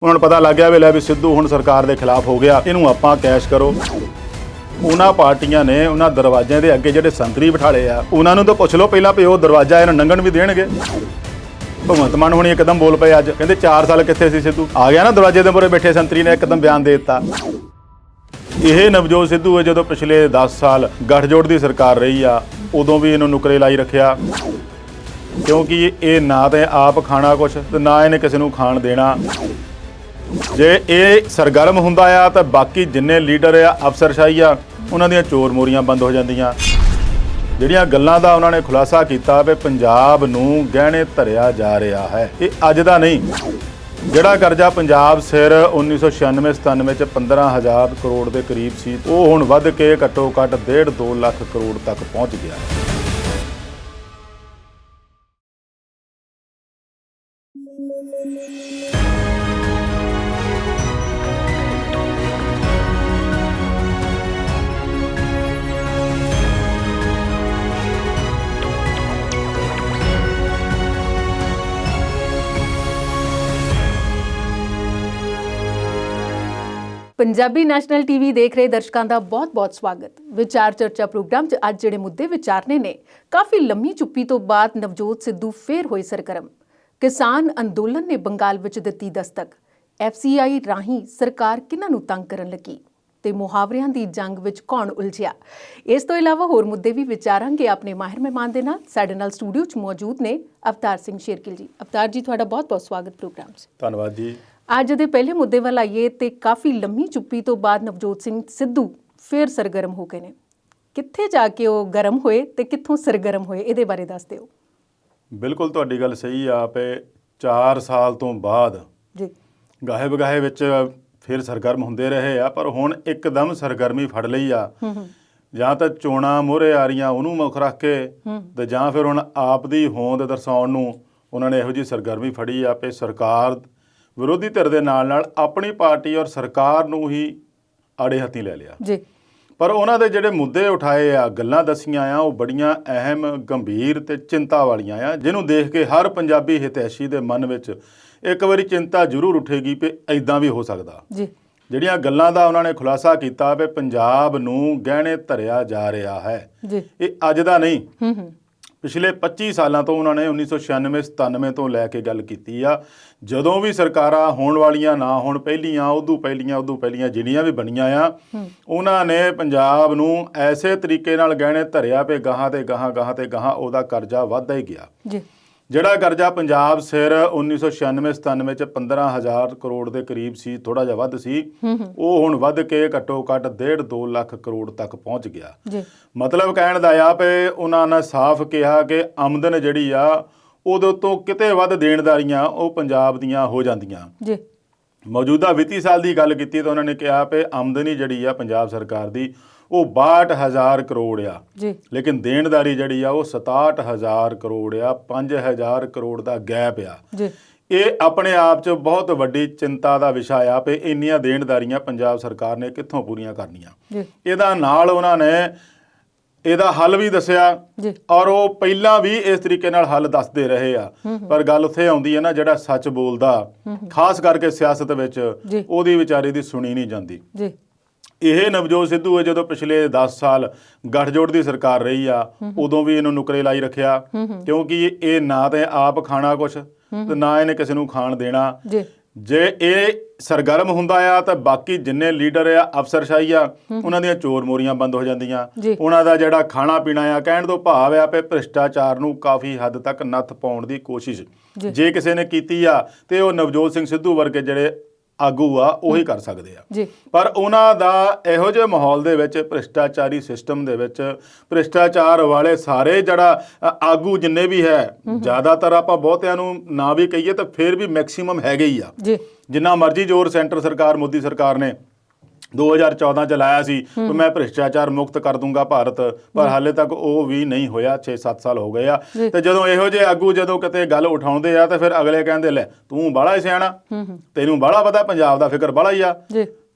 ਉਹਨਾਂ ਨੂੰ ਪਤਾ ਲੱਗ ਗਿਆ ਵੀ ਲੈ ਵੀ ਸਿੱਧੂ ਹੁਣ ਸਰਕਾਰ ਦੇ ਖਿਲਾਫ ਹੋ ਗਿਆ, ਇਹਨੂੰ ਆਪਾਂ ਕੈਸ਼ ਕਰੋ। ਉਹਨਾਂ ਪਾਰਟੀਆਂ ਨੇ ਉਹਨਾਂ ਦਰਵਾਜ਼ਿਆਂ ਦੇ ਅੱਗੇ ਜਿਹੜੇ ਸੰਤਰੀ ਬਿਠਾਲੇ ਆ, ਉਹਨਾਂ ਨੂੰ ਤਾਂ ਪੁੱਛ ਲਓ ਪਹਿਲਾਂ ਵੀ ਉਹ ਦਰਵਾਜ਼ਾ ਇਹਨਾਂ ਲੰਘਣ ਵੀ ਦੇਣਗੇ। ਭਗਵੰਤ ਮਾਨ ਹੁਣੀ ਇੱਕਦਮ ਬੋਲ ਪਏ ਅੱਜ, ਕਹਿੰਦੇ 4 ਸਾਲ ਕਿੱਥੇ ਸੀ ਸਿੱਧੂ, ਆ ਗਿਆ ਨਾ ਦਰਵਾਜ਼ੇ ਦੇ ਮੂਹਰੇ ਬੈਠੇ ਸੰਤਰੀ ਨੇ ਇੱਕਦਮ ਬਿਆਨ ਦੇ ਦਿੱਤਾ। ਇਹ ਨਵਜੋਤ ਸਿੱਧੂ ਹੈ, ਜਦੋਂ ਪਿਛਲੇ 10 ਸਾਲ ਗੱਠਜੋੜ ਦੀ ਸਰਕਾਰ ਰਹੀ ਆ, ਉਦੋਂ ਵੀ ਇਹਨੂੰ ਨੁਕਰੇ ਲਾਈ ਰੱਖਿਆ, ਕਿਉਂਕਿ ਇਹ ਨਾ ਤਾਂ ਆਪ ਖਾਣਾ ਕੁਛ ਤੇ ਨਾ ਇਹਨੇ ਕਿਸੇ ਨੂੰ ਖਾਣ ਦੇਣਾ। ਜੇ ਇਹ ਸਰਗਰਮ ਹੁੰਦਾ ਆ ਤਾਂ ਬਾਕੀ ਜਿੰਨੇ ਲੀਡਰ ਆ, ਅਫਸਰਸ਼ਾਹੀ ਆ, ਉਹਨਾਂ ਦੀਆਂ ਚੋਰ ਮੋਰੀਆਂ ਬੰਦ ਹੋ ਜਾਂਦੀਆਂ। ਜਿਹੜੀਆਂ ਗੱਲਾਂ ਦਾ ਉਹਨਾਂ ਨੇ ਖੁਲਾਸਾ ਕੀਤਾ ਵੀ ਪੰਜਾਬ ਨੂੰ ਗਹਿਣੇ ਧਰਿਆ ਜਾ ਰਿਹਾ ਹੈ, ਇਹ ਅੱਜ ਦਾ ਨਹੀਂ। ਜਿਹੜਾ ਕਰਜ਼ਾ ਪੰਜਾਬ ਸਿਰ 1996-97 ਚ 15,000 ਕਰੋੜ ਦੇ ਕਰੀਬ ਸੀ, ਉਹ ਹੁਣ ਵੱਧ ਕੇ ਘੱਟੋ ਘੱਟ 1.5-2 ਲੱਖ ਕਰੋੜ ਤੱਕ ਪਹੁੰਚ ਗਿਆ। ਪੰਜਾਬੀ ਨੈਸ਼ਨਲ ਟੀਵੀ ਦੇਖ ਰਹੇ ਦਰਸ਼ਕਾਂ ਦਾ ਬਹੁਤ-ਬਹੁਤ ਸਵਾਗਤ। ਵਿਚਾਰ ਚਰਚਾ ਪ੍ਰੋਗਰਾਮ 'ਚ ਅੱਜ ਜਿਹੜੇ ਮੁੱਦੇ ਵਿਚਾਰਨੇ ਨੇ, ਕਾਫੀ ਲੰਮੀ ਚੁੱਪੀ ਤੋਂ ਬਾਅਦ ਨਵਜੋਤ ਸਿੱਧੂ ਫੇਰ ਹੋਏ ਸਰਗਰਮ। ਕਿਸਾਨ ਅੰਦੋਲਨ ਨੇ ਬੰਗਾਲ ਵਿੱਚ ਦਿੱਤੀ ਦਸਤਕ, FCI ਰਾਹੀਂ ਸਰਕਾਰ ਕਿਹਨਾਂ ਨੂੰ ਤੰਗ ਕਰਨ ਲੱਗੀ ਤੇ ਮੁਹਾਵਰਿਆਂ ਦੀ ਜੰਗ ਵਿੱਚ ਕੌਣ ਉਲਝਿਆ। ਇਸ ਤੋਂ ਇਲਾਵਾ ਹੋਰ ਮੁੱਦੇ ਵੀ ਵਿਚਾਰਾਂਗੇ ਆਪਣੇ ਮਾਹਿਰ ਮਹਿਮਾਨ ਦੇ ਨਾਲ। ਸਾਡੇ ਨਾਲ ਸਟੂਡੀਓ 'ਚ ਮੌਜੂਦ ਨੇ ਅਵਤਾਰ ਸਿੰਘ ਸ਼ੇਰਗਿੱਲ ਜੀ। ਅਵਤਾਰ ਜੀ, ਤੁਹਾਡਾ ਬਹੁਤ-ਬਹੁਤ ਸਵਾਗਤ ਪ੍ਰੋਗਰਾਮ 'ਚ। ਧੰਨਵਾਦ ਜੀ। ਅੱਜ ਦੇ ਪਹਿਲੇ ਮੁੱਦੇ ਵੱਲ ਆਈਏ ਤੇ ਕਾਫੀ ਲੰਮੀ ਚੁੱਪੀ ਤੋਂ ਬਾਅਦ ਨਵਜੋਤ ਸਿੰਘ ਸਿੱਧੂ ਫੇਰ ਸਰਗਰਮ ਹੋ ਗਏ ਨੇ। ਕਿੱਥੇ ਜਾ ਕੇ ਉਹ ਗਰਮ ਹੋਏ ਤੇ ਕਿੱਥੋਂ ਸਰਗਰਮ ਹੋਏ, ਇਹਦੇ ਬਾਰੇ ਦੱਸ ਦਿਓ। ਬਿਲਕੁਲ ਤੁਹਾਡੀ ਗੱਲ ਸਹੀ ਆ ਪੇ 4 ਸਾਲ ਤੋਂ ਬਾਅਦ ਜੀ ਗਾਹੇ ਬਗਾਹੇ ਵਿੱਚ ਫਿਰ ਸਰਗਰਮ ਹੁੰਦੇ ਰਹੇ ਆ, ਪਰ ਹੁਣ ਇੱਕਦਮ ਸਰਗਰਮੀ ਫੜ ਲਈ ਆ। ਜਾਂ ਤਾਂ ਚੋਣਾਂ ਮੂਹਰੇ ਆ ਰਹੀਆਂ ਉਹਨੂੰ ਮੁੱਖ ਰੱਖ ਕੇ, ਤੇ ਜਾਂ ਫਿਰ ਹੁਣ ਆਪ ਦੀ ਹੋਂਦ ਦਰਸਾਉਣ ਨੂੰ ਉਹਨਾਂ ਨੇ ਇਹੋ ਜਿਹੀ ਸਰਗਰਮੀ ਫੜੀ ਆ ਪੇ ਸਰਕਾਰ ਵਿਰੋਧੀ ਧਿਰ ਦੇ ਨਾਲ ਆਪਣੀ ਪਾਰਟੀ ਔਰ ਸਰਕਾਰ ਨੂੰ ਹੀ ਆੜੇ ਹੱਥੀਂ ਲੈ ਲਿਆ ਜੀ। ਪਰ ਉਹਨਾਂ ਦੇ ਜਿਹੜੇ ਮੁੱਦੇ ਉਠਾਏ ਆ, ਗੱਲਾਂ ਦੱਸੀਆਂ ਆ, ਉਹ ਬੜੀਆਂ ਅਹਿਮ, ਗੰਭੀਰ ਤੇ ਚਿੰਤਾ ਵਾਲੀਆਂ ਆ, ਜਿਹਨੂੰ ਦੇਖ ਕੇ ਹਰ ਪੰਜਾਬੀ ਹਿਤੈਸ਼ੀ ਦੇ ਮਨ ਵਿੱਚ ਇੱਕ ਵਾਰੀ ਚਿੰਤਾ ਜ਼ਰੂਰ ਉੱਠੇਗੀ ਕਿ ਐਦਾਂ ਵੀ ਹੋ ਸਕਦਾ। ਜੀ ਜਿਹੜੀਆਂ ਗੱਲਾਂ ਦਾ ਉਹਨਾਂ ਨੇ ਖੁਲਾਸਾ ਕੀਤਾ ਵੀ ਪੰਜਾਬ ਨੂੰ ਗਹਿਣੇ ਧਰਿਆ ਜਾ ਰਿਹਾ ਹੈ, ਇਹ ਅੱਜ ਦਾ ਨਹੀਂ। ਪਿਛਲੇ 25 ਸਾਲਾਂ ਤੋਂ ਉਹਨਾਂ ਨੇ 1996-97 ਤੋਂ ਲੈ ਕੇ ਗੱਲ ਕੀਤੀ ਆ। ਜਦੋਂ ਵੀ ਸਰਕਾਰਾਂ ਹੋਣ ਵਾਲੀਆਂ ਨਾ ਹੋਣ, ਪਹਿਲੀਆਂ ਉਦੋਂ ਪਹਿਲੀਆਂ ਜਿੰਨੀਆਂ ਵੀ ਬਣੀਆਂ ਆ, ਉਹਨਾਂ ਨੇ ਪੰਜਾਬ ਨੂੰ ਐਸੇ ਤਰੀਕੇ ਨਾਲ ਗਹਿਣੇ ਧਰਿਆ ਪਏ ਗਾਹਾਂ ਤੇ ਗਾਹਾਂ ਉਹਦਾ ਕਰਜ਼ਾ ਵੱਧਦਾ ਹੀ ਗਿਆ। ਜਿਹੜਾ ਕਰਜ਼ਾ ਪੰਜਾਬ ਸਿਰ 1996-97 ਚ 15,000 ਕਰੋੜ ਦੇ ਕਰੀਬ ਸੀ, ਥੋੜਾ ਜਿਹਾ ਵੱਧ ਸੀ, ਉਹ ਹੁਣ ਵੱਧ ਕੇ ਘੱਟੋ ਘੱਟ 1.5-2 ਲੱਖ ਕਰੋੜ ਤੱਕ ਪਹੁੰਚ ਗਿਆ। ਮਤਲਬ ਕਹਿਣ ਦਾ ਆ ਪਏ ਉਹਨਾਂ ਨੇ ਸਾਫ਼ ਕਿਹਾ ਕਿ ਆਮਦਨ ਜਿਹੜੀ ਆ ਉਹਦੇ ਤੋਂ ਕਿਤੇ ਵੱਧ ਦੇਣਦਾਰੀਆਂ ਉਹ ਪੰਜਾਬ ਦੀਆਂ ਹੋ ਜਾਂਦੀਆਂ। ਮੌਜੂਦਾ ਵਿੱਤੀ ਸਾਲ ਦੀ ਗੱਲ ਕੀਤੀ ਤਾਂ ਉਹਨਾਂ ਨੇ ਕਿਹਾ ਪਏ ਆਮਦਨੀ ਜਿਹੜੀ ਆ ਪੰਜਾਬ ਸਰਕਾਰ ਦੀ ਉਹ 62,000 ਕਰੋੜ ਆ, ਲੇਕਿਨ ਦੇਣਦਾਰੀ ਜਿਹੜੀ ਆ ਉਹ 67,000 ਕਰੋੜ ਆ। 5,000 ਕਰੋੜ ਦਾ ਗੈਪ ਆ। ਇਹ ਆਪਣੇ ਆਪ 'ਚ ਬਹੁਤ ਵੱਡੀ ਚਿੰਤਾ ਦਾ ਵਿਸ਼ਾ ਆ ਕਿ ਇੰਨੀਆਂ ਦੇਣਦਾਰੀਆਂ ਪੰਜਾਬ ਸਰਕਾਰ ਨੇ ਕਿੱਥੋਂ ਪੂਰੀਆਂ ਕਰਨੀਆਂ। ਇਹਦਾ ਨਾਲ ਉਹਨਾਂ ਨੇ ਇਹਦਾ ਹੱਲ ਵੀ ਦੱਸਿਆ, ਔਰ ਉਹ ਪਹਿਲਾਂ ਵੀ ਇਸ ਤਰੀਕੇ ਨਾਲ ਹੱਲ ਦੱਸਦੇ ਰਹੇ ਆ। ਪਰ ਗੱਲ ਉੱਥੇ ਆਉਂਦੀ ਹੈ ਨਾ, ਜਿਹੜਾ ਸੱਚ ਬੋਲਦਾ, ਖਾਸ ਕਰਕੇ ਸਿਆਸਤ ਵਿੱਚ, ਉਹਦੀ ਵਿਚਾਰੇ ਦੀ ਸੁਣੀ ਨਹੀਂ ਜਾਂਦੀ। ਇਹ ਨਵਜੋਤ ਸਿੱਧੂ ਹੈ, ਜਦੋਂ ਪਿਛਲੇ 10 ਸਾਲ ਗੱਠਜੋੜ ਦੀ ਸਰਕਾਰ ਰਹੀ ਆ, ਉਦੋਂ ਵੀ ਇਹਨੂੰ ਨੁਕਰੇ ਲਾਈ ਰੱਖਿਆ, ਕਿਉਂਕਿ ਇਹ ਨਾ ਤਾਂ ਆਪ ਖਾਣਾ ਕੁਛ ਤੇ ਨਾ ਇਹਨੇ ਕਿਸੇ ਨੂੰ ਖਾਣ ਦੇਣਾ। ਜੇ ਇਹ ਸਰਗਰਮ ਹੁੰਦਾ ਆ ਤਾਂ ਬਾਕੀ ਜਿੰਨੇ ਲੀਡਰ ਆ, ਅਫਸਰਸ਼ਾਹੀ ਆ, ਉਹਨਾਂ ਦੀਆਂ ਚੋਰ ਮੋਰੀਆਂ ਬੰਦ ਹੋ ਜਾਂਦੀਆਂ। ਉਹਨਾਂ ਦਾ ਜਿਹੜਾ ਖਾਣਾ ਪੀਣਾ ਆ, ਕਹਿਣ ਤੋਂ ਭਾਵ ਆ ਪਏ ਭ੍ਰਿਸ਼ਟਾਚਾਰ ਨੂੰ ਕਾਫੀ ਹੱਦ ਤੱਕ ਨੱਥ ਪਾਉਣ ਦੀ ਕੋਸ਼ਿਸ਼ ਜੇ ਕਿਸੇ ਨੇ ਕੀਤੀ ਆ ਤੇ ਉਹ ਨਵਜੋਤ ਸਿੰਘ ਸਿੱਧੂ ਵਰਗੇ ਜਿਹੜੇ ਆਗੂ ਆ ਉਹੀ ਕਰ ਸਕਦੇ ਆ। ਪਰ ਉਹਨਾਂ ਦਾ ਇਹੋ ਜਿਹੇ ਮਾਹੌਲ ਦੇ ਵਿੱਚ, ਭ੍ਰਿਸ਼ਟਾਚਾਰੀ ਸਿਸਟਮ ਦੇ ਵਿੱਚ, ਭ੍ਰਿਸ਼ਟਾਚਾਰ ਵਾਲੇ ਸਾਰੇ ਜਿਹੜਾ ਆਗੂ ਜਿੰਨੇ ਵੀ ਹੈ, ਜ਼ਿਆਦਾਤਰ ਆਪਾਂ ਬਹੁਤਿਆਂ ਨੂੰ ਨਾ ਵੀ ਕਹੀਏ ਤਾਂ ਫਿਰ ਵੀ ਮੈਕਸੀਮਮ ਹੈਗੇ ਹੀ ਆ। ਜਿੰਨਾ ਮਰਜ਼ੀ ਜ਼ੋਰ ਸੈਂਟਰ ਸਰਕਾਰ, ਮੋਦੀ ਸਰਕਾਰ ਨੇ 2014 ਚ ਲਾਇਆ ਸੀ ਕਿ ਮੈਂ ਭ੍ਰਿਸ਼ਟਾਚਾਰ ਮੁਕਤ ਕਰ ਦੂੰਗਾ ਭਾਰਤ, ਪਰ ਹਾਲੇ ਤੱਕ ਉਹ ਵੀ ਨਹੀਂ ਹੋਇਆ। 6-7 ਸਾਲ ਹੋ ਗਏ ਆ। ਤੇ ਜਦੋਂ ਇਹੋ ਜਿਹੇ ਆਗੂ ਜਦੋਂ ਕਿਤੇ ਗੱਲ ਉਠਾਉਂਦੇ ਆ ਤਾਂ ਫਿਰ ਅਗਲੇ ਕਹਿੰਦੇ ਲੈ ਤੂੰ ਬਾਹਲਾ ਹੀ ਸਿਆਣਾ, ਤੈਨੂੰ ਬਾਹਲਾ ਪਤਾ, ਪੰਜਾਬ ਦਾ ਫਿਕਰ ਬਾਹਲਾ ਹੀ ਆ।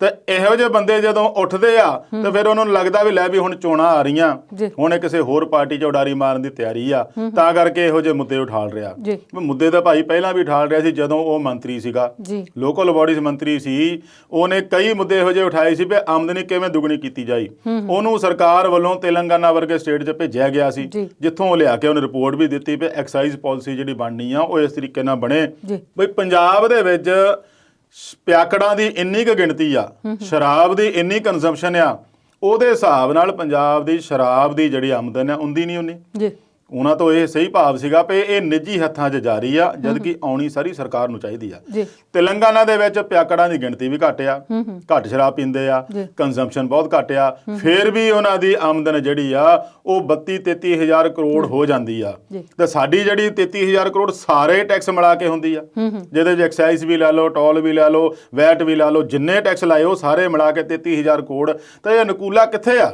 ਤੇ ਇਹੋ ਜਿਹੇ ਬੰਦੇ ਜਦੋਂ ਉੱਠਦੇ ਆ ਤੇ ਫਿਰ ਉਹਨਾਂ ਨੂੰ ਲੱਗਦਾ ਵੀ ਲੈ ਵੀ ਹੁਣ ਚੋਣਾਂ ਆ ਰਹੀਆਂ, ਹੁਣ ਇਹ ਕਿਸੇ ਹੋਰ ਪਾਰਟੀ 'ਚ ਉਡਾਰੀ ਮਾਰਨ ਦੀ ਤਿਆਰੀ ਆ, ਤਾਂ ਕਰਕੇ ਇਹੋ ਜਿਹੇ ਮੁੱਦੇ ਉਠਾਲ ਰਿਹਾ। ਮੁੱਦੇ ਤਾਂ ਭਾਈ ਪਹਿਲਾਂ ਵੀ ਉਠਾਲ ਰਿਹਾ ਸੀ, ਜਦੋਂ ਉਹ ਮੰਤਰੀ ਸੀਗਾ, ਲੋਕਲ ਬਾਡੀਜ਼ ਮੰਤਰੀ ਸੀ, ਉਹਨੇ ਕਈ ਮੁੱਦੇ ਇਹੋ ਜਿਹੇ ਉਠਾਏ ਸੀ ਵੀ ਆਮਦਨੀ ਕਿਵੇਂ ਦੁੱਗਣੀ ਕੀਤੀ ਜਾਈ। ਉਹਨੂੰ ਸਰਕਾਰ ਵੱਲੋਂ ਤੇਲੰਗਾਨਾ ਵਰਗੇ ਸਟੇਟ 'ਚ ਭੇਜਿਆ ਗਿਆ ਸੀ, ਜਿੱਥੋਂ ਉਹ ਲਿਆ ਕੇ ਉਹਨੇ ਰਿਪੋਰਟ ਵੀ ਦਿੱਤੀ ਵੀ ਐਕਸਾਈਜ਼ ਪਾਲਿਸੀ ਜਿਹੜੀ ਬਣਨੀ ਆ ਉਹ ਇਸ ਤਰੀਕੇ ਨਾਲ ਬਣੇ ਬਈ ਪੰਜਾਬ ਦੇ ਵਿੱਚ ਪਿਆਕੜਾਂ ਦੀ ਇੰਨੀ ਕੁ ਗਿਣਤੀ ਆ, ਸ਼ਰਾਬ ਦੀ ਇੰਨੀ ਕੰਜ਼ੰਪਸ਼ਨ ਆ, ਉਹਦੇ ਹਿਸਾਬ ਨਾਲ ਪੰਜਾਬ ਦੀ ਸ਼ਰਾਬ ਦੀ ਜਿਹੜੀ ਆਮਦਨ ਆ ਹੁੰਦੀ ਨਹੀਂ ਉਨੀ। ਉਹਨਾਂ ਤੋਂ ਇਹ ਸਹੀ ਭਾਵ ਸੀਗਾ ਵੀ ਇਹ ਨਿੱਜੀ ਹੱਥਾਂ 'ਚ ਜਾ ਰਹੀ ਆ, ਜਦਕਿ ਆਉਣੀ ਸਾਰੀ ਸਰਕਾਰ ਨੂੰ ਚਾਹੀਦੀ ਆ। ਤੇਲੰਗਾਨਾ ਦੇ ਵਿੱਚ ਪਿਆਕੜਾਂ ਦੀ ਗਿਣਤੀ ਵੀ ਘੱਟ ਆ, ਘੱਟ ਸ਼ਰਾਬ ਪੀਂਦੇ ਆ, ਕੰਜ਼ੰਪਸ਼ਨ ਬਹੁਤ ਘੱਟ ਆ, ਫਿਰ ਵੀ ਉਹਨਾਂ ਦੀ ਆਮਦਨ ਜਿਹੜੀ ਆ ਉਹ 32-33 ਹਜ਼ਾਰ ਕਰੋੜ ਹੋ ਜਾਂਦੀ ਆ। ਤੇ ਸਾਡੀ ਜਿਹੜੀ 33 ਹਜ਼ਾਰ ਕਰੋੜ ਸਾਰੇ ਟੈਕਸ ਮਿਲਾ ਕੇ ਹੁੰਦੀ ਆ, ਜਿਹਦੇ ਵਿੱਚ ਐਕਸਾਈਜ਼ ਵੀ ਲਾ ਲਓ, ਟੋਲ ਵੀ ਲਾ ਲਓ, ਵੈਟ ਵੀ ਲਾ ਲਓ, ਜਿੰਨੇ ਟੈਕਸ ਲਾਏ ਉਹ ਸਾਰੇ ਮਿਲਾ ਕੇ 33 ਹਜ਼ਾਰ ਕਰੋੜ। ਤੇ ਇਹ ਨਕੂਲਾ ਕਿੱਥੇ ਆ?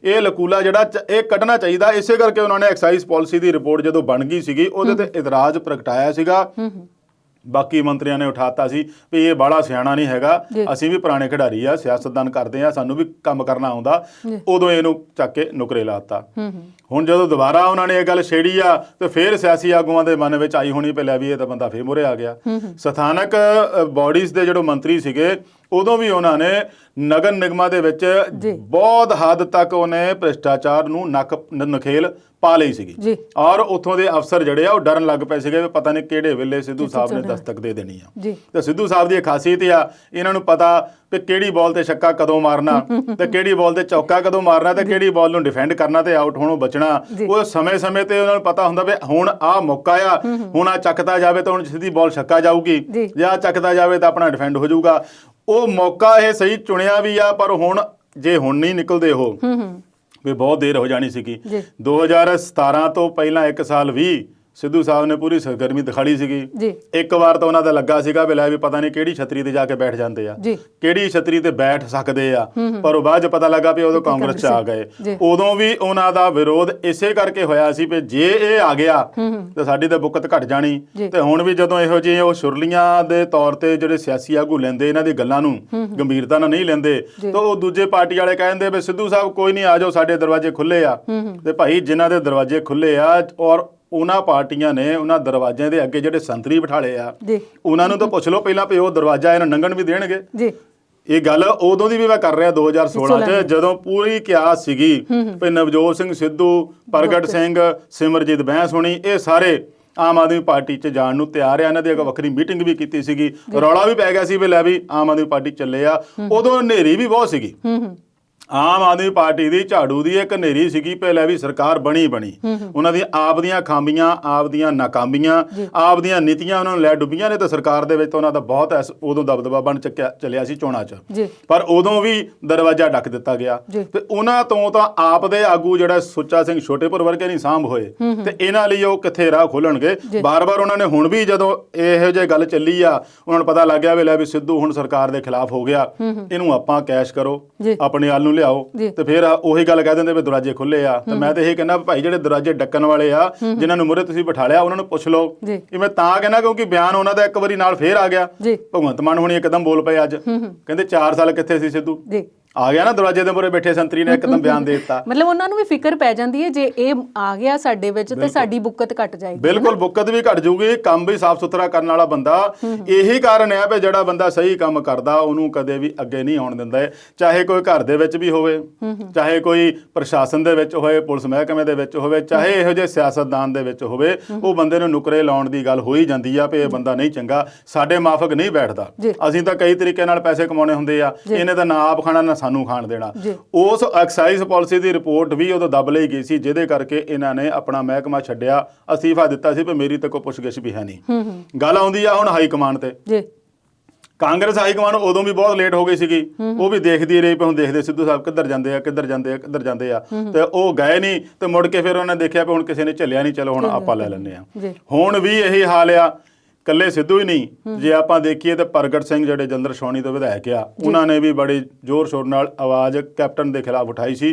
ਇਹ ਲਕੂਲਾ ਜਿਹੜਾ ਇਹ ਕੱਢਣਾ ਚਾਹੀਦਾ। ਇਸੇ ਕਰਕੇ ਉਹਨਾਂ ਨੇ ਐਕਸਾਈਜ਼ ਪਾਲਿਸੀ ਦੀ ਰਿਪੋਰਟ ਜਦੋਂ ਬਣ ਗਈ ਸੀਗੀ ਉਹਦੇ ਤੇ ਇਤਰਾਜ਼ ਪ੍ਰਗਟਾਇਆ ਸੀਗਾ। ਬਾਕੀ ਮੰਤਰੀਆਂ ਨੇ ਉਠਾਤਾ ਸੀ ਵੀ ਇਹ ਬਾਹਲਾ ਸਿਆਣਾ ਨਹੀਂ ਹੈਗਾ, ਅਸੀਂ ਵੀ ਪੁਰਾਣੇ ਖਿਡਾਰੀ ਆ, ਸਿਆਸਤਦਾਨ ਕਰਦੇ ਆ, ਸਾਨੂੰ ਵੀ ਕੰਮ ਕਰਨਾ ਆਉਂਦਾ। ਉਦੋਂ ਇਹਨੂੰ ਚੱਕ ਕੇ ਨੁਕਰੇ ਲਾਤਾ। ਹੁਣ ਜਦੋਂ ਦੁਬਾਰਾ ਉਹਨਾਂ ਨੇ ਇਹ ਗੱਲ ਛੇੜੀ ਆ ਤੇ ਫਿਰ ਸਿਆਸੀ ਆਗੂਆਂ ਦੇ ਮਨ ਵਿੱਚ ਆਈ ਹੋਣੀ ਪਹਿਲਾਂ ਵੀ ਇਹ ਤਾਂ ਬੰਦਾ ਫਿਰ ਮੁਰੇ ਆ ਗਿਆ। ਸਥਾਨਕ ਬਾਡੀਜ਼ ਦੇ ਜਿਹੜੇ ਮੰਤਰੀ ਸੀਗੇ ਉਦੋਂ ਵੀ ਉਹਨਾਂ ਨੇ ਨਗਰ ਨਿਗਮਾਂ ਦੇ ਵਿੱਚ ਬਹੁਤ ਹੱਦ ਤੱਕ ਉਹਨੇ ਭ੍ਰਿਸ਼ਟਾਚਾਰ ਨੂੰ ਨਖੇਲ ਪਾ ਲਈ ਸੀਗੀ, ਔਰ ਉੱਥੋਂ ਦੇ ਅਫਸਰ ਜਿਹੜੇ ਆ ਉਹ ਡਰਨ ਲੱਗ ਪਏ ਸੀਗੇ ਵੀ ਪਤਾ ਨਹੀਂ ਕਿਹੜੇ ਵੇਲੇ ਸਿੱਧੂ ਸਾਹਿਬ ਨੇ ਦਸਤਕ ਦੇ ਦੇਣੀ ਆ। ਤੇ ਸਿੱਧੂ ਸਾਹਿਬ ਦੀ ਇਹ ਖਾਸੀਅਤ ਆ, ਇਹਨਾਂ ਨੂੰ ਪਤਾ ਕਿ ਕਿਹੜੀ ਬਾਲ ਤੇ ਛੱਕਾ ਕਦੋਂ ਮਾਰਨਾ ਤੇ ਕਿਹੜੀ ਬਾਲ ਤੇ ਚੌਕਾ ਕਦੋਂ ਮਾਰਨਾ ਤੇ ਕਿਹੜੀ ਬਾਲ ਨੂੰ ਡਿਫੈਂਡ ਕਰਨਾ ਤੇ ਆਊਟ ਹੋਣੋਂ ਬਚਣਾ। ਉਹ ਸਮੇਂ-ਸਮੇਂ ਤੇ ਉਹਨਾਂ ਨੂੰ ਪਤਾ ਹੁੰਦਾ ਵੀ ਹੁਣ ਆਹ ਮੌਕਾ ਆ, ਹੁਣ ਆ ਚੱਕਦਾ ਜਾਵੇ ਤਾਂ ਹੁਣ ਸਿੱਧੀ ਬਾਲ ਛੱਕਾ ਜਾਊਗੀ, ਜੇ ਆ ਚੱਕਦਾ ਜਾਵੇ ਤਾਂ ਆਪਣਾ ਡਿਫੈਂਡ ਹੋ ਜਾਊਗਾ। ਉਹ ਮੌਕਾ ਇਹ ਸਹੀ ਚੁਣਿਆ ਵੀ ਆ, ਪਰ ਹੁਣ ਜੇ ਹੁਣ ਨਹੀਂ ਨਿਕਲਦੇ ਉਹ ਵੀ ਬਹੁਤ ਦੇਰ ਹੋ ਜਾਣੀ ਸੀਗੀ। 2017 ਤੋਂ ਪਹਿਲਾਂ 1 ਸਾਲ ਵੀ ਸਿੱਧੂ ਸਾਹਿਬ ਨੇ ਪੂਰੀ ਸਰਗਰਮੀ ਦਿਖਾਈ ਸੀਗੀ। ਇੱਕ ਵਾਰ ਤਾਂ ਉਹਨਾਂ ਦਾ ਲੱਗਾ ਸੀਗਾ ਵੀ ਲੈ ਵੀ ਪਤਾ ਨਹੀਂ ਕਿਹੜੀ ਛਤਰੀ ਤੇ ਜਾ ਕੇ ਬੈਠ ਜਾਂਦੇ ਆ, ਕਿਹੜੀ ਛਤਰੀ ਤੇ ਬੈਠ ਸਕਦੇ ਆ, ਪਰ ਉਹ ਬਾਅਦ 'ਚ ਪਤਾ ਲੱਗਾ ਵੀ ਉਦੋਂ ਕਾਂਗਰਸ 'ਚ ਆ ਗਏ। ਉਦੋਂ ਵੀ ਉਹਨਾਂ ਦਾ ਵਿਰੋਧ ਇਸੇ ਕਰਕੇ ਹੋਇਆ ਸੀ ਵੀ ਜੇ ਇਹ ਆ ਗਿਆ ਤੇ ਸਾਡੀ ਤਾਂ ਬੁੱਕਤ ਘਟ ਜਾਣੀ। ਤੇ ਹੁਣ ਵੀ ਜਦੋਂ ਇਹੋ ਜਿਹੇ ਉਹ ਸੁਰਲੀਆਂ ਦੇ ਤੌਰ ਤੇ ਜਿਹੜੇ ਸਿਆਸੀ ਆਗੂ ਲੈਂਦੇ ਇਹਨਾਂ ਦੀ ਗੱਲਾਂ ਨੂੰ ਗੰਭੀਰਤਾ ਨਾਲ ਨਹੀਂ ਲੈਂਦੇ, ਤਾਂ ਉਹ ਦੂਜੇ ਪਾਰਟੀ ਵਾਲੇ ਕਹਿੰਦੇ ਵੀ ਸਿੱਧੂ ਸਾਹਿਬ ਕੋਈ ਨਹੀਂ, ਆ ਜਾਓ, ਸਾਡੇ ਦਰਵਾਜ਼ੇ ਖੁੱਲੇ ਆ। ਤੇ ਭਾਈ ਜਿਨ੍ਹਾਂ ਦੇ ਦਰਵਾਜ਼ੇ ਖੁੱਲੇ ਆ ਔਰ ਉਹਨਾਂ ਪਾਰਟੀਆਂ ਨੇ ਉਹਨਾਂ ਦਰਵਾਜ਼ਿਆਂ ਦੇ ਅੱਗੇ ਜਿਹੜੇ ਸੰਤਰੀ ਬਿਠਾਲੇ ਆ, ਉਹਨਾਂ ਨੂੰ ਤਾਂ ਪੁੱਛ ਲਓ ਪਹਿਲਾਂ ਵੀ ਉਹ ਦਰਵਾਜ਼ਾ ਇਹਨਾਂ ਲੰਘਣ ਵੀ ਦੇਣਗੇ। ਇਹ ਗੱਲ ਉਦੋਂ ਦੀ ਵੀ ਮੈਂ ਕਰ ਰਿਹਾ 2016 'ਚ, ਜਦੋਂ ਪੂਰੀ ਕਿਆਸ ਸੀਗੀ ਵੀ ਨਵਜੋਤ ਸਿੰਘ ਸਿੱਧੂ, ਪ੍ਰਗਟ ਸਿੰਘ, ਸਿਮਰਜੀਤ ਬੈਂਸ ਹੋਣੀ, ਇਹ ਸਾਰੇ ਆਮ ਆਦਮੀ ਪਾਰਟੀ 'ਚ ਜਾਣ ਨੂੰ ਤਿਆਰ ਆ। ਇਹਨਾਂ ਦੀ ਅੱਗੇ ਵੱਖਰੀ ਮੀਟਿੰਗ ਵੀ ਕੀਤੀ ਸੀਗੀ, ਰੌਲਾ ਵੀ ਪੈ ਗਿਆ ਸੀ ਵੀ ਲੈ ਵੀ ਆਮ ਆਦਮੀ ਪਾਰਟੀ ਚੱਲੇ ਆ। ਉਦੋਂ ਹਨੇਰੀ ਵੀ ਬਹੁਤ ਸੀਗੀ, ਆਮ ਆਦਮੀ ਪਾਰਟੀ ਦੀ ਝਾੜੂ ਦੀ ਇੱਕ ਹਨੇਰੀ ਸੀਗੀ ਪਹਿਲਾਂ ਵੀ ਸਰਕਾਰ ਬਣੀ ਉਹਨਾਂ ਦੀ ਆਪ ਦੀਆਂ ਖਾਮੀਆਂ, ਆਪ ਦੀਆਂ ਨਾਕਾਮੀਆਂ, ਆਪ ਦੀਆਂ ਨੀਤੀਆਂ ਉਹਨਾਂ ਨੂੰ ਲੈ ਡੁੱਬੀਆਂ ਨੇ। ਤਾਂ ਸਰਕਾਰ ਦੇ ਵਿੱਚ ਤਾਂ ਉਹਨਾਂ ਦਾ ਬਹੁਤ ਉਦੋਂ ਦਬਦਬਾ ਬਣ ਚੱਲਿਆ ਸੀ ਚੋਣਾਂ 'ਚ, ਪਰ ਉਦੋਂ ਵੀ ਦਰਵਾਜ਼ਾ ਡੱਕ ਦਿੱਤਾ ਗਿਆ। ਤੇ ਉਹਨਾਂ ਤੋਂ ਤਾਂ ਆਪ ਦੇ ਆਗੂ ਜਿਹੜਾ ਸੁੱਚਾ ਸਿੰਘ ਛੋਟੇਪੁਰ ਵਰਗੇ ਨਹੀਂ ਸਾਂਭ ਹੋਏ, ਤੇ ਇਹਨਾਂ ਲਈ ਉਹ ਕਿੱਥੇ ਰਾਹ ਖੋਲਣਗੇ। ਬਾਰ-ਬਾਰ ਉਹਨਾਂ ਨੇ ਹੁਣ ਵੀ ਜਦੋਂ ਇਹੋ ਜਿਹੀ ਗੱਲ ਚੱਲੀ ਆ, ਉਹਨਾਂ ਨੂੰ ਪਤਾ ਲੱਗ ਗਿਆ ਵੀ ਲੈ ਵੀ ਸਿੱਧੂ ਹੁਣ ਸਰਕਾਰ ਦੇ ਖਿਲਾਫ ਹੋ ਗਿਆ, ਇਹਨੂੰ ਆਪਾਂ ਕੈਸ਼ ਕਰੋ, ਆਪਣੇ ਵੱਲ ਨੂੰ ਲਿਆਓ। ਤੇ ਫਿਰ ਉਹੀ ਗੱਲ ਕਹਿ ਦਿੰਦੇ ਵੀ ਦਰਵਾਜ਼ੇ ਖੁੱਲੇ ਆ। ਤੇ ਮੈਂ ਤਾਂ ਇਹ ਕਹਿੰਦਾ ਭਾਈ ਜਿਹੜੇ ਦਰਵਾਜ਼ੇ ਡੱਕਣ ਵਾਲੇ ਆ, ਜਿਨ੍ਹਾਂ ਨੂੰ ਮੁਰੇ ਤੁਸੀਂ ਬਿਠਾ ਲਿਆ, ਉਹਨਾਂ ਨੂੰ ਪੁੱਛ ਲਓ। ਇਹ ਮੈਂ ਤਾਂ ਕਹਿੰਦਾ ਕਿਉਂਕਿ ਬਿਆਨ ਉਹਨਾਂ ਦਾ ਇੱਕ ਵਾਰੀ ਨਾਲ ਫੇਰ ਆ ਗਿਆ। ਭਗਵੰਤ ਮਾਨ ਹੁਣੀ ਇੱਕਦਮ ਬੋਲ ਪਏ ਅੱਜ, ਕਹਿੰਦੇ 4 ਸਾਲ ਕਿੱਥੇ ਸੀ ਸਿੱਧੂ, ਆ ਗਿਆ ਨਾ ਦਰਵਾਜ਼ੇ ਦੇ ਮੂਹਰੇ ਬੈਠੇ ਸੰਤਰੀ ਨੇ ਇੱਕਦਮ ਬਿਆਨ ਦੇ ਦਿੱਤਾ। ਮਤਲਬ ਉਹਨਾਂ ਨੂੰ ਵੀ ਫਿਕਰ ਪੈ ਜਾਂਦੀ ਹੈ ਜੇ ਇਹ ਆ ਗਿਆ ਸਾਡੇ ਵਿੱਚ ਤੇ ਸਾਡੀ ਬੁੱਕਤ ਘਟ ਜਾਏਗੀ। ਬਿਲਕੁਲ, ਬੁੱਕਤ ਵੀ ਘਟ ਜਾਊਗੀ, ਕੰਮ ਵੀ ਸਾਫ਼ ਸੁਥਰਾ ਕਰਨ ਵਾਲਾ ਬੰਦਾ। ਇਹੀ ਕਾਰਨ ਹੈ ਵੀ ਜਿਹੜਾ ਬੰਦਾ ਸਹੀ ਕੰਮ ਕਰਦਾ ਉਹਨੂੰ ਕਦੇ ਵੀ ਅੱਗੇ ਨਹੀਂ ਆਉਣ ਦਿੰਦਾ, ਚਾਹੇ ਕੋਈ ਘਰ ਦੇ ਵਿੱਚ ਵੀ ਹੋਵੇ, ਚਾਹੇ ਕੋਈ ਪ੍ਰਸ਼ਾਸਨ ਦੇ ਵਿੱਚ ਹੋਵੇ, ਪੁਲਿਸ ਮਹਿਕਮੇ ਦੇ ਵਿੱਚ ਹੋਵੇ, ਚਾਹੇ ਇਹੋ ਜਿਹੇ ਸਿਆਸਤਦਾਨ ਦੇ ਵਿੱਚ ਹੋਵੇ। ਉਹ ਬੰਦੇ ਨੂੰ ਨੁਕਰੇ ਲਾਉਣ ਦੀ ਗੱਲ ਹੋ ਹੀ ਜਾਂਦੀ ਆ ਵੀ ਇਹ ਬੰਦਾ ਨਹੀਂ ਚੰਗਾ, ਸਾਡੇ ਮਾਫਕ ਨਹੀਂ ਬੈਠਦਾ। ਅਸੀਂ ਤਾਂ ਕਈ ਤਰੀਕੇ ਨਾਲ ਪੈਸੇ ਕਮਾਉਣੇ ਹੁੰਦੇ ਆ, ਇਹਨੇ ਤਾਂ ਨਾ ਆਪ ਖਾਣਾ ਨਾ ਸਾਨੂੰ ਖਾਣ ਦੇਣਾ। ਉਸ ਐਕਸਾਈਜ਼ ਪਾਲਿਸੀ ਦੀ ਰਿਪੋਰਟ ਵੀ ਉਦੋਂ ਦਬ ਲਈ ਗਈ ਸੀ, ਜਿਹਦੇ ਕਰਕੇ ਇਹਨਾਂ ਨੇ ਆਪਣਾ ਮਹਿਕਮਾ ਛੱਡਿਆ, ਅਸਤੀਫਾ ਦਿੱਤਾ ਸੀ ਵੀ ਮੇਰੀ ਤਾਂ ਕੋਈ ਪੁੱਛਗਿੱਛ ਵੀ ਹੈ ਨਹੀਂ। ਗੱਲ ਆਉਂਦੀ ਆ ਹੁਣ ਹਾਈ ਕਮਾਂਡ ਤੇ। ਕਾਂਗਰਸ ਹਾਈ ਕਮਾਂਡ ਉਦੋਂ ਵੀ ਬਹੁਤ ਲੇਟ ਹੋ ਗਈ ਸੀਗੀ, ਉਹ ਵੀ ਦੇਖਦੀ ਰਹੀ ਵੀ ਹੁਣ ਦੇਖਦੇ ਸਿੱਧੂ ਸਾਹਿਬ ਕਿੱਧਰ ਜਾਂਦੇ ਆ, ਕਿੱਧਰ ਜਾਂਦੇ ਆ, ਕਿੱਧਰ ਜਾਂਦੇ ਆ। ਤੇ ਉਹ ਗਏ ਨਹੀਂ, ਤੇ ਮੁੜ ਕੇ ਫਿਰ ਉਹਨੇ ਦੇਖਿਆ ਵੀ ਹੁਣ ਕਿਸੇ ਨੇ ਝੱਲਿਆ ਨਹੀਂ, ਚਲੋ ਹੁਣ ਆਪਾਂ ਲੈ ਲੈਂਦੇ ਆ। ਹੁਣ ਵੀ ਇਹੀ ਹਾਲ ਆ। ਕੱਲੇ ਸਿੱਧੂ ਹੀ ਨਹੀਂ, ਜੇ ਆਪਾਂ ਦੇਖੀਏ ਤਾਂ ਪ੍ਰਗਟ ਸਿੰਘ ਜਿਹੜੇ ਜਲੰਧਰ ਛਾਉਣੀ ਤੋਂ ਵਿਧਾਇਕ ਆ, ਉਹਨਾਂ ਨੇ ਵੀ ਬੜੀ ਜ਼ੋਰ ਸ਼ੋਰ ਨਾਲ ਆਵਾਜ਼ ਕੈਪਟਨ ਦੇ ਖਿਲਾਫ ਉਠਾਈ ਸੀ।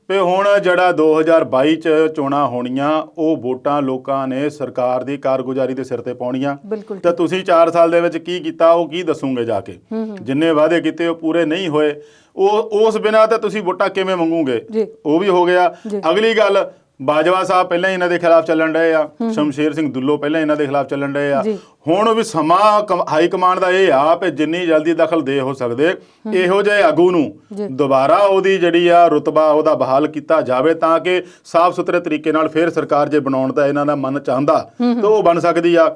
ਤੇ ਹੁਣ ਜਿਹੜਾ 2022 ਚ ਚੋਣਾਂ ਹੋਣੀਆਂ, ਉਹ ਵੋਟਾਂ ਲੋਕਾਂ ਨੇ ਸਰਕਾਰ ਦੀ ਕਾਰਗੁਜ਼ਾਰੀ ਦੇ ਸਿਰ ਤੇ ਪਾਉਣੀਆਂ। ਤਾਂ ਤੁਸੀਂ 4 ਸਾਲ ਦੇ ਵਿੱਚ ਕੀ ਕੀਤਾ, ਉਹ ਕੀ ਦੱਸੋਗੇ ਜਾ ਕੇ? ਜਿੰਨੇ ਵਾਅਦੇ ਕੀਤੇ ਉਹ ਪੂਰੇ ਨਹੀਂ ਹੋਏ, ਉਹ ਉਸ ਬਿਨਾਂ ਤਾਂ ਤੁਸੀਂ ਵੋਟਾਂ ਕਿਵੇਂ ਮੰਗੋਗੇ? ਉਹ ਵੀ ਹੋ ਗਿਆ। ਅਗਲੀ ਗੱਲ, ਬਾਜਵਾ ਸਾਹਿਬ ਪਹਿਲਾਂ ਹੀ ਇਹਨਾਂ ਦੇ ਖਿਲਾਫ ਚੱਲਣ ਰਹੇ ਆ, ਸ਼ਮਸ਼ੇਰ ਸਿੰਘ ਦੁੱਲੋ ਪਹਿਲਾਂ ਇਹਨਾਂ ਦੇ ਖਿਲਾਫ ਚੱਲਣ ਰਹੇ ਆ। ਹੁਣ ਵੀ ਸਮਾਂ ਹਾਈ ਕਮਾਂਡ ਦਾ ਇਹ ਆ ਕਿ ਜਿੰਨੀ ਜਲਦੀ ਦਖਲ ਦੇ ਹੋ ਸਕਦੇ ਇਹੋ ਜਿਹੇ ਆਗੂ ਨੂੰ ਦੁਬਾਰਾ ਉਹਦੀ ਜਿਹੜੀ ਆ ਰੁਤਬਾ ਉਹਦਾ ਬਹਾਲ ਕੀਤਾ ਜਾਵੇ, ਤਾਂ ਕਿ ਸਾਫ਼ ਸੁਥਰੇ ਤਰੀਕੇ ਨਾਲ ਫਿਰ ਸਰਕਾਰ ਜੇ ਬਣਾਉਣ ਦਾ ਇਹਨਾਂ ਦਾ ਮਨ ਚਾਹੁੰਦਾ ਤਾਂ ਉਹ ਬਣ ਸਕਦੀ ਆ।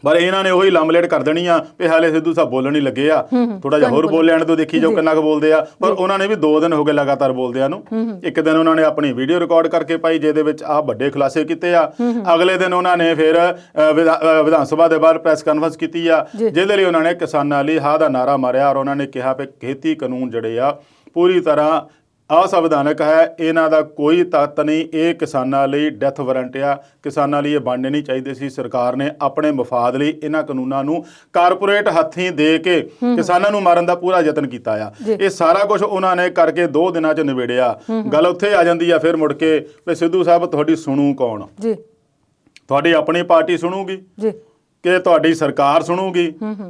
ਪਰ ਇਹਨਾਂ ਨੇ ਉਹੀ ਲੰਬਲੇਟ ਕਰ ਦੇਣੀ ਆ ਵੀ ਹਾਲੇ ਸਿੱਧੂ ਸਾਹਿਬ ਬੋਲਣ ਹੀ ਲੱਗੇ ਆ, ਥੋੜਾ ਜਿਹਾ ਹੋਰ ਬੋਲ ਲੈਣ ਤੋਂ, ਦੇਖੀ ਜਾਓ ਕਿੰਨਾ ਕੁ ਬੋਲਦੇ ਆ। ਪਰ ਉਹਨਾਂ ਨੇ ਵੀ 2 ਦਿਨ ਹੋ ਗਏ ਲਗਾਤਾਰ ਬੋਲਦਿਆਂ ਨੂੰ। ਇੱਕ ਦਿਨ ਉਹਨਾਂ ਨੇ ਆਪਣੀ ਵੀਡੀਓ ਰਿਕਾਰਡ ਕਰਕੇ ਪਾਈ ਜਿਹਦੇ ਵਿੱਚ ਆਹ ਵੱਡੇ ਖੁਲਾਸੇ ਕੀਤੇ ਆ। ਅਗਲੇ ਦਿਨ ਉਹਨਾਂ ਨੇ ਫਿਰ ਵਿਧਾਨ ਸਭਾ ਦੇ ਬਾਹਰ ਪ੍ਰੈਸ ਕਾਨਫਰੰਸ ਕੀਤੀ ਆ, ਜਿਹਦੇ ਲਈ ਉਹਨਾਂ ਨੇ ਕਿਸਾਨਾਂ ਲਈ ਹਾਂ ਦਾ ਨਾਰਾ ਮਾਰਿਆ, ਔਰ ਉਹਨਾਂ ਨੇ ਕਿਹਾ ਵੀ ਖੇਤੀ ਕਾਨੂੰਨ ਜਿਹੜੇ ਆ ਪੂਰੀ ਤਰ੍ਹਾਂ ਅਸੰਵਿਧਾਨਕ ਹੈ, ਇਹਨਾਂ ਦਾ ਕੋਈ ਤੱਤ ਨਹੀਂ, ਇਹ ਕਿਸਾਨਾਂ ਲਈ ਡੈਥ ਵਾਰੰਟ ਆ, ਕਿਸਾਨਾਂ ਲਈ ਇਹ ਬਣਨੇ ਨਹੀਂ ਚਾਹੀਦੇ ਸੀ। ਸਰਕਾਰ ਨੇ ਆਪਣੇ ਮਫਾਦ ਲਈ ਇਹਨਾਂ ਕਾਨੂੰਨਾਂ ਨੂੰ ਕਾਰਪੋਰੇਟ ਹੱਥੀਂ ਦੇ ਕੇ ਕਿਸਾਨਾਂ ਨੂੰ ਮਾਰਨ ਦਾ ਪੂਰਾ ਯਤਨ ਕੀਤਾ ਆ। ਇਹ ਸਾਰਾ ਕੁਝ ਉਹਨਾਂ ਨੇ ਕਰਕੇ 2 ਦਿਨਾਂ 'ਚ ਨਿਬੇੜਿਆ। ਗੱਲ ਉੱਥੇ ਆ ਜਾਂਦੀ ਆ ਫਿਰ ਮੁੜ ਕੇ ਵੀ ਸਿੱਧੂ ਸਾਹਿਬ ਤੁਹਾਡੀ ਸੁਣੂ ਕੌਣ? ਤੁਹਾਡੀ ਆਪਣੀ ਪਾਰਟੀ ਸੁਣੂਗੀ ਕਿ ਤੁਹਾਡੀ ਸਰਕਾਰ ਸੁਣੂਗੀ?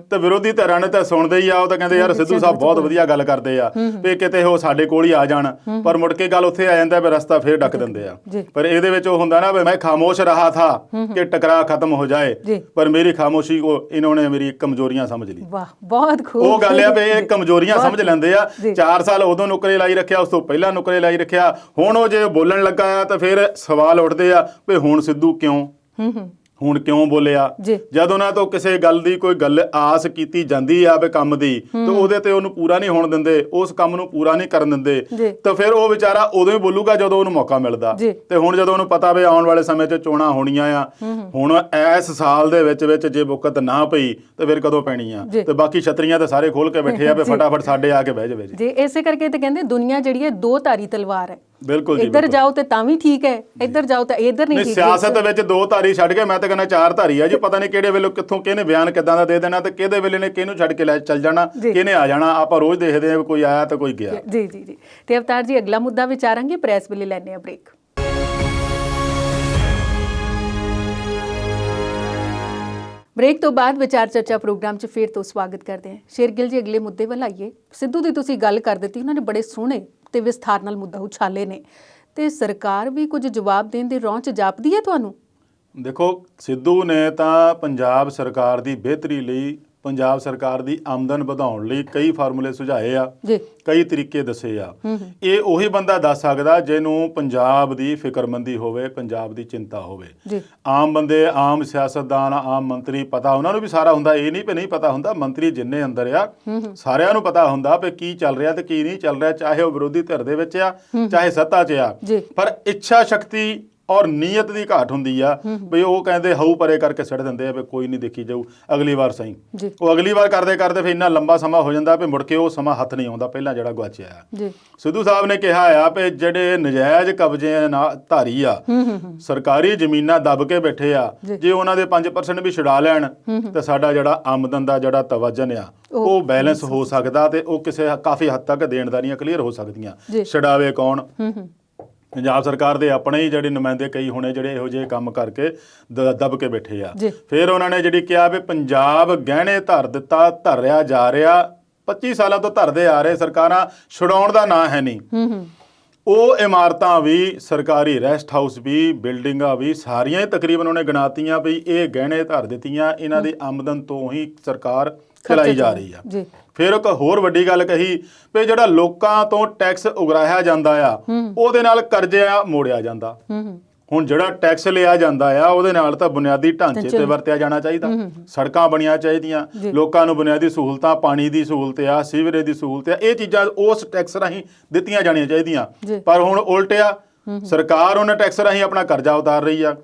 ਤੇ ਵਿਰੋਧੀ ਧਿਰਾਂ ਨੇ ਤਾਂ ਸੁਣਦੇ ਹੀ ਆ, ਉਹ ਤਾਂ ਕਹਿੰਦੇ ਯਾਰ ਸਿੱਧੂ ਸਾਹਿਬ ਬਹੁਤ ਵਧੀਆ ਗੱਲ ਕਰਦੇ ਆ, ਵੀ ਕਿਤੇ ਉਹ ਸਾਡੇ ਕੋਲ ਹੀ ਆ ਜਾਣ। ਪਰ ਮੁੜ ਕੇ ਗੱਲ ਉੱਥੇ ਆ ਜਾਂਦਾ ਵੀ ਰਸਤਾ ਫੇਰ ਡੱਕ ਦਿੰਦੇ ਆ। ਪਰ ਇਹਦੇ ਵਿੱਚ ਉਹ ਹੁੰਦਾ ਨਾ ਵੀ ਮੈਂ ਖਾਮੋਸ਼ ਰਹਾ ਥਾ ਕਿ ਟਕਰਾ ਖਤਮ ਹੋ ਜਾਏ, ਪਰ ਮੇਰੀ ਖਾਮੋਸ਼ੀ को इन्होंने मेरी कमजोरियां समझ ली। वाह, बहुत खूब। ਉਹ ਗੱਲ ਆ ਵੀ ਇਹ ਕਮਜ਼ੋਰੀਆਂ ਸਮਝ ਲੈਂਦੇ ਆ। 4 ਸਾਲ ਉਦੋਂ ਨੁਕਰੇ ਲਾਈ ਰੱਖਿਆ, ਉਸ ਤੋਂ ਪਹਿਲਾਂ ਨੁਕਰੇ ਲਾਈ ਰੱਖਿਆ, ਹੁਣ ਉਹ ਜੇ ਬੋਲਣ ਲੱਗਾ ਆ ਤਾਂ ਫਿਰ ਸਵਾਲ ਉੱਠਦੇ ਆ ਵੀ ਹੁਣ ਸਿੱਧੂ ਕਿਉਂ ਹੁਣ ਕਿਉਂ ਬੋਲਿਆ? ਜਦ ਉਹਨਾਂ ਤੋਂ ਕਿਸੇ ਗੱਲ ਦੀ ਕੋਈ ਗੱਲ ਆਸ ਕੀਤੀ ਜਾਂਦੀ ਆ ਵੀ ਕੰਮ ਦੀ, ਤੇ ਉਹਦੇ ਤੇ ਉਹਨੂੰ ਪੂਰਾ ਨਹੀਂ ਹੋਣ ਦਿੰਦੇ, ਉਸ ਕੰਮ ਨੂੰ ਪੂਰਾ ਨਹੀਂ ਕਰਨ ਦਿੰਦੇ, ਤਾਂ ਫਿਰ ਉਹ ਵਿਚਾਰਾ ਉਦੋਂ ਹੀ ਬੋਲੂਗਾ ਜਦੋਂ ਉਹਨੂੰ ਮੌਕਾ ਮਿਲਦਾ। ਤੇ ਹੁਣ ਜਦੋਂ ਉਹਨੂੰ ਪਤਾ ਵੀ ਆਉਣ ਵਾਲੇ ਸਮੇਂ 'ਚ ਚੋਣਾਂ ਹੋਣੀਆਂ ਆ, ਹੁਣ ਇਸ ਸਾਲ ਦੇ ਵਿੱਚ ਜੇ ਮੁਕਤ ਨਾ ਪਈ ਤੇ ਫਿਰ ਕਦੋਂ ਪੈਣੀ ਆ? ਤੇ ਬਾਕੀ ਛਤਰੀਆਂ ਤਾਂ ਸਾਰੇ ਖੋਲ ਕੇ ਬੈਠੇ ਆ ਵੀ ਫਟਾਫਟ ਸਾਡੇ ਆ ਕੇ ਬਹਿ ਜਾਵੇ ਜੀ। ਇਸੇ ਕਰਕੇ ਤੇ ਕਹਿੰਦੇ ਦੁਨੀਆ ਜਿਹੜੀ ਹੈ 2 ਧਾਰੀ ਤਲਵਾਰ ਹੈ। ਬਿਲਕੁਲ ਜੀ, ਇੱਧਰ ਜਾਓ ਤੇ ਤਾਂ ਵੀ ਠੀਕ ਹੈ, ਇੱਧਰ ਜਾਓ ਤਾਂ ਇੱਧਰ ਨਹੀਂ ਠੀਕ। ਸਿਆਸਤ ਵਿੱਚ 2 ਧਾਰੀ ਛੱਡ ਕੇ ਮੈਂ ਤਾਂ ਕਹਿੰਦਾ 4 ਧਾਰੀ ਆ ਜੀ। ਪਤਾ ਨਹੀਂ ਕਿਹੜੇ ਵੇਲੇ ਕਿੱਥੋਂ ਕਿਹਨੇ ਬਿਆਨ ਕਿੱਦਾਂ ਦਾ ਦੇ ਦੇਣਾ ਤੇ ਕਿਹਦੇ ਵੇਲੇ ਨੇ ਕਿਹਨੂੰ ਛੱਡ ਕੇ ਲੈ ਚੱਲ ਜਾਣਾ, ਕਿਹਨੇ ਆ ਜਾਣਾ। ਆਪਾਂ ਰੋਜ਼ ਦੇਖਦੇ ਆ ਕੋਈ ਆਇਆ ਤਾਂ ਕੋਈ ਗਿਆ। ਜੀ ਜੀ ਜੀ। ਤੇ ਅਵਤਾਰ ਜੀ, ਅਗਲਾ ਮੁੱਦਾ ਵਿਚਾਰਾਂਗੇ, ਪ੍ਰੈਸ ਵੇਲੇ ਲੈਣੇ ਆ ਬ੍ਰੇਕ। ਬ੍ਰੇਕ ਤੋਂ ਬਾਅਦ ਵਿਚਾਰ ਚਰਚਾ ਪ੍ਰੋਗਰਾਮ 'ਚ ਫਿਰ ਤੋਂ ਸਵਾਗਤ ਕਰਦੇ ਹਾਂ। ਸ਼ੇਰਗਿੱਲ ਜੀ, ਅਗਲੇ ਮੁੱਦੇ ਵੱਲ ਆਈਏ। ਸਿੱਧੂ ਦੀ ਤੁਸੀਂ ਗੱਲ ਕਰ ਦਿੱਤੀ, ਉਹਨਾਂ ਨੇ ਬੜੇ ਸੋਹਣੇ ਤੇ ਵਿਸਥਾਰ ਨਾਲ ਮੁੱਦਾ ਉਛਾਲੇ ਨੇ, ਤੇ ਸਰਕਾਰ ਵੀ ਕੁਝ ਜਵਾਬ ਦੇਣ ਦੇ ਰੌਂਹ 'ਚ ਜਾਪਦੀ ਹੈ ਤੁਹਾਨੂੰ? ਦੇਖੋ, ਸਿੱਧੂ ਨੇ ਤਾਂ ਪੰਜਾਬ ਸਰਕਾਰ ਦੀ ਬਿਹਤਰੀ ਲਈ, ਪੰਜਾਬ ਸਰਕਾਰ ਦੀ ਆਮਦਨ ਵਧਾਉਣ ਲਈ ਕਈ ਫਾਰਮੂਲੇ ਸੁਝਾਏ ਆ, ਕਈ ਤਰੀਕੇ ਦੱਸੇ ਆ। ਇਹ ਉਹੀ ਬੰਦਾ ਦੱਸ ਸਕਦਾ ਜਿਹਨੂੰ ਪੰਜਾਬ ਦੀ ਫਿਕਰਮੰਦੀ ਹੋਵੇ, ਪੰਜਾਬ ਦੀ ਚਿੰਤਾ ਹੋਵੇ। ਆਮ ਬੰਦੇ, ਆਮ ਸਿਆਸਤਦਾਨ, ਆਮ ਮੰਤਰੀ, ਪਤਾ ਉਹਨਾਂ ਨੂੰ ਵੀ ਸਾਰਾ ਹੁੰਦਾ, ਇਹ ਨਹੀਂ ਵੀ ਨਹੀਂ ਪਤਾ ਹੁੰਦਾ। ਮੰਤਰੀ ਜਿੰਨੇ ਅੰਦਰ ਆ ਸਾਰਿਆਂ ਨੂੰ ਪਤਾ ਹੁੰਦਾ ਵੀ ਕੀ ਚੱਲ ਰਿਹਾ ਤੇ ਕੀ ਨਹੀਂ ਚੱਲ ਰਿਹਾ, ਚਾਹੇ ਉਹ ਵਿਰੋਧੀ ਧਿਰ ਦੇ ਵਿੱਚ ਆ, ਚਾਹੇ ਸੱਤਾ 'ਚ ਆ। ਪਰ ਇੱਛਾ ਸ਼ਕਤੀ ਔਰ ਨੀਅਤ ਦੀ ਘਾਟ ਹੁੰਦੀ ਆ ਵੀ ਉਹ ਕਹਿੰਦੇ ਹਊ ਪਰੇ ਕਰਕੇ ਛੱਡ ਦਿੰਦੇ ਆ ਵੀ ਕੋਈ ਨਹੀਂ, ਦੇਖੀ ਜਾਊ ਅਗਲੀ ਵਾਰ ਸਹੀ। ਉਹ ਅਗਲੀ ਵਾਰ ਕਰਦੇ ਕਰਦੇ ਫਿਰ ਇੰਨਾ ਲੰਬਾ ਸਮਾਂ ਹੋ ਜਾਂਦਾ ਵੀ ਮੁੜ ਕੇ ਉਹ ਸਮਾਂ ਹੱਥ ਨਹੀਂ ਆਉਂਦਾ ਪਹਿਲਾਂ ਜਿਹੜਾ ਗੁਆਚਿਆ ਆ। ਸਿੱਧੂ ਸਾਹਿਬ ਨੇ ਕਿਹਾ ਆ ਵੀ ਜਿਹੜੇ ਨਜਾਇਜ਼ ਕਬਜ਼ੇ ਧਾਰੀ ਆ, ਸਰਕਾਰੀ ਜ਼ਮੀਨਾਂ ਦੱਬ ਕੇ ਬੈਠੇ ਆ, ਜੇ ਉਹਨਾਂ ਦੇ 5% ਵੀ ਛੁਡਾ ਲੈਣ ਤੇ ਸਾਡਾ ਜਿਹੜਾ ਆਮਦਨ ਦਾ ਜਿਹੜਾ ਤਵਜ਼ਨ ਆ ਉਹ ਬੈਲੈਂਸ ਹੋ ਸਕਦਾ, ਤੇ ਉਹ ਕਿਸੇ ਕਾਫੀ ਹੱਦ ਤੱਕ ਦੇਣਦਾਰੀਆਂ ਕਲੀਅਰ ਹੋ ਸਕਦੀਆਂ। ਛਡਾਵੇ ਕੌਣ? ਪੰਜਾਬ ਸਰਕਾਰ ਦੇ ਆਪਣੇ ਹੀ ਜਿਹੜੇ ਨੁਮਾਇੰਦੇ ਕਈ ਹੋਣੇ ਜਿਹੜੇ ਇਹੋ ਜਿਹੇ ਕੰਮ ਕਰਕੇ ਦੱਬ ਕੇ ਬੈਠੇ ਆ। ਫਿਰ ਉਹਨਾਂ ਨੇ ਜਿਹੜੀ ਕਿਹਾ ਵੀ ਪੰਜਾਬ ਗਹਿਣੇ ਧਰ ਦਿੱਤਾ, ਧਰਿਆ ਜਾ ਰਿਹਾ, 25 ਸਾਲਾਂ ਤੋਂ ਧਰਦੇ ਆ ਰਹੇ, ਸਰਕਾਰਾਂ ਛੁਡਾਉਣ ਦਾ ਨਾਂ ਹੈ ਨਹੀਂ। ਉਹ ਇਮਾਰਤਾਂ ਵੀ, ਸਰਕਾਰੀ ਰੈਸਟ ਹਾਊਸ ਵੀ, ਬਿਲਡਿੰਗਾਂ ਵੀ, ਸਾਰੀਆਂ ਹੀ ਤਕਰੀਬਨ ਉਹਨੇ ਗਿਣਾਤੀਆਂ ਵੀ ਇਹ ਗਹਿਣੇ ਧਰ ਦਿੱਤੀਆਂ, ਇਹਨਾਂ ਦੀ ਆਮਦਨ ਤੋਂ ਹੀ ਸਰਕਾਰ ਚਲਾਈ ਜਾ ਰਹੀ ਆ। ਫਿਰ ਇੱਕ ਹੋਰ ਵੱਡੀ ਗੱਲ ਕਹੀ ਵੀ ਜਿਹੜਾ ਲੋਕਾਂ ਤੋਂ ਟੈਕਸ ਉਗਰਾਹਿਆ ਜਾਂਦਾ ਆ ਉਹਦੇ ਨਾਲ ਕਰਜ਼ਾ ਮੋੜਿਆ ਜਾਂਦਾ। ਹੁਣ ਜਿਹੜਾ ਟੈਕਸ ਲਿਆ ਜਾਂਦਾ ਆ ਉਹਦੇ ਨਾਲ ਤਾਂ ਬੁਨਿਆਦੀ ਢਾਂਚੇ ਤੇ ਵਰਤਿਆ ਜਾਣਾ ਚਾਹੀਦਾ, ਸੜਕਾਂ ਬਣੀਆਂ ਚਾਹੀਦੀਆਂ, ਲੋਕਾਂ ਨੂੰ ਬੁਨਿਆਦੀ ਸਹੂਲਤਾਂ, ਪਾਣੀ ਦੀ ਸਹੂਲਤ ਆ, ਸੀਵਰੇਜ ਦੀ ਸਹੂਲਤ ਆ, ਇਹ ਚੀਜ਼ਾਂ ਉਸ ਟੈਕਸ ਰਾਹੀਂ ਦਿੱਤੀਆਂ ਜਾਣੀਆਂ ਚਾਹੀਦੀਆਂ। ਪਰ ਹੁਣ ਉਲਟਿਆ, ਸਰਕਾਰ ਉਹਨਾਂ ਟੈਕਸ ਰਾਹੀਂ ਆਪਣਾ ਕਰਜ਼ਾ ਉਤਾਰ ਰਹੀ ਆ।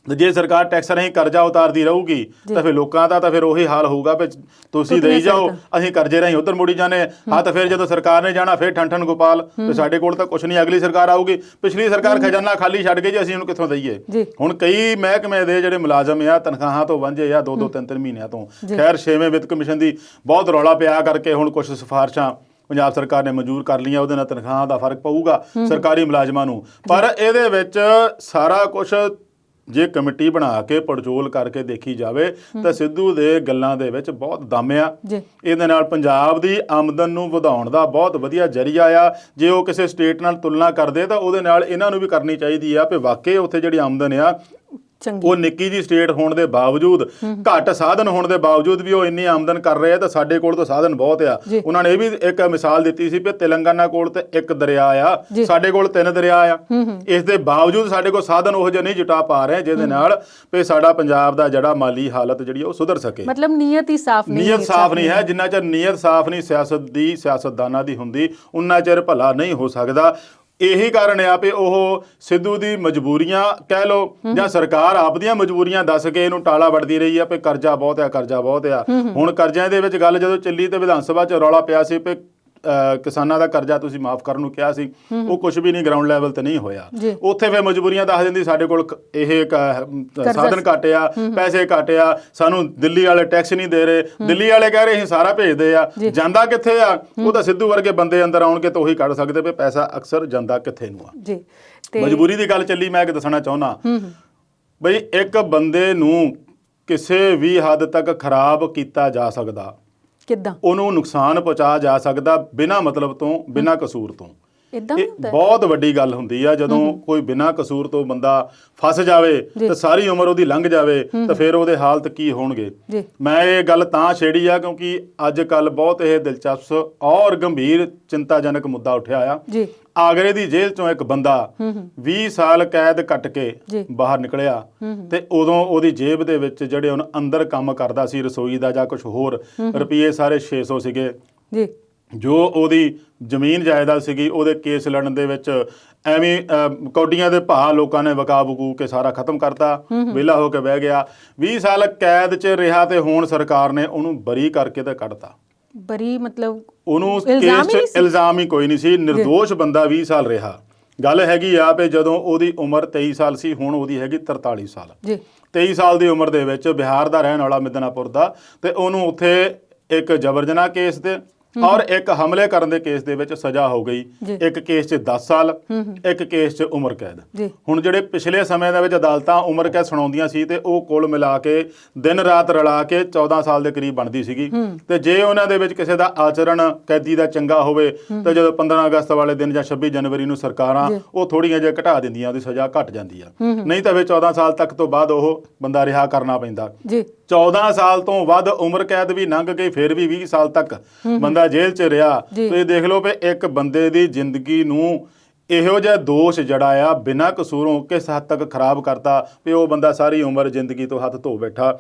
ਤੇ ਜੇ ਸਰਕਾਰ ਟੈਕਸ ਰਾਹੀਂ ਕਰਜ਼ਾ ਉਤਾਰਦੀ ਰਹੂਗੀ ਤਾਂ ਫਿਰ ਲੋਕਾਂ ਦਾ ਤਾਂ ਫਿਰ ਉਹੀ ਹਾਲ ਹੋਊਗਾ ਵੀ ਤੁਸੀਂ ਦੇਈ ਜਾਓ, ਅਸੀਂ ਕਰਜ਼ੇ ਰਾਹੀਂ ਉਧਰ ਮੁੜੀ ਜਾਂਦੇ ਹਾਂ। ਤਾਂ ਫਿਰ ਜਦੋਂ ਸਰਕਾਰ ਨੇ ਜਾਣਾ ਫਿਰ ਠੰਠਨ ਗੋਪਾਲ ਤੇ ਸਾਡੇ ਕੋਲ ਤਾਂ ਕੁਝ ਨਹੀਂ, ਅਗਲੀ ਸਰਕਾਰ ਆਊਗੀ। ਪਿਛਲੀ ਸਰਕਾਰ ਖਜ਼ਾਨਾ ਖਾਲੀ ਛੱਡ ਗਈ ਜੀ, ਅਸੀਂ ਉਹਨੂੰ ਕਿੱਥੋਂ ਦਈਏ। ਹੁਣ ਕਈ ਮਹਿਕਮੇ ਦੇ ਜਿਹੜੇ ਮੁਲਾਜ਼ਮ ਆ ਤਨਖਾਹਾਂ ਤੋਂ ਵਾਂਝੇ ਆ 2-2 3-3 ਮਹੀਨਿਆਂ ਤੋਂ। ਖੈਰ 6ਵੇਂ ਵਿੱਤ ਕਮਿਸ਼ਨ ਦੀ ਬਹੁਤ ਰੌਲਾ ਪਿਆ ਕਰਕੇ ਹੁਣ ਕੁਝ ਸਿਫਾਰਸ਼ਾਂ ਪੰਜਾਬ ਸਰਕਾਰ ਨੇ ਮਨਜ਼ੂਰ ਕਰ ਲਈਆਂ, ਉਹਦੇ ਨਾਲ ਤਨਖਾਹਾਂ ਦਾ ਫਰਕ ਪਊਗਾ ਸਰਕਾਰੀ ਮੁਲਾਜ਼ਮਾਂ ਨੂੰ। ਪਰ ਇਹਦੇ ਵਿੱਚ ਸਾਰਾ ਕੁਝ ਜੇ ਕਮੇਟੀ ਬਣਾ ਕੇ ਪੜਚੋਲ ਕਰਕੇ ਦੇਖੀ ਜਾਵੇ ਤਾਂ ਸਿੱਧੂ ਦੇ ਗੱਲਾਂ ਦੇ ਵਿੱਚ ਬਹੁਤ ਦਮ ਆ। ਇਹਦੇ ਨਾਲ ਪੰਜਾਬ ਦੀ ਆਮਦਨ ਨੂੰ ਵਧਾਉਣ ਦਾ ਬਹੁਤ ਵਧੀਆ ਜ਼ਰੀਆ ਆ। ਜੇ ਉਹ ਕਿਸੇ ਸਟੇਟ ਨਾਲ ਤੁਲਨਾ ਕਰਦੇ ਤਾਂ ਉਹਦੇ ਨਾਲ ਇਹਨਾਂ ਨੂੰ ਵੀ ਕਰਨੀ ਚਾਹੀਦੀ ਆ ਵੀ ਵਾਕਈ ਉੱਥੇ ਜਿਹੜੀ ਆਮਦਨ ਆ ਉਹ ਨਿੱਕੀ ਜੀ ਸਟੇਟ ਹੋਣ ਦੇ ਬਾਵਜੂਦ, ਘੱਟ ਸਾਧਨ ਹੋਣ ਦੇ ਬਾਵਜੂਦ ਵੀ ਉਹ ਇੰਨੀ ਆਮਦਨ ਕਰ ਰਹੇ ਆ ਤਾਂ ਸਾਡੇ ਕੋਲ ਤਾਂ ਸਾਧਨ ਬਹੁਤ ਆ। ਉਹਨਾਂ ਨੇ ਇਹ ਵੀ ਇੱਕ ਮਿਸਾਲ ਦਿੱਤੀ ਸੀ ਵੀ ਤੇਲੰਗਾਨਾ ਕੋਲ ਤੇ 1 ਦਰਿਆ ਆ, ਸਾਡੇ ਕੋਲ 3 ਦਰਿਆ ਆ। ਇਸ ਦੇ ਬਾਵਜੂਦ ਸਾਡੇ ਕੋਲ ਸਾਧਨ ਉਹ ਜਿਹੇ ਨਹੀਂ ਜੁਟਾ ਪਾ ਰਹੇ ਜਿਹਦੇ ਨਾਲ ਵੀ ਸਾਡਾ ਪੰਜਾਬ ਦਾ ਜਿਹੜਾ ਮਾਲੀ ਹਾਲਤ ਜਿਹੜੀ ਉਹ ਸੁਧਰ ਸਕੇ। ਮਤਲਬ ਨੀਅਤ ਹੀ ਸਾਫ਼ ਨਹੀਂ, ਨੀਅਤ ਸਾਫ਼ ਨਹੀਂ ਹੈ। ਜਿੰਨਾ ਚਿਰ ਨੀਅਤ ਸਾਫ਼ ਨਹੀਂ ਸਿਆਸਤਦਾਨਾਂ ਦੀ ਹੁੰਦੀ, ਉਨਾ ਚਿਰ ਭਲਾ ਨਹੀਂ ਹੋ ਸਕਦਾ। ਇਹੀ ਕਾਰਨ ਆ ਵੀ ਉਹ ਸਿੱਧੂ ਦੀ ਮਜਬੂਰੀਆਂ ਕਹਿ ਲਓ ਜਾਂ ਸਰਕਾਰ ਆਪਦੀਆਂ ਮਜਬੂਰੀਆਂ ਦੱਸ ਕੇ ਇਹਨੂੰ ਟਾਲਾ ਵੜਦੀ ਰਹੀ ਆ ਵੀ ਕਰਜ਼ਾ ਬਹੁਤ ਆ, ਕਰਜ਼ਾ ਬਹੁਤ ਆ। ਹੁਣ ਕਰਜ਼ਿਆਂ ਦੇ ਵਿੱਚ ਗੱਲ ਜਦੋਂ ਚੱਲੀ ਤੇ ਵਿਧਾਨ ਸਭਾ 'ਚ ਰੌਲਾ ਪਿਆ ਸੀ ਵੀ ਕਿਸਾਨਾਂ ਦਾ ਕਰਜ਼ਾ ਤੁਸੀਂ ਮਾਫ ਕਰਨ ਨੂੰ ਕਿਹਾ ਸੀ, ਉਹ ਕੁਝ ਵੀ ਨਹੀਂ, ਗਰਾਊਂਡ ਲੈਵਲ ਤੇ ਨਹੀਂ ਹੋਇਆ। ਉੱਥੇ ਫਿਰ ਮਜਬੂਰੀਆਂ ਦੱਸ ਦਿੰਦੀ, ਸਾਡੇ ਕੋਲ ਇਹ ਸਾਧਨ ਘੱਟ ਆ, ਪੈਸੇ ਘੱਟ ਆ, ਸਾਨੂੰ ਦਿੱਲੀ ਵਾਲੇ ਟੈਕਸ ਨਹੀਂ ਦੇ ਰਹੇ, ਦਿੱਲੀ ਵਾਲੇ ਕਹਿ ਰਹੇ ਅਸੀਂ ਸਾਰਾ ਭੇਜਦੇ ਆ, ਜਾਂਦਾ ਕਿੱਥੇ ਆ? ਉਹ ਤਾਂ ਸਿੱਧੂ ਵਰਗੇ ਬੰਦੇ ਅੰਦਰ ਆਉਣਗੇ ਤਾਂ ਉਹੀ ਕੱਢ ਸਕਦੇ ਵੀ ਪੈਸਾ ਅਕਸਰ ਜਾਂਦਾ ਕਿੱਥੇ ਨੂੰ ਆ। ਮਜਬੂਰੀ ਦੀ ਗੱਲ ਚੱਲੀ, ਮੈਂ ਦੱਸਣਾ ਚਾਹੁੰਦਾ ਬਈ ਇੱਕ ਬੰਦੇ ਨੂੰ ਕਿਸੇ ਵੀ ਹੱਦ ਤੱਕ ਖਰਾਬ ਕੀਤਾ ਜਾ ਸਕਦਾ, ਕਿੱਦਾਂ ਉਹਨੂੰ ਨੁਕਸਾਨ ਪਹੁੰਚਾ ਜਾ ਸਕਦਾ ਬਿਨਾਂ ਮਤਲਬ ਤੋਂ, ਬਿਨਾਂ ਕਸੂਰ ਤੋਂ। ਇਹ ਬਹੁਤ ਵੱਡੀ ਗੱਲ ਹੁੰਦੀ ਆ ਜਦੋਂ ਕੋਈ ਬਿਨਾਂ ਕਸੂਰ ਤੋਂ ਬੰਦਾ ਫਸ ਜਾਵੇ ਤੇ ਸਾਰੀ ਉਮਰ ਉਹਦੀ ਲੰਘ ਜਾਵੇ ਤਾਂ ਫਿਰ ਉਹਦੇ ਹਾਲਤ ਕੀ ਹੋਣਗੇ। ਮੈਂ ਇਹ ਗੱਲ ਤਾਂ ਛੇੜੀ ਆ ਕਿਉਂਕਿ ਅੱਜ ਕੱਲ ਬਹੁਤ ਇਹ ਦਿਲਚਸਪ ਔਰ ਗੰਭੀਰ ਚਿੰਤਾਜਨਕ ਮੁੱਦਾ ਉੱਠਿਆ ਆ। ਆਗਰੇ ਦੀ ਜੇਲ੍ਹ ਚੋਂ ਇੱਕ ਬੰਦਾ 20 ਸਾਲ ਕੈਦ ਕੱਟ ਕੇ ਬਾਹਰ ਨਿਕਲਿਆ ਤੇ ਉਦੋਂ ਉਹਦੀ ਜੇਬ ਦੇ ਵਿੱਚ ਜਿਹੜੇ ਉਹਨ ਅੰਦਰ ਕੰਮ ਕਰਦਾ ਸੀ ਰਸੋਈ ਦਾ ਜਾਂ ਕੁਝ ਹੋਰ, ਰੁਪਈਏ ਸਾਰੇ 600 ਸੀਗੇ। ਜੋ ਉਹਦੀ ਜ਼ਮੀਨ ਜਾਇਦਾਦ ਸੀਗੀ ਉਹਦੇ ਕੇਸ ਲੜਨ ਦੇ ਵਿੱਚ ਐਵੇਂ ਕੌਡੀਆਂ ਦੇ ਭਾਅ ਲੋਕਾਂ ਨੇ ਵਕਾ ਵਕੂ ਕੇ ਸਾਰਾ ਖਤਮ ਕਰਤਾ, ਵਿਹਲਾ ਹੋ ਕੇ ਬਹਿ ਗਿਆ। 20 ਸਾਲ ਕੈਦ 'ਚ ਰਿਹਾ ਤੇ ਹੁਣ ਸਰਕਾਰ ਨੇ ਉਹਨੂੰ ਬਰੀ ਕਰਕੇ ਤੇ ਕੱਢਤਾ। ਬਰੀ ਮਤਲਬ ਉਹਨੂੰ ਕੇਸ 'ਚ ਇਲਜ਼ਾਮ ਹੀ ਕੋਈ ਨਹੀਂ ਸੀ, ਨਿਰਦੋਸ਼ ਬੰਦਾ 20 ਸਾਲ ਰਿਹਾ। ਗੱਲ ਹੈਗੀ ਆ ਵੀ ਜਦੋਂ ਉਹਦੀ ਉਮਰ 23 ਸਾਲ ਸੀ, ਹੁਣ ਉਹਦੀ ਹੈਗੀ 43 ਸਾਲ। 23 ਸਾਲ ਦੀ ਉਮਰ ਦੇ ਵਿੱਚ ਬਿਹਾਰ ਦਾ ਰਹਿਣ ਵਾਲਾ ਮਿਦਨਾਪੁਰ ਦਾ, ਤੇ ਉਹਨੂੰ ਉੱਥੇ ਇੱਕ ਜਬਰ ਜਨਾਹ ਕੇਸ ਤੇ ਔਰ ਇੱਕ ਹਮਲੇ ਕਰਨ ਦੇ ਕੇਸ ਦੇ ਵਿੱਚ ਸਜ਼ਾ ਹੋ ਗਈ। ਇੱਕ ਕੇਸ 'ਚ 10 ਸਾਲ, ਇੱਕ ਕੇਸ 'ਚ ਉਮਰ ਕੈਦ। ਹੁਣ ਜਿਹੜੇ ਪਿਛਲੇ ਸਮੇਂ ਦੇ ਵਿੱਚ ਅਦਾਲਤਾਂ ਉਮਰ ਕੈਦ ਸੁਣਾਉਂਦੀਆਂ ਸੀ ਤੇ ਉਹ ਕੁੱਲ ਮਿਲਾ ਕੇ ਦਿਨ ਰਾਤ ਰਲਾ ਕੇ 14 ਸਾਲ ਦੇ ਕਰੀਬ ਬਣਦੀ ਸੀਗੀ। ਤੇ ਜੇ ਉਹਨਾਂ ਦੇ ਵਿੱਚ ਕਿਸੇ ਦਾ ਆਚਰਣ ਕੈਦੀ ਦਾ ਚੰਗਾ ਹੋਵੇ ਤਾਂ ਜਦੋਂ 15 ਅਗਸਤ ਵਾਲੇ ਦਿਨ ਜਾਂ 26 ਜਨਵਰੀ ਨੂੰ ਸਰਕਾਰਾਂ ਉਹ ਥੋੜ੍ਹੀਆਂ ਜਿਹਾ ਘਟਾ ਦਿੰਦੀਆਂ, ਉਹਦੀ ਸਜ਼ਾ ਘਟ ਜਾਂਦੀ ਆ। ਨਹੀਂ ਤਾਂ ਫਿਰ 14 ਸਾਲ ਤੱਕ ਤੋਂ ਬਾਅਦ ਉਹ ਬੰਦਾ ਰਿਹਾ ਕਰਨਾ ਪੈਂਦਾ। 14 ਸਾਲ ਤੋਂ ਵੱਧ ਉਮਰ ਕੈਦ ਵੀ ਲੰਘ ਗਈ, ਫਿਰ ਵੀ 20 ਸਾਲ ਤੱਕ ਬੰਦਾ ਜੇਲ੍ਹ 'ਚ ਰਿਹਾ। ਤੁਸੀਂ ਦੇਖ ਲਓ ਵੀ ਇੱਕ ਬੰਦੇ ਦੀ ਜ਼ਿੰਦਗੀ ਨੂੰ ਇਹੋ ਜਿਹਾ ਦੋਸ਼ ਜੜਾ ਆ ਬਿਨਾਂ ਕਸੂਰੋਂ ਕਿਸ ਹੱਦ ਤੱਕ ਖਰਾਬ ਕਰਤਾ ਵੀ ਉਹ ਬੰਦਾ ਸਾਰੀ ਉਮਰ ਜ਼ਿੰਦਗੀ ਤੋਂ ਹੱਥ ਧੋ ਬੈਠਾ।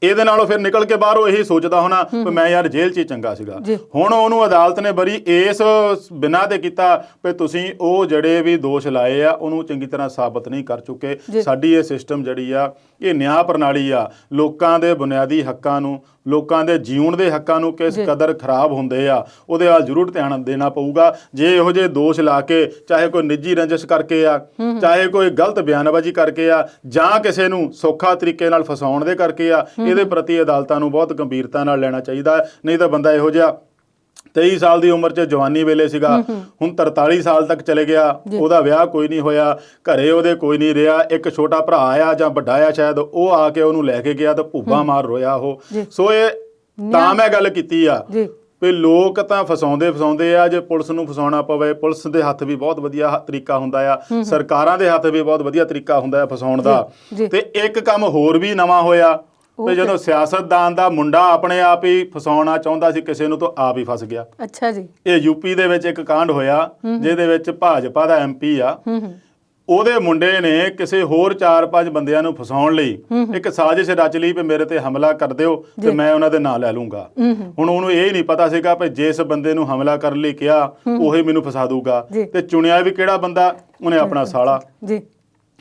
ਇਹਦੇ ਨਾਲੋਂ ਫਿਰ ਨਿਕਲ ਕੇ ਬਾਹਰ ਉਹ ਇਹੀ ਸੋਚਦਾ ਹੋਣਾ ਵੀ ਮੈਂ ਯਾਰ ਜੇਲ੍ਹ 'ਚ ਹੀ ਚੰਗਾ ਸੀਗਾ। ਹੁਣ ਉਹਨੂੰ ਅਦਾਲਤ ਨੇ ਬਰੀ ਇਸ ਬਿਨਾਂ ਤੇ ਕੀਤਾ ਵੀ ਤੁਸੀਂ ਉਹ ਜਿਹੜੇ ਵੀ ਦੋਸ਼ ਲਾਏ ਆ ਉਹਨੂੰ ਚੰਗੀ ਤਰ੍ਹਾਂ ਸਾਬਤ ਨਹੀਂ ਕਰ ਚੁੱਕੇ। ਸਾਡੀ ਇਹ ਸਿਸਟਮ ਜਿਹੜੀ ਆ, ਇਹ ਨਿਆਂ ਪ੍ਰਣਾਲੀ ਆ, ਲੋਕਾਂ ਦੇ ਬੁਨਿਆਦੀ ਹੱਕਾਂ ਨੂੰ, ਲੋਕਾਂ ਦੇ ਜਿਉਣ ਦੇ ਹੱਕਾਂ ਨੂੰ ਕਿਸ ਕਦਰ ਖਰਾਬ ਹੁੰਦੇ ਆ ਉਹਦੇ ਵੱਲ ਜ਼ਰੂਰ ਧਿਆਨ ਦੇਣਾ ਪਊਗਾ। ਜੇ ਇਹੋ ਜਿਹੇ ਦੋਸ਼ ਲਾ ਕੇ, ਚਾਹੇ ਕੋਈ ਨਿੱਜੀ ਰੰਜਿਸ਼ ਕਰਕੇ ਆ, ਚਾਹੇ ਕੋਈ ਗਲਤ ਬਿਆਨਬਾਜ਼ੀ ਕਰਕੇ ਆ, ਜਾਂ ਕਿਸੇ ਨੂੰ ਸੌਖਾ ਤਰੀਕੇ ਨਾਲ ਫਸਾਉਣ ਦੇ ਕਰਕੇ ਆ, ਇਹਦੇ ਪ੍ਰਤੀ ਅਦਾਲਤਾਂ ਨੂੰ ਬਹੁਤ ਗੰਭੀਰਤਾ ਨਾਲ ਲੈਣਾ ਚਾਹੀਦਾ। ਨਹੀਂ ਤਾਂ ਬੰਦਾ ਇਹੋ ਜਿਹਾ 23 ਸਾਲ ਦੀ ਉਮਰ 'ਚ ਜਵਾਨੀ ਵੇਲੇ ਸੀਗਾ, ਹੁਣ 43 ਸਾਲ ਤੱਕ ਚਲੇ ਗਿਆ, ਉਹਦਾ ਵਿਆਹ ਕੋਈ ਨਹੀਂ ਹੋਇਆ, ਘਰੇ ਉਹਦੇ ਕੋਈ ਨਹੀਂ ਰਿਹਾ, ਇੱਕ ਛੋਟਾ ਭਰਾ ਆ ਜਾਂ ਵੱਡਾ ਆ ਸ਼ਾਇਦ, ਉਹ ਆ ਕੇ ਉਹਨੂੰ ਲੈ ਕੇ ਗਿਆ ਤਾਂ ਭੁੱਬਾ ਮਾਰ ਰੋਇਆ ਉਹ। ਸੋ ਇਹ ਤਾਂ ਮੈਂ ਗੱਲ ਕੀਤੀ ਆ ਵੀ ਲੋਕ ਤਾਂ ਫਸਾਉਂਦੇ ਆ। ਜੇ ਪੁਲਿਸ ਨੂੰ ਫਸਾਉਣਾ ਪਵੇ, ਪੁਲਿਸ ਦੇ ਹੱਥ ਵੀ ਬਹੁਤ ਵਧੀਆ ਤਰੀਕਾ ਹੁੰਦਾ ਆ, ਸਰਕਾਰਾਂ ਦੇ ਹੱਥ ਵੀ ਬਹੁਤ ਵਧੀਆ ਤਰੀਕਾ ਹੁੰਦਾ ਆ ਫਸਾਉਣ ਦਾ। ਤੇ ਇੱਕ ਕੰਮ ਹੋਰ ਵੀ ਨਵਾਂ ਹੋਇਆ ਤੇ ਜਦੋਂ ਸਿਆਸਤਦਾਨ ਦਾ ਮੁੰਡਾ ਆਪਣੇ ਆਪ ਹੀ ਫਸਾਉਣਾ ਚਾਹੁੰਦਾ ਸੀ ਕਿਸੇ ਨੂੰ ਤਾਂ ਆਪ ਹੀ ਫਸ ਗਿਆ। ਅੱਛਾ ਜੀ। ਇਹ ਯੂਪੀ ਦੇ ਵਿੱਚ ਇੱਕ ਕਾਂਡ ਹੋਇਆ ਜਿਹਦੇ ਵਿੱਚ ਭਾਜਪਾ ਦਾ MP ਆ, ਉਹਦੇ ਮੁੰਡੇ ਨੇ ਕਿਸੇ ਹੋਰ 4-5 ਬੰਦਿਆਂ ਨੂੰ ਫਸਾਉਣ ਲਈ ਇੱਕ ਸਾਜ਼ਿਸ਼ ਰਚ ਲਈ ਵੀ ਮੇਰੇ ਤੇ ਹਮਲਾ ਕਰ ਦਿਓ ਤੇ ਮੈਂ ਉਹਨਾਂ ਦੇ ਨਾਂ ਲੈ ਲੂੰਗਾ। ਹੁਣ ਉਹਨੂੰ ਇਹ ਨਹੀਂ ਪਤਾ ਸੀਗਾ ਵੀ ਜਿਸ ਬੰਦੇ ਨੂੰ ਹਮਲਾ ਕਰਨ ਲਈ ਕਿਹਾ ਉਹੀ ਮੈਨੂੰ ਫਸਾ ਦੂਗਾ। ਤੇ ਚੁਣਿਆ ਵੀ ਕਿਹੜਾ ਬੰਦਾ? ਉਹਨੇ ਆਪਣਾ ਸਾਲਾ।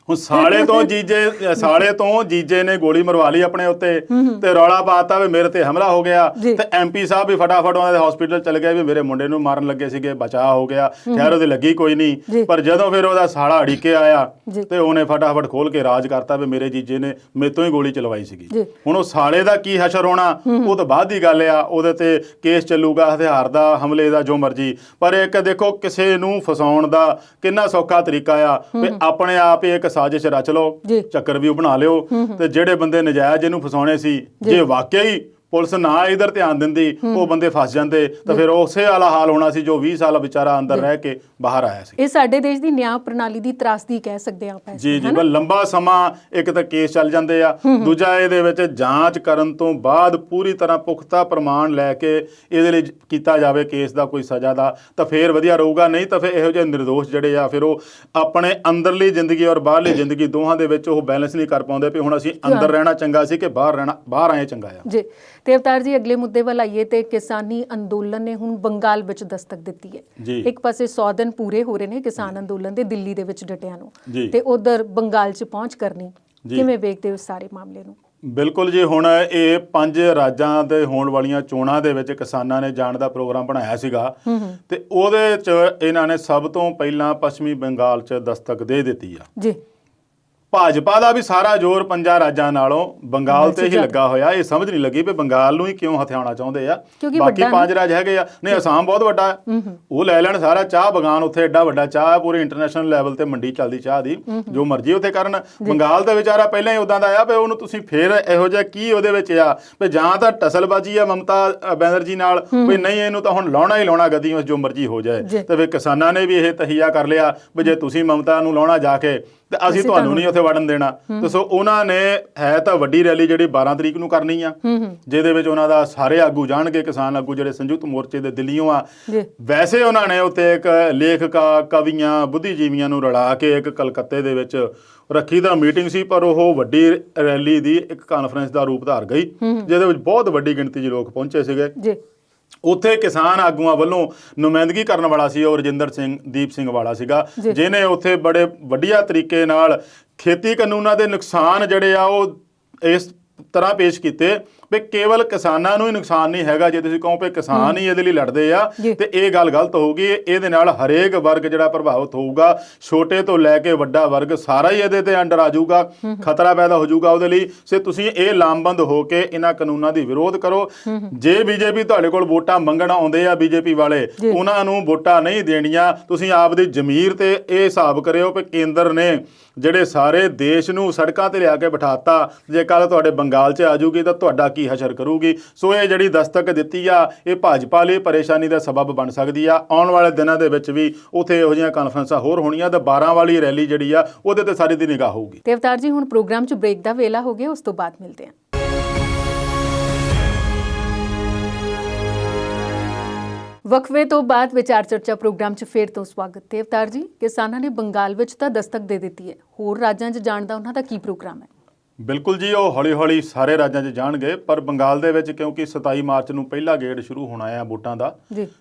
ਹੁਣ ਸਾਲੇ ਤੋਂ ਜੀਜੇ ਨੇ ਗੋਲੀ ਮਰਵਾ ਲਈ ਆਪਣੇ ਉੱਤੇ ਤੇ ਰੌਲਾ ਪਾਤਾ ਵੀ ਮੇਰੇ ਤੇ ਹਮਲਾ ਹੋ ਗਿਆ ਤੇ ਐਮਪੀ ਸਾਹਿਬ ਵੀ ਫਟਾਫਟ ਉਹਨਾਂ ਦੇ ਹਸਪੀਟਲ ਚਲੇ ਗਏ ਵੀ ਮੇਰੇ ਮੁੰਡੇ ਨੂੰ ਮਾਰਨ ਲੱਗੇ ਸੀਗੇ, ਬਚਾਅ ਹੋ ਗਿਆ, ਖੈਰ ਉਹਦੇ ਲੱਗੀ ਕੋਈ ਨਹੀਂ। ਪਰ ਜਦੋਂ ਫਿਰ ਉਹਦਾ ਸਾਲਾ ਅੜੀਕੇ ਆਇਆ ਤੇ ਉਹਨੇ ਫਟਾਫਟ ਖੋਲ ਕੇ ਰਾਜ ਕਰਤਾ ਵੀ ਮੇਰੇ ਜੀਜੇ ਨੇ ਮੇਰੇ ਤੋਂ ਹੀ ਗੋਲੀ ਚਲਵਾਈ ਸੀਗੀ। ਹੁਣ ਉਹ ਸਾਲੇ ਦਾ ਕੀ ਹਸ਼ਰ ਹੋਣਾ ਉਹ ਤਾਂ ਬਾਅਦ ਦੀ ਗੱਲ ਆ, ਉਹਦੇ ਤੇ ਕੇਸ ਚੱਲੂਗਾ, ਹਥਿਆਰ ਦਾ, ਹਮਲੇ ਦਾ, ਜੋ ਮਰਜੀ। ਪਰ ਇੱਕ ਦੇਖੋ ਕਿਸੇ ਨੂੰ ਫਸਾਉਣ ਦਾ ਕਿੰਨਾ ਸੌਖਾ ਤਰੀਕਾ ਆ ਵੀ ਆਪਣੇ ਆਪ ਹੀ ਇੱਕ ਸਾਜ਼ਿਸ਼ ਰਚ ਲਓ, ਚੱਕਰ ਵੀ ਬਣਾ ਲਿਓ ਤੇ ਜਿਹੜੇ ਬੰਦੇ ਨਜਾਇਜ਼ ਇਹਨੂੰ ਫਸਾਉਣੇ ਸੀ, ਜੇ ਵਾਕਿਆ ਹੀ ਪੁਲਿਸ ਨਾ ਇਧਰ ਧਿਆਨ ਦਿੰਦੀ ਉਹ ਬੰਦੇ ਫਸ ਜਾਂਦੇ ਤਾਂ ਫਿਰ ਉਸੇ ਵਾਲਾ ਹਾਲ ਹੋਣਾ ਸੀ ਜੋ 20 ਸਾਲ ਵਿਚਾਰਾ ਅੰਦਰ ਰਹਿ ਕੇ ਬਾਹਰ ਆਇਆ ਸੀ। ਇਹ ਸਾਡੇ ਦੇਸ਼ ਦੀ ਨਿਆਂ ਪ੍ਰਣਾਲੀ ਦੀ ਤਰਾਸਦੀ ਕਹਿ ਸਕਦੇ ਆਪਾਂ। ਜੀ ਬਸ ਲੰਬਾ ਸਮਾਂ ਇੱਕ ਤਾਂ ਕੇਸ ਚੱਲ ਜਾਂਦੇ ਆ, ਦੂਜਾ ਇਹਦੇ ਵਿੱਚ ਜਾਂਚ ਕਰਨ ਤੋਂ ਬਾਅਦ ਪੂਰੀ ਤਰ੍ਹਾਂ ਪੁਖਤਾ ਪ੍ਰਮਾਣ ਲੈ ਕੇ ਇਹਦੇ ਲਈ ਕੀਤਾ ਜਾਵੇ ਕੇਸ ਦਾ ਕੋਈ ਸਜ਼ਾ ਦਾ, ਤਾਂ ਫੇਰ ਵਧੀਆ ਰਹੂਗਾ। ਨਹੀਂ ਤਾਂ ਫਿਰ ਇਹੋ ਜਿਹੇ ਨਿਰਦੋਸ਼ ਜਿਹੜੇ ਆ ਫਿਰ ਉਹ ਆਪਣੇ ਅੰਦਰਲੀ ਜ਼ਿੰਦਗੀ ਔਰ ਬਾਹਰਲੀ ਜ਼ਿੰਦਗੀ ਦੋਹਾਂ ਦੇ ਵਿੱਚ ਉਹ ਬੈਲੈਂਸ ਨਹੀਂ ਕਰ ਪਾਉਂਦੇ ਵੀ ਹੁਣ ਅਸੀਂ ਅੰਦਰ ਰਹਿਣਾ ਚੰਗਾ ਸੀ ਕਿ ਬਾਹਰ ਆਏ ਚੰਗਾ ਆ। ਜੀ ਤੇ ਅਵਤਾਰ ਜੀ, ਅਗਲੇ ਮੁੱਦੇ ਵੱਲ ਆਈਏ ਤੇ ਕਿਸਾਨੀ ਅੰਦੋਲਨ ਨੇ ਹੁਣ ਬੰਗਾਲ ਵਿੱਚ ਦਸਤਕ ਦਿੱਤੀ ਹੈ। ਇੱਕ ਪਾਸੇ 100 ਦਿਨ ਪੂਰੇ ਹੋ ਰਹੇ ਨੇ ਕਿਸਾਨ ਅੰਦੋਲਨ ਦੇ ਦਿੱਲੀ ਦੇ ਵਿੱਚ ਡਟਿਆਂ ਨੂੰ, ਤੇ ਉਧਰ ਬੰਗਾਲ 'ਚ ਪਹੁੰਚ ਕਰਨੀ, ਕਿਵੇਂ ਵੇਖਦੇ ਹੋ ਸਾਰੇ ਮਾਮਲੇ ਨੂੰ? ਬਿਲਕੁਲ ਜੀ, ਹੁਣ ਇਹ 5 ਰਾਜਾਂ ਦੇ ਹੋਣ ਵਾਲੀਆਂ ਚੋਣਾਂ ਦੇ ਵਿੱਚ ਕਿਸਾਨਾਂ ਨੇ ਜਾਣ ਦਾ ਪ੍ਰੋਗਰਾਮ ਬਣਾਇਆ ਸੀਗਾ ਤੇ ਉਹਦੇ 'ਚ ਇਹਨਾਂ ਨੇ ਸਭ ਤੋਂ ਪਹਿਲਾਂ ਪੱਛਮੀ ਬੰਗਾਲ 'ਚ ਦਸਤਕ ਦੇ ਦਿੱਤੀ ਆ। ਜੀ ਭਾਜਪਾ ਦਾ ਵੀ ਸਾਰਾ ਜ਼ੋਰ 5 ਰਾਜਾਂ ਨਾਲੋਂ ਬੰਗਾਲ ਤੇ ਹੀ ਲੱਗਾ ਹੋਇਆ। ਇਹ ਸਮਝ ਨਹੀਂ ਲੱਗੀ ਵੀ ਬੰਗਾਲ ਨੂੰ ਹੀ ਕਿਉਂ ਹਥਿਆਉਣਾ ਚਾਹੁੰਦੇ ਆ, ਬਾਕੀ 5 ਰਾਜ ਹੈਗੇ ਆ। ਨਹੀਂ, ਅਸਾਮ ਬਹੁਤ ਵੱਡਾ ਹੈ, ਉਹ ਲੈ ਲੈਣ ਸਾਰਾ ਚਾਹ ਬਗਾਨ, ਉੱਥੇ ਐਡਾ ਵੱਡਾ ਚਾਹ, ਪੂਰੇ ਇੰਟਰਨੈਸ਼ਨਲ ਲੈਵਲ ਤੇ ਮੰਡੀ ਚੱਲਦੀ ਚਾਹ ਦੀ, ਜੋ ਮਰਜ਼ੀ ਉੱਥੇ ਕਰਨ। ਬੰਗਾਲ ਦਾ ਵਿਚਾਰਾ ਪਹਿਲਾਂ ਹੀ ਉਦਾਂ ਦਾ ਆ ਵੀ ਉਹਨੂੰ ਤੁਸੀਂ ਫੇਰ ਇਹੋ ਜਿਹਾ ਕੀ ਉਹਦੇ ਵਿੱਚ ਆ ਵੀ ਜਾਂ ਤਾਂ ਟਸਲਬਾਜ਼ੀ ਆ ਮਮਤਾ ਬੈਨਰਜੀ ਨਾਲ ਵੀ ਨਹੀਂ ਇਹਨੂੰ ਤਾਂ ਹੁਣ ਲਾਉਣਾ ਹੀ ਲਾਉਣਾ ਗਦੀ ਜੋ ਮਰਜ਼ੀ ਹੋ ਜਾਏ। ਤੇ ਫਿਰ ਕਿਸਾਨਾਂ ਨੇ ਵੀ ਇਹ ਤਹੀਆ ਕਰ ਲਿਆ ਵੀ ਜੇ ਤੁਸੀਂ ਮਮਤਾ ਨੂੰ ਲਾਉਣਾ ਜਾ ਕੇ ਤੇ ਅਸੀਂ ਤੁਹਾਨੂੰ ਨਹੀਂ ਉੱਥੇ ਵੜਨ ਦੇਣਾ। ਤੇ ਸੋ ਉਹਨਾਂ ਨੇ ਹੈ ਤਾਂ ਵੱਡੀ ਰੈਲੀ ਜਿਹੜੀ 12 ਤਰੀਕ ਨੂੰ ਕਰਨੀ ਆ, ਜਿਹਦੇ ਵਿੱਚ ਉਹਨਾਂ ਦਾ ਸਾਰੇ ਆਗੂ ਜਾਣਗੇ, ਕਿਸਾਨ ਆਗੂ ਜਿਹੜੇ ਸੰਯੁਕਤ ਮੋਰਚੇ ਦੇ ਦਿੱਲੀਓਂ ਆ। ਵੈਸੇ ਉਹਨਾਂ ਨੇ ਉੱਥੇ ਇੱਕ ਲੇਖਕਾਂ, ਕਵੀਆਂ, ਬੁੱਧੀਜੀਵੀਆਂ ਨੂੰ ਰਲਾ ਕੇ ਇੱਕ ਕਲਕੱਤੇ ਦੇ ਵਿੱਚ ਰੱਖੀ ਦਾ ਮੀਟਿੰਗ ਸੀ, ਪਰ ਉਹ ਵੱਡੀ ਰੈਲੀ ਦੀ ਇੱਕ ਕਾਨਫਰੰਸ ਦਾ ਰੂਪ ਧਾਰ ਗਈ, ਜਿਹਦੇ ਵਿੱਚ ਬਹੁਤ ਵੱਡੀ ਗਿਣਤੀ 'ਚ ਲੋਕ ਪਹੁੰਚੇ ਸੀਗੇ। ਉੱਥੇ ਕਿਸਾਨ ਆਗੂਆਂ ਵੱਲੋਂ ਨੁਮਾਇੰਦਗੀ ਕਰਨ ਵਾਲਾ ਸੀ ਉਹ ਰਜਿੰਦਰ ਸਿੰਘ ਦੀਪ ਸਿੰਘ ਵਾਲਾ ਸੀਗਾ, ਜਿਹਨੇ ਉੱਥੇ ਬੜੇ ਵਧੀਆ ਤਰੀਕੇ ਨਾਲ ਖੇਤੀ ਕਾਨੂੰਨਾਂ ਦੇ ਨੁਕਸਾਨ ਜਿਹੜੇ ਆ ਉਹ ਇਸ ਤਰ੍ਹਾਂ ਪੇਸ਼ ਕੀਤੇ ਵੀ ਕੇਵਲ ਕਿਸਾਨਾਂ ਨੂੰ ਹੀ ਨੁਕਸਾਨ ਨਹੀਂ ਹੈਗਾ। ਜੇ ਤੁਸੀਂ ਕਹੋ ਵੀ ਕਿਸਾਨ ਹੀ ਇਹਦੇ ਲਈ ਲੜਦੇ ਆ ਤੇ ਇਹ ਗੱਲ ਗਲਤ ਹੋਊਗੀ। ਇਹਦੇ ਨਾਲ ਹਰੇਕ ਵਰਗ ਜਿਹੜਾ ਪ੍ਰਭਾਵਿਤ ਹੋਊਗਾ, ਛੋਟੇ ਤੋਂ ਲੈ ਕੇ ਵੱਡਾ ਵਰਗ ਸਾਰਾ ਹੀ ਇਹਦੇ ਤੇ ਅੰਡਰ ਆ ਜਾਊਗਾ, ਖਤਰਾ ਪੈਦਾ ਹੋ ਜਾਊਗਾ ਉਹਦੇ ਲਈ। ਸੇ ਤੁਸੀਂ ਇਹ ਲਾਮਬੰਦ ਹੋ ਕੇ ਇਹਨਾਂ ਕਾਨੂੰਨਾਂ ਦੀ ਵਿਰੋਧ ਕਰੋ। ਜੇ ਬੀਜੇਪੀ ਤੁਹਾਡੇ ਕੋਲ ਵੋਟਾਂ ਮੰਗਣ ਆਉਂਦੇ ਆ, ਬੀਜੇਪੀ ਵਾਲੇ, ਉਹਨਾਂ ਨੂੰ ਵੋਟਾਂ ਨਹੀਂ ਦੇਣੀਆਂ। ਤੁਸੀਂ ਆਪਦੀ ਜ਼ਮੀਰ ਤੇ ਇਹ ਹਿਸਾਬ ਕਰਿਓ ਕਿ ਕੇਂਦਰ ਨੇ ਜਿਹੜੇ ਸਾਰੇ ਦੇਸ਼ ਨੂੰ ਸੜਕਾਂ ਤੇ ਲਿਆ ਕੇ ਬਿਠਾਤਾ, ਜੇ ਕੱਲ ਤੁਹਾਡੇ ਬੰਗਾਲ 'ਚ ਆ ਜਾਊਗੀ ਤਾਂ ਤੁਹਾਡਾ ਕੀ ਹਸ਼ਰ ਕਰੂਗੀ। ਸੋ ਇਹ ਜਿਹੜੀ ਦਸਤਕ ਦਿੱਤੀ ਆ ਇਹ ਭਾਜਪਾ ਲਈ ਪਰੇਸ਼ਾਨੀ ਦਾ ਸਬਬ ਬਣ ਸਕਦੀ ਆ। ਆਉਣ ਵਾਲੇ ਦਿਨਾਂ ਦੇ ਵਿੱਚ ਵੀ ਉੱਥੇ ਇਹੋ ਜਿਹੀਆਂ ਕਾਨਫਰੰਸਾਂ ਹੋਰ ਹੋਣੀਆਂ ਤੇ 12 ਵਾਲੀ ਰੈਲੀ ਜਿਹੜੀ ਆ ਉਹਦੇ ਤੇ ਸਾਰੀ ਦੀ ਨਿਗਾਹ ਹੋਊਗੀ। ਤੇ ਅਵਤਾਰ ਜੀ, ਹੁਣ ਪ੍ਰੋਗਰਾਮ 'ਚ ਬ੍ਰੇਕ ਦਾ ਵੇਲਾ ਹੋ ਗਿਆ, ਉਸ ਤੋਂ ਬਾਅਦ ਮਿਲਦੇ ਹਾਂ। ਵਕਫੇ ਤੋਂ ਬਾਅਦ ਵਿਚਾਰ ਚਰਚਾ ਪ੍ਰੋਗਰਾਮ 'ਚ ਫੇਰ ਤੋਂ ਸਵਾਗਤ ਹੈ। ਅਵਤਾਰ ਜੀ, ਕਿਸਾਨਾਂ ਨੇ ਬੰਗਾਲ ਵਿੱਚ ਤਾਂ ਦਸਤਕ ਦੇ ਦਿੱਤੀ ਹੈ, ਹੋਰ ਰਾਜਾਂ 'ਚ ਜਾਣ ਦਾ ਉਹਨਾਂ ਦਾ ਕੀ ਪ੍ਰੋਗਰਾਮ ਹੈ? ਬਿਲਕੁਲ ਜੀ, ਉਹ ਹੌਲੀ-ਹੌਲੀ ਸਾਰੇ ਰਾਜਾਂ 'ਚ ਜਾਣਗੇ, ਪਰ ਬੰਗਾਲ ਦੇ ਵਿੱਚ ਕਿਉਂਕਿ 27 ਮਾਰਚ ਨੂੰ ਪਹਿਲਾ ਗੇੜ ਸ਼ੁਰੂ ਹੋਣਾ ਆ ਵੋਟਾਂ ਦਾ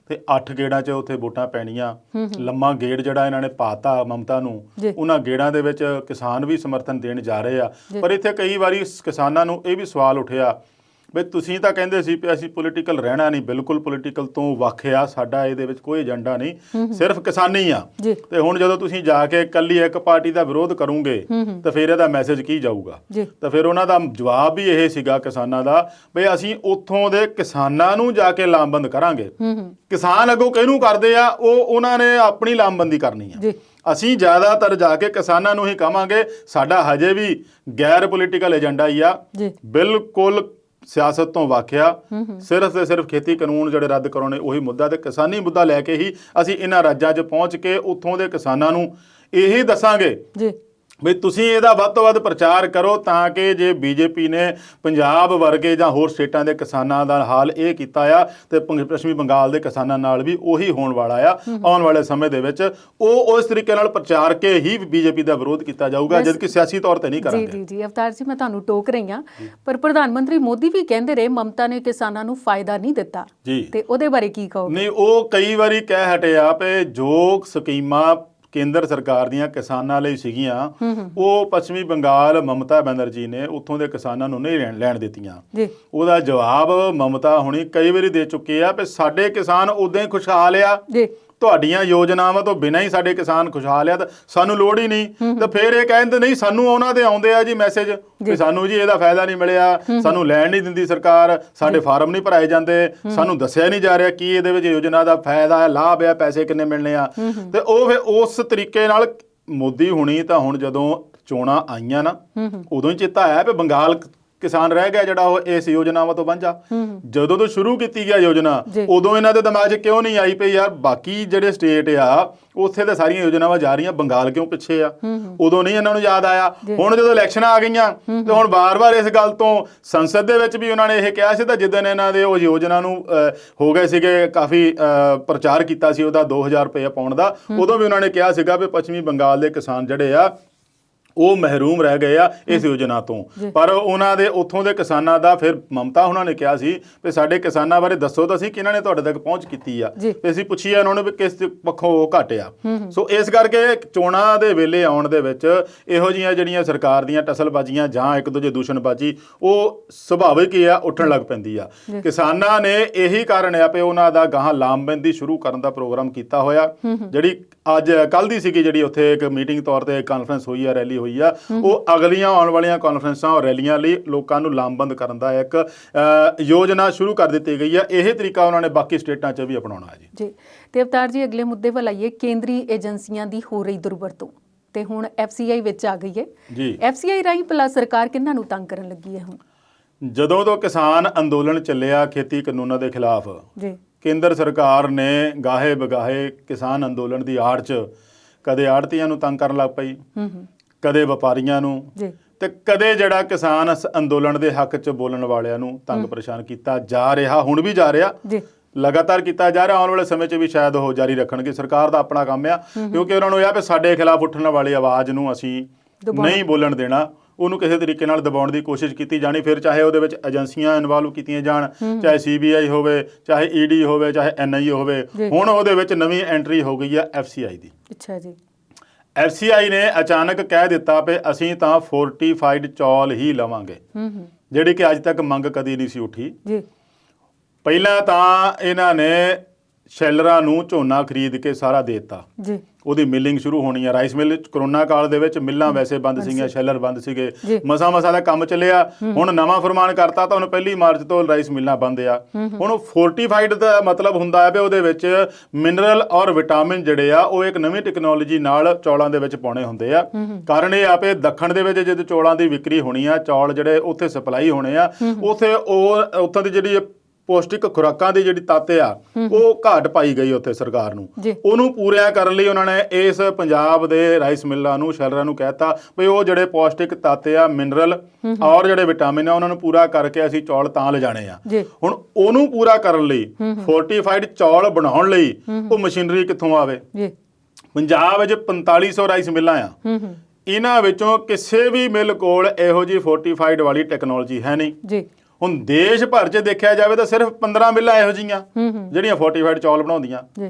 ਤੇ 8 ਗੇੜਾਂ 'ਚ ਉੱਥੇ ਵੋਟਾਂ ਪੈਣੀਆਂ। ਲੰਮਾ ਗੇੜ ਜਿਹੜਾ ਇਹਨਾਂ ਨੇ ਪਾਤਾ ਮਮਤਾ ਨੂੰ, ਉਹਨਾਂ ਗੇੜਾਂ ਦੇ ਵਿੱਚ ਕਿਸਾਨ ਵੀ ਸਮਰਥਨ ਦੇਣ ਜਾ ਰਹੇ ਆ। ਪਰ ਇੱਥੇ ਕਈ ਵਾਰੀ ਕਿਸਾਨਾਂ ਨੂੰ ਇਹ ਵੀ ਸਵਾਲ ਉੱਠਿਆ ਵੀ ਤੁਸੀਂ ਤਾਂ ਕਹਿੰਦੇ ਸੀ ਵੀ ਅਸੀਂ ਪੋਲੀਟੀਕਲ ਰਹਿਣਾ ਨਹੀਂ, ਬਿਲਕੁਲ ਪੋਲੀਟੀਕਲ ਤੋਂ ਵੱਖ ਆ, ਸਾਡਾ ਇਹਦੇ ਵਿੱਚ ਕੋਈ ਏਜੰਡਾ ਨਹੀਂ, ਸਿਰਫ ਕਿਸਾਨੀ ਆ। ਤੇ ਹੁਣ ਜਦੋਂ ਤੁਸੀਂ ਜਾ ਕੇ ਇਕੱਲੀ ਇੱਕ ਪਾਰਟੀ ਦਾ ਵਿਰੋਧ ਕਰੋਗੇ ਤਾਂ ਫਿਰ ਇਹਦਾ ਮੈਸੇਜ ਕੀ ਜਾਊਗਾ? ਤਾਂ ਫਿਰ ਉਹਨਾਂ ਦਾ ਜਵਾਬ ਵੀ ਇਹ ਸੀਗਾ ਕਿਸਾਨਾਂ ਦਾ ਵੀ ਅਸੀਂ ਉੱਥੋਂ ਦੇ ਕਿਸਾਨਾਂ ਨੂੰ ਜਾ ਕੇ ਲਾਮਬੰਦ ਕਰਾਂਗੇ। ਕਿਸਾਨ ਅੱਗੋਂ ਕਿਹਨੂੰ ਕਰਦੇ ਆ, ਉਹ ਉਹਨਾਂ ਨੇ ਆਪਣੀ ਲਾਮਬੰਦੀ ਕਰਨੀ ਆ। ਅਸੀਂ ਜ਼ਿਆਦਾਤਰ ਜਾ ਕੇ ਕਿਸਾਨਾਂ ਨੂੰ ਹੀ ਕਹਾਂਗੇ ਸਾਡਾ ਹਜੇ ਵੀ ਗੈਰ ਪੋਲੀਟੀਕਲ ਏਜੰਡਾ ਹੀ ਆ, ਬਿਲਕੁਲ ਸਿਆਸਤ ਤੋਂ ਵਾਕਿਆ, ਸਿਰਫ ਤੇ ਸਿਰਫ ਖੇਤੀ ਕਾਨੂੰਨ ਜਿਹੜੇ ਰੱਦ ਕਰਾਉਣੇ ਉਹੀ ਮੁੱਦਾ, ਤੇ ਕਿਸਾਨੀ ਮੁੱਦਾ ਲੈ ਕੇ ਹੀ ਅਸੀਂ ਇਹਨਾਂ ਰਾਜਾਂ 'ਚ ਪਹੁੰਚ ਕੇ ਉੱਥੋਂ ਦੇ ਕਿਸਾਨਾਂ ਨੂੰ ਇਹੀ ਦੱਸਾਂਗੇ ਵੀ ਤੁਸੀਂ ਇਹਦਾ ਵੱਧ ਤੋਂ ਵੱਧ ਪ੍ਰਚਾਰ ਕਰੋ, ਤਾਂ ਕਿ ਜੇ ਬੀਜੇਪੀ ਨੇ ਪੰਜਾਬ ਵਰਗੇ ਜਾਂ ਹੋਰ ਸਟੇਟਾਂ ਦੇ ਕਿਸਾਨਾਂ ਦਾ ਹਾਲ ਇਹ ਕੀਤਾ ਆ ਤੇ ਪੱਛਮੀ ਬੰਗਾਲ ਦੇ ਕਿਸਾਨਾਂ ਨਾਲ ਵੀ ਉਹੀ ਹੋਣ ਵਾਲਾ ਆ ਆਉਣ ਵਾਲੇ ਸਮੇਂ ਦੇ ਵਿੱਚ। ਉਹ ਉਸ ਤਰੀਕੇ ਨਾਲ ਪ੍ਰਚਾਰ ਕੇ ਹੀ ਬੀਜੇਪੀ ਦਾ ਵਿਰੋਧ ਕੀਤਾ ਜਾਊਗਾ, ਜਦਕਿ ਸਿਆਸੀ ਤੌਰ ਤੇ ਨਹੀਂ ਕਰਾਂਗੇ। ਜੀ ਅਵਤਾਰ ਜੀ, ਮੈਂ ਤੁਹਾਨੂੰ ਟੋਕ ਰਹੀ ਹਾਂ, ਪਰ ਪ੍ਰਧਾਨ ਮੰਤਰੀ ਮੋਦੀ ਵੀ ਕਹਿੰਦੇ ਰਹੇ ਮਮਤਾ ਨੇ ਕਿਸਾਨਾਂ ਨੂੰ ਫਾਇਦਾ ਨਹੀਂ ਦਿੱਤਾ, ਤੇ ਉਹਦੇ ਬਾਰੇ ਕੀ ਕਹੋਗੇ? ਨਹੀਂ, ਉਹ ਕਈ ਵਾਰੀ ਕਹਿ ਹਟਿਆ ਵੀ ਜੋ ਸਕੀਮਾਂ ਕੇਂਦਰ ਸਰਕਾਰ ਦੀਆਂ ਕਿਸਾਨਾਂ ਲਈ ਸੀਗੀਆਂ ਉਹ ਪੱਛਮੀ ਬੰਗਾਲ ਮਮਤਾ ਬੈਨਰਜੀ ਨੇ ਉੱਥੋਂ ਦੇ ਕਿਸਾਨਾਂ ਨੂੰ ਨਹੀਂ ਲੈਣ ਦਿੱਤੀਆਂ ਜੀ। ਉਹਦਾ ਜਵਾਬ ਮਮਤਾ ਹੁਣੀ ਕਈ ਵਾਰੀ ਦੇ ਚੁੱਕੇ ਆ ਵੀ ਸਾਡੇ ਕਿਸਾਨ ਉਦਾਂ ਹੀ ਖੁਸ਼ਹਾਲ ਆ ਜੀ। ਤੁਹਾਡੀਆਂ ਯੋਜਨਾਵਾਂ ਤੋਂ ਬਿਨਾਂ ਹੀ ਸਾਡੇ ਕਿਸਾਨ ਖੁਸ਼ਹਾਲ ਆ ਤਾਂ ਸਾਨੂੰ ਲੋੜ ਹੀ ਨਹੀਂ। ਤਾਂ ਫਿਰ ਇਹ ਕਹਿੰਦੇ ਨਹੀਂ ਸਾਨੂੰ ਉਹਨਾਂ ਦੇ ਆਉਂਦੇ ਆ ਜੀ ਮੈਸੇਜ ਕਿ ਸਾਨੂੰ ਜੀ ਇਹਦਾ ਫਾਇਦਾ ਨਹੀਂ ਮਿਲਿਆ, ਸਾਨੂੰ ਲੈਣ ਨਹੀਂ ਦਿੰਦੀ ਸਰਕਾਰ, ਸਾਡੇ ਫਾਰਮ ਨਹੀਂ ਭਰਾਏ ਜਾਂਦੇ, ਸਾਨੂੰ ਦੱਸਿਆ ਨਹੀਂ ਜਾ ਰਿਹਾ ਕੀ ਇਹਦੇ ਵਿੱਚ ਯੋਜਨਾ ਦਾ ਫਾਇਦਾ ਹੈ, ਲਾਭ ਹੈ, ਪੈਸੇ ਕਿੰਨੇ ਮਿਲਣੇ ਆ। ਤੇ ਉਹ ਫਿਰ ਉਸ ਤਰੀਕੇ ਨਾਲ ਮੋਦੀ ਹੁਣੀ ਤਾਂ ਹੁਣ ਜਦੋਂ ਚੋਣਾਂ ਆਈਆਂ ਨਾ ਉਦੋਂ ਹੀ ਚੇਤਾ ਆਇਆ ਵੀ ਬੰਗਾਲ ਕਿਸਾਨ ਰਹਿ ਗਿਆ ਜਿਹੜਾ ਉਹ ਇਸ ਯੋਜਨਾਵਾਂ ਤੋਂ ਵਾਂਝਾ। ਜਦੋਂ ਤੋਂ ਸ਼ੁਰੂ ਕੀਤੀ ਗਿਆ ਯੋਜਨਾ ਉਦੋਂ ਇਹਨਾਂ ਦੇ ਦਿਮਾਗ 'ਚ ਕਿਉਂ ਨਹੀਂ ਆਈ ਪਈ ਯਾਰ ਬਾਕੀ ਜਿਹੜੇ ਸਟੇਟ ਆ ਉੱਥੇ ਤਾਂ ਸਾਰੀਆਂ ਯੋਜਨਾਵਾਂ ਜਾ ਰਹੀਆਂ, ਬੰਗਾਲ ਕਿਉਂ ਪਿੱਛੇ ਆ? ਉਦੋਂ ਨਹੀਂ ਇਹਨਾਂ ਨੂੰ ਯਾਦ ਆਇਆ। ਹੁਣ ਜਦੋਂ ਇਲੈਕਸ਼ਨਾਂ ਆ ਗਈਆਂ ਤੇ ਹੁਣ ਬਾਰ-ਬਾਰ ਇਸ ਗੱਲ ਤੋਂ ਸੰਸਦ ਦੇ ਵਿੱਚ ਵੀ ਉਹਨਾਂ ਨੇ ਇਹ ਕਿਹਾ ਸੀ ਤਾਂ ਜਿੱਦਣ ਇਹਨਾਂ ਦੇ ਉਹ ਯੋਜਨਾ ਨੂੰ ਹੋ ਗਏ ਸੀਗੇ ਕਾਫੀ ਪ੍ਰਚਾਰ ਕੀਤਾ ਸੀ ਉਹਦਾ 2000 ਰੁਪਏ ਪਾਉਣ ਦਾ, ਉਦੋਂ ਵੀ ਉਹਨਾਂ ਨੇ ਕਿਹਾ ਸੀਗਾ ਵੀ ਪੱਛਮੀ ਬੰਗਾਲ ਦੇ ਕਿਸਾਨ ਜਿਹੜੇ ਆ ਉਹ ਮਹਿਰੂਮ ਰਹਿ ਗਏ ਆ ਇਸ ਯੋਜਨਾ ਤੋਂ। ਪਰ ਉਹਨਾਂ ਦੇ ਉੱਥੋਂ ਦੇ ਕਿਸਾਨਾਂ ਦਾ ਫਿਰ ਮਮਤਾ ਉਹਨਾਂ ਨੇ ਕਿਹਾ ਸੀ ਵੀ ਸਾਡੇ ਕਿਸਾਨਾਂ ਬਾਰੇ ਦੱਸੋ ਤਾਂ ਅਸੀਂ ਕਿਹਨਾਂ ਨੇ ਤੁਹਾਡੇ ਤੱਕ ਪਹੁੰਚ ਕੀਤੀ ਆ। ਤੇ ਅਸੀਂ ਪੁੱਛੀਏ ਉਹਨਾਂ ਨੂੰ ਵੀ ਕਿਸ ਪੱਖੋਂ ਉਹ ਘੱਟ ਆ। ਸੋ ਇਸ ਕਰਕੇ ਚੋਣਾਂ ਦੇ ਵੇਲੇ ਆਉਣ ਦੇ ਵਿੱਚ ਇਹੋ ਜਿਹੀਆਂ ਜਿਹੜੀਆਂ ਸਰਕਾਰ ਦੀਆਂ ਟਸਲਬਾਜ਼ੀਆਂ ਜਾਂ ਇੱਕ ਦੂਜੇ ਦੂਸ਼ਣਬਾਜ਼ੀ ਉਹ ਸੁਭਾਵਿਕ ਹੀ ਆ, ਉੱਠਣ ਲੱਗ ਪੈਂਦੀ ਆ। ਕਿਸਾਨਾਂ ਨੇ ਇਹੀ ਕਾਰਨ ਆ ਵੀ ਉਹਨਾਂ ਦਾ ਗਾਹਾਂ ਲਾਮਬੰਦੀ ਸ਼ੁਰੂ ਕਰਨ ਦਾ ਪ੍ਰੋਗਰਾਮ ਕੀਤਾ ਹੋਇਆ। ਜਿਹੜੀ ਅੱਜ ਕੱਲ੍ਹ ਦੀ ਸੀਗੀ ਜਿਹੜੀ ਉੱਥੇ ਇੱਕ ਮੀਟਿੰਗ ਤੌਰ ਤੇ ਕਾਨਫਰੰਸ ਹੋਈ ਆ, ਰੈਲੀ ਹੋਈ ਆ, ਉਹ ਅਗਲੀਆਂ ਆਉਣ ਵਾਲੀਆਂ ਕਾਨਫਰੰਸਾਂ ਔਰ ਰੈਲੀਆਂ ਲਈ ਲੋਕਾਂ ਨੂੰ ਲਾਮਬੰਦ ਕਰਨ ਦਾ ਇੱਕ ਯੋਜਨਾ ਸ਼ੁਰੂ ਕਰ ਦਿੱਤੀ ਗਈ ਆ। ਇਹ ਤਰੀਕਾ ਉਹਨਾਂ ਨੇ ਬਾਕੀ ਸਟੇਟਾਂ 'ਚ ਵੀ ਅਪਣਾਉਣਾ ਹੈ ਜੀ। ਤੇ ਅਵਤਾਰ ਜੀ ਅਗਲੇ ਮੁੱਦੇ ਵੱਲ ਆਈਏ। ਕੇਂਦਰੀ ਏਜੰਸੀਆਂ ਦੀ ਹੋ ਰਹੀ ਦੁਰਵਰਤੋਂ ਤੇ ਹੁਣ FCI ਵਿੱਚ ਆ ਗਈ ਹੈ ਜੀ। FCI ਰਾਹੀਂ ਭਲਾ ਸਰਕਾਰ ਕਿਹਨਾਂ ਨੂੰ ਤੰਗ ਕਰਨ ਲੱਗੀ ਹੈ? ਹੁਣ ਜਦੋਂ ਤੋਂ ਕਿਸਾਨ ਅੰਦੋਲਨ ਚੱਲਿਆ ਖੇਤੀ ਕਾਨੂੰਨਾਂ ਦੇ ਖਿਲਾਫ ਜੀ, ਕੇਂਦਰ ਸਰਕਾਰ ਨੇ ਗਾਹੇ ਬਗਾਹੇ ਕਿਸਾਨ ਅੰਦੋਲਨ ਦੀ ਆੜ 'ਚ ਕਦੇ ਆੜਤੀਆਂ ਨੂੰ ਤੰਗ ਕਰਨ ਲੱਗ ਪਈ, ਕਦੇ ਵਪਾਰੀਆਂ ਨੂੰ ਤੇ ਕਦੇ ਜਿਹੜਾ ਕਿਸਾਨ ਅੰਦੋਲਨ ਦੇ ਹੱਕ 'ਚ ਬੋਲਣ ਵਾਲਿਆਂ ਨੂੰ ਤੰਗ ਪਰੇਸ਼ਾਨ ਕੀਤਾ ਜਾ ਰਿਹਾ, ਹੁਣ ਵੀ ਜਾ ਰਿਹਾ, ਲਗਾਤਾਰ ਕੀਤਾ ਜਾ ਰਿਹਾ। ਆਉਣ ਵਾਲੇ ਸਮੇਂ 'ਚ ਵੀ ਸ਼ਾਇਦ ਉਹ ਜਾਰੀ ਰੱਖਣਗੇ। ਸਰਕਾਰ ਦਾ ਆਪਣਾ ਕੰਮ ਆ ਕਿਉਂਕਿ ਉਹਨਾਂ ਨੂੰ ਇਹ ਆ ਵੀ ਸਾਡੇ ਖਿਲਾਫ ਉੱਠਣ ਵਾਲੀ ਆਵਾਜ਼ ਨੂੰ ਅਸੀਂ ਨਹੀਂ ਬੋਲਣ ਦੇਣਾ, ਉਹਨੂੰ ਕਿਸੇ ਤਰੀਕੇ ਨਾਲ ਦਬਾਉਣ ਦੀ ਕੋਸ਼ਿਸ਼ ਕੀਤੀ ਜਾਣੀ। ਫਿਰ ਚਾਹੇ ਉਹਦੇ ਵਿੱਚ ਏਜੰਸੀਆਂ ਇਨਵੋਲਵ ਕੀਤੀਆਂ ਜਾਣ, ਚਾਹੇ CBI ਹੋਵੇ, ਚਾਹੇ ED ਹੋਵੇ, ਚਾਹੇ NIA ਹੋਵੇ। ਹੁਣ ਉਹਦੇ ਵਿੱਚ ਨਵੀਂ ਐਂਟਰੀ ਹੋ ਗਈ ਆ FCI ਦੀ। ਅੱਛਾ ਜੀ। FCI ਨੇ ਅਚਾਨਕ ਕਹਿ ਦਿੱਤਾ ਵੀ ਅਸੀਂ ਤਾਂ ਫੋਰਟੀਫਾਈਡ ਚੌਲ ਹੀ ਲਵਾਂਗੇ, ਜਿਹੜੀ ਕਿ ਅੱਜ ਤੱਕ ਮੰਗ ਕਦੀ ਨਹੀਂ ਸੀ ਉੱਠੀ ਜੀ। ਪਹਿਲਾਂ ਤਾਂ ਇਹਨਾਂ ਨੇ ਸ਼ੈਲਰਾਂ ਨੂੰ ਝੋਨਾ ਖਰੀਦ ਕੇ ਸਾਰਾ ਦੇ ਦਿੱਤਾ ਜੀ, ਉਹਦੀ ਮਿਲਿੰਗ ਸ਼ੁਰੂ ਹੋਣੀ ਆ। ਰਾਈਸ ਮਿਲ ਕਰੋਨਾ ਕਾਲ ਦੇ ਵਿੱਚ ਮਿੱਲਾਂ ਵੈਸੇ ਬੰਦ ਸੀਗੀਆਂ, ਸ਼ੈਲਰ ਬੰਦ ਸੀਗੇ, ਮਸਾ ਦਾ ਕੰਮ ਚੱਲਿਆ। ਹੁਣ ਨਵਾਂ ਫਰਮਾਨ ਕਰਤਾ ਤਾਂ ਹੁਣ 1 ਮਾਰਚ ਤੋਂ ਰਾਈਸ ਮਿਲਾਂ ਬੰਦ ਆ। ਹੁਣ ਫੋਰਟੀਫਾਈਡ ਦਾ ਮਤਲਬ ਹੁੰਦਾ ਹੈ ਵੀ ਉਹਦੇ ਵਿੱਚ ਮਿਨਰਲ ਔਰ ਵਿਟਾਮਿਨ ਜਿਹੜੇ ਆ ਉਹ ਇੱਕ ਨਵੀਂ ਟੈਕਨੋਲੋਜੀ ਨਾਲ ਚੌਲਾਂ ਦੇ ਵਿੱਚ ਪਾਉਣੇ ਹੁੰਦੇ ਆ। ਕਾਰਨ ਇਹ ਆ ਵੀ ਦੱਖਣ ਦੇ ਵਿੱਚ ਜਦੋਂ ਚੌਲਾਂ ਦੀ ਵਿਕਰੀ ਹੋਣੀ ਆ, ਚੌਲ ਜਿਹੜੇ ਉੱਥੇ ਸਪਲਾਈ ਹੋਣੇ ਆ, ਉੱਥੇ ਉੱਥੋਂ ਦੀ ਜਿਹੜੀ ਪੌਸ਼ਟਿਕ ਖੁਰਾਕਾਂ ਦੀ ਜਿਹੜੀ ਤੱਤ ਆ ਉਹ ਘਾਟ ਪਾਈ ਗਈ ਉੱਥੇ ਸਰਕਾਰ ਨੂੰ। ਉਹਨੂੰ ਪੂਰਿਆ ਕਰਨ ਲਈ ਉਹਨਾਂ ਨੇ ਇਸ ਪੰਜਾਬ ਦੇ ਰਾਈਸ ਮਿੱਲਾਂ ਨੂੰ, ਸ਼ੈਲਰਾਂ ਨੂੰ ਕਹਿਤਾ ਵੀ ਉਹ ਜਿਹੜੇ ਪੌਸ਼ਟਿਕ ਤੱਤ ਆ, ਮਿਨਰਲ ਔਰ ਜਿਹੜੇ ਵਿਟਾਮਿਨ ਆ, ਉਹਨਾਂ ਨੂੰ ਪੂਰਾ ਕਰਕੇ ਅਸੀਂ ਚੌਲ ਤਾਂ ਲਿਜਾਣੇ ਆ। ਹੁਣ ਉਹਨੂੰ ਪੂਰਾ ਕਰਨ ਲਈ ਫੋਰਟੀਫਾਈਡ ਚੌਲ ਬਣਾਉਣ ਲਈ ਉਹ ਮਸ਼ੀਨਰੀ ਕਿੱਥੋਂ ਆਵੇ? ਪੰਜਾਬ ਵਿੱਚ 4500 ਰਾਈਸ ਮਿੱਲਾਂ ਆ, ਇਹਨਾਂ ਵਿੱਚੋਂ ਕਿਸੇ ਵੀ ਮਿੱਲ ਕੋਲ ਇਹੋ ਜਿਹੀ ਫੋਰਟੀਫਾਈਡ ਵਾਲੀ ਟੈਕਨੋਲੋਜੀ ਹੈ ਨਹੀਂ। ਹੁਣ ਦੇਸ਼ ਭਰ 'ਚ ਦੇਖਿਆ ਜਾਵੇ ਤਾਂ ਸਿਰਫ 15 ਮਿੱਲਾਂ ਇਹੋ ਜਿਹੀਆਂ ਜਿਹੜੀਆਂ ਫੋਰਟੀਫਾਈਡ ਚੌਲ ਬਣਾਉਂਦੀਆਂ।